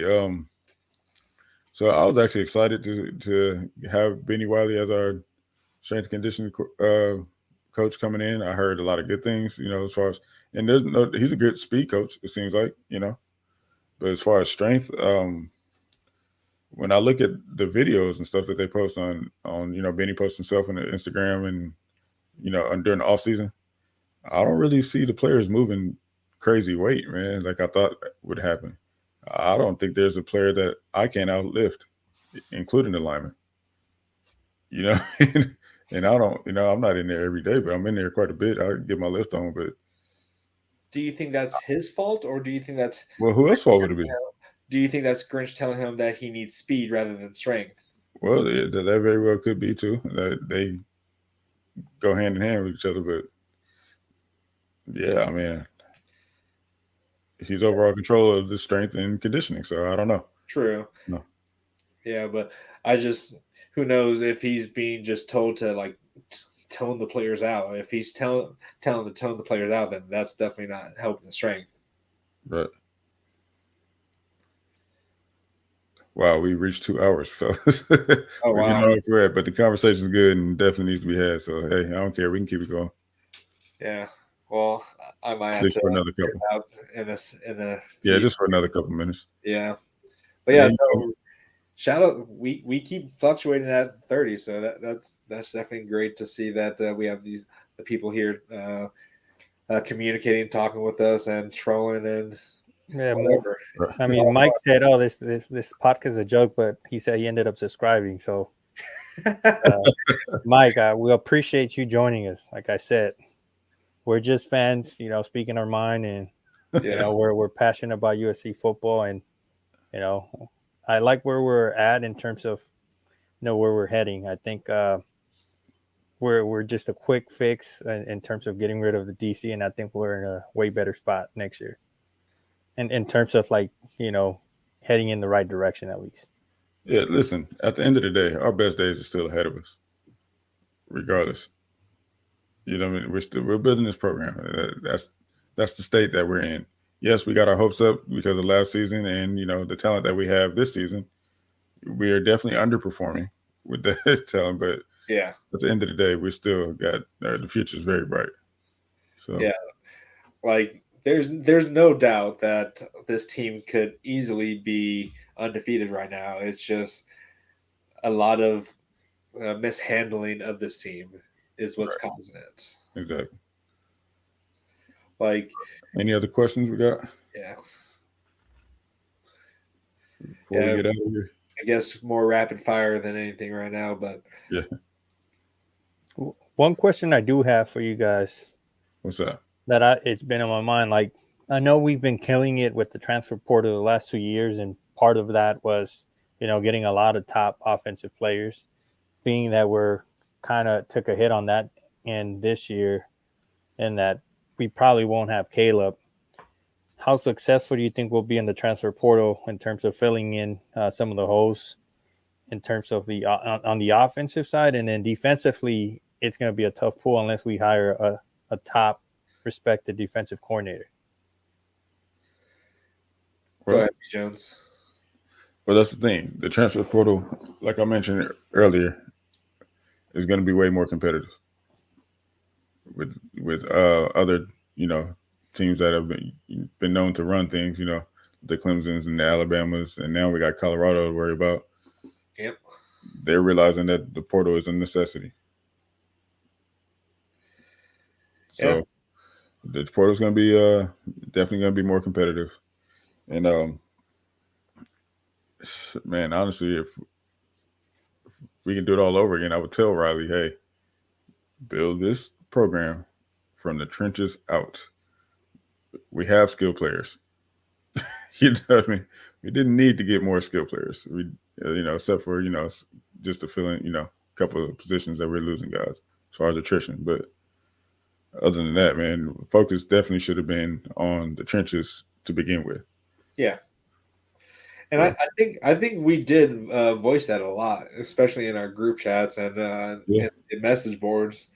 so I was actually excited to have Benny Wiley as our strength and conditioning coach coming in. I heard a lot of good things, as far as, and he's a good speed coach. It seems like, but as far as strength, when I look at the videos and stuff that they post on Benny posts himself on the Instagram and during the off season, I don't really see the players moving crazy weight, man, like I thought would happen. I don't think there's a player that I can outlift, including the lineman. And I don't, I'm not in there every day, but I'm in there quite a bit. I get my lift on, but Do you think that's his fault, or do you think that's well, who else fault would it be? Do you think that's Grinch telling him that he needs speed rather than strength? Well, that very well could be too. That they go hand in hand with each other, but yeah, I mean, he's overall control of the strength and conditioning, so I don't know. True. No. Yeah, but who knows if he's being just told to like tone the players out. If he's telling to tone the players out, then that's definitely not helping the strength. Right. Wow, we reached 2 hours, fellas. Oh, We're wow. getting off the but the conversation's good and definitely needs to be had. So hey, I don't care. We can keep it going. Yeah. Well, I might At have least to for another couple. out in a Yeah, few- just for another couple minutes. yeah. But yeah, Yeah, no, shout out. We keep fluctuating at 30, so that's definitely great to see that we have the people here communicating, talking with us, and trolling and Yeah, whatever. I mean, Mike said, "Oh, this podcast is a joke," but he said he ended up subscribing. So, Mike, we appreciate you joining us. Like I said, we're just fans, speaking our mind, and we're passionate about USC football, and I like where we're at in terms of where we're heading. I think we're just a quick fix in terms of getting rid of the DC, and I think we're in a way better spot next year. And in terms of heading in the right direction at least. Yeah, listen, at the end of the day, our best days are still ahead of us, regardless. You know what I mean? We're building this program. That's the state that we're in. Yes, we got our hopes up because of last season and the talent that we have this season. We are definitely underperforming with the talent, but Yeah. at the end of the day, we still got the future is very bright. So yeah, like there's no doubt that this team could easily be undefeated right now. It's just a lot of mishandling of this team is what's causing it. Exactly. Like, any other questions we got? Yeah. Before we get out of here. I guess more rapid fire than anything right now, but yeah. One question I do have for you guys. What's that? It's been on my mind. Like, I know we've been killing it with the transfer portal the last 2 years, and part of that was, getting a lot of top offensive players. being that we're kind of took a hit on that end this year, and that we probably won't have Caleb, how successful do you think we'll be in the transfer portal in terms of filling in some of the holes in terms of the on the offensive side, and then defensively, it's going to be a tough pull unless we hire a top respected defensive coordinator. Go ahead, B. Jones. But that's the thing. The transfer portal, like I mentioned earlier, is going to be way more competitive with other teams that have been known to run things. The Clemsons and the Alabamas, and now we got Colorado to worry about. Yep. They're realizing that the portal is a necessity. So the portal is going to be definitely going to be more competitive. And man, honestly, if we can do it all over again, I would tell Riley, hey, build this program from the trenches out. We have skill players. You know what I mean? We didn't need to get more skill players. We, except for, just to fill in, a couple of positions that we're losing guys as far as attrition. But other than that, man, focus definitely should have been on the trenches to begin with. Yeah. And I think we did voice that a lot, especially in our group chats and in message boards.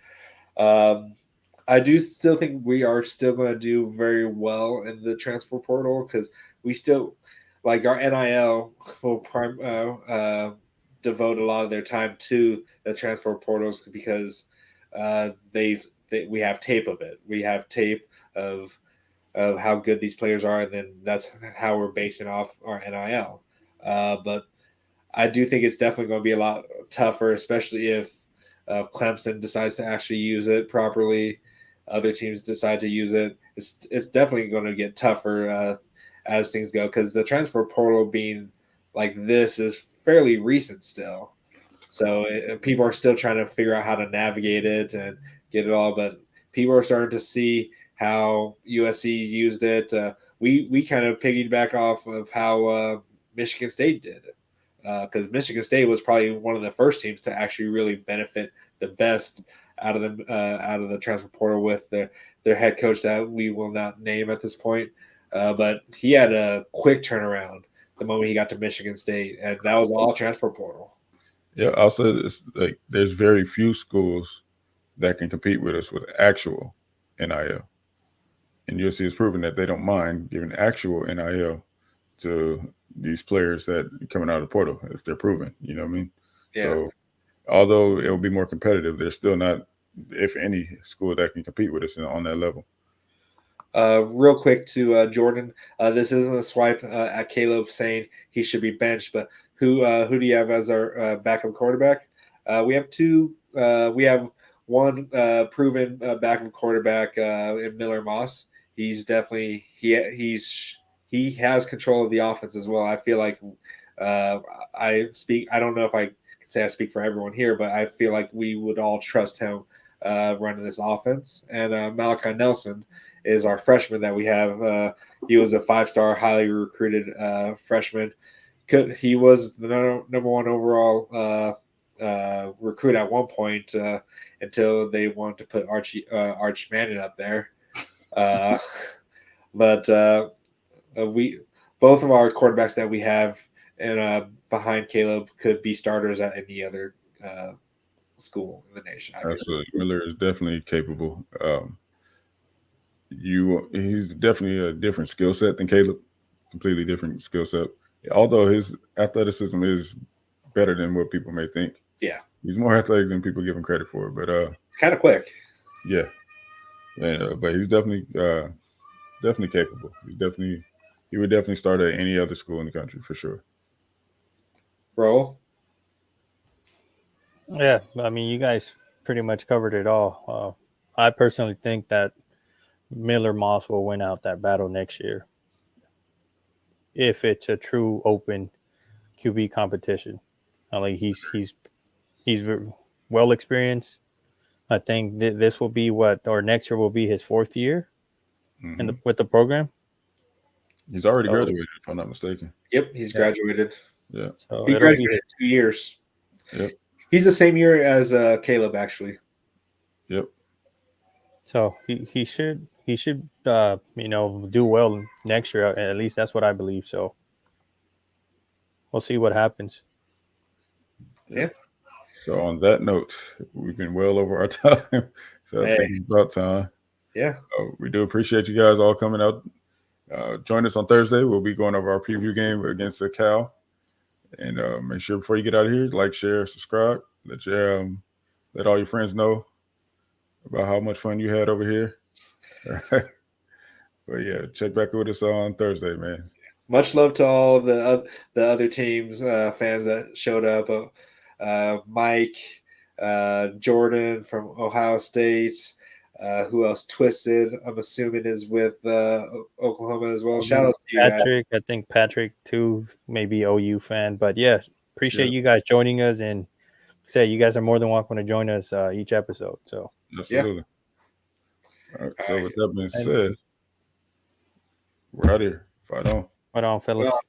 I do still think we are still going to do very well in the transfer portal because we still, like, our NIL will devote a lot of their time to the transfer portals because we have tape of it. We have tape of how good these players are, and then that's how we're basing off our NIL. But I do think it's definitely going to be a lot tougher, especially if Clemson decides to actually use it properly. Other teams decide to use it. It's definitely going to get tougher as things go because the portal being like this is fairly recent still. So people are still trying to figure out how to navigate it and get it all. But people are starting to see how USC used it. We kind of piggyback off of how Michigan State did it because Michigan State was probably one of the first teams to actually really benefit the best out of the transfer portal with their head coach that we will not name at this point. But he had a quick turnaround the moment he got to Michigan State, and that was all transfer portal. Yeah, I'll say this: like, there's very few schools that can compete with us with actual NIL, and USC has proven that they don't mind giving actual NIL to these players that are coming out of the portal if they're proven. You know what I mean? Yeah. So, although it will be more competitive, there's still not, if any, school that can compete with us on that level. Real quick to Jordan, this isn't a swipe at Caleb saying he should be benched, but who do you have as our backup quarterback? We have two. We have one proven backup quarterback in Miller Moss. He's definitely he has control of the offense as well. I feel like I don't know if I can say I speak for everyone here, but I feel like we would all trust him running this offense. And Malachi Nelson is our freshman that we have. He was a 5-star, highly recruited freshman. He was the number one overall recruit at one point until they wanted to put Arch Manning up there. But we both of our quarterbacks that we have and behind Caleb could be starters at any other school in the nation. Absolutely, Miller is definitely capable. He's definitely a different skill set than Caleb, completely different skill set. Although his athleticism is better than what people may think. Yeah, he's more athletic than people give him credit for. But kind of quick. Yeah, but he's definitely capable. He would definitely start at any other school in the country for sure. Roll. Yeah, I mean, you guys pretty much covered it all. I personally think that Miller Moss will win out that battle next year if it's a true open QB competition. I mean, he's well experienced. I think this will be next year will be his 4th year with the program. He's already graduated, if I'm not mistaken. Yep, he's graduated. Yeah, he graduated 2 years. Yep. He's the same year as Caleb, actually. Yep. So he should do well next year. At least that's what I believe. So we'll see what happens. Yeah. So on that note, we've been well over our time. So I think it's about time. Yeah. We do appreciate you guys all coming out. Join us on Thursday. We'll be going over our preview game against the Cal. And make sure before you get out of here, like, share, subscribe. Let all your friends know about how much fun you had over here. But yeah, check back with us on Thursday, man. Much love to all the other teams, fans that showed up. Mike, Jordan from Ohio State. Who else? Twisted, I'm assuming, is with Oklahoma as well. Shout out to you, Patrick. I think Patrick too, maybe OU fan. But yeah, appreciate you guys joining us, and say you guys are more than welcome to join us each episode. So absolutely. All right. So with that being said, we're out here. Fight on. Fight on, fellas. Well,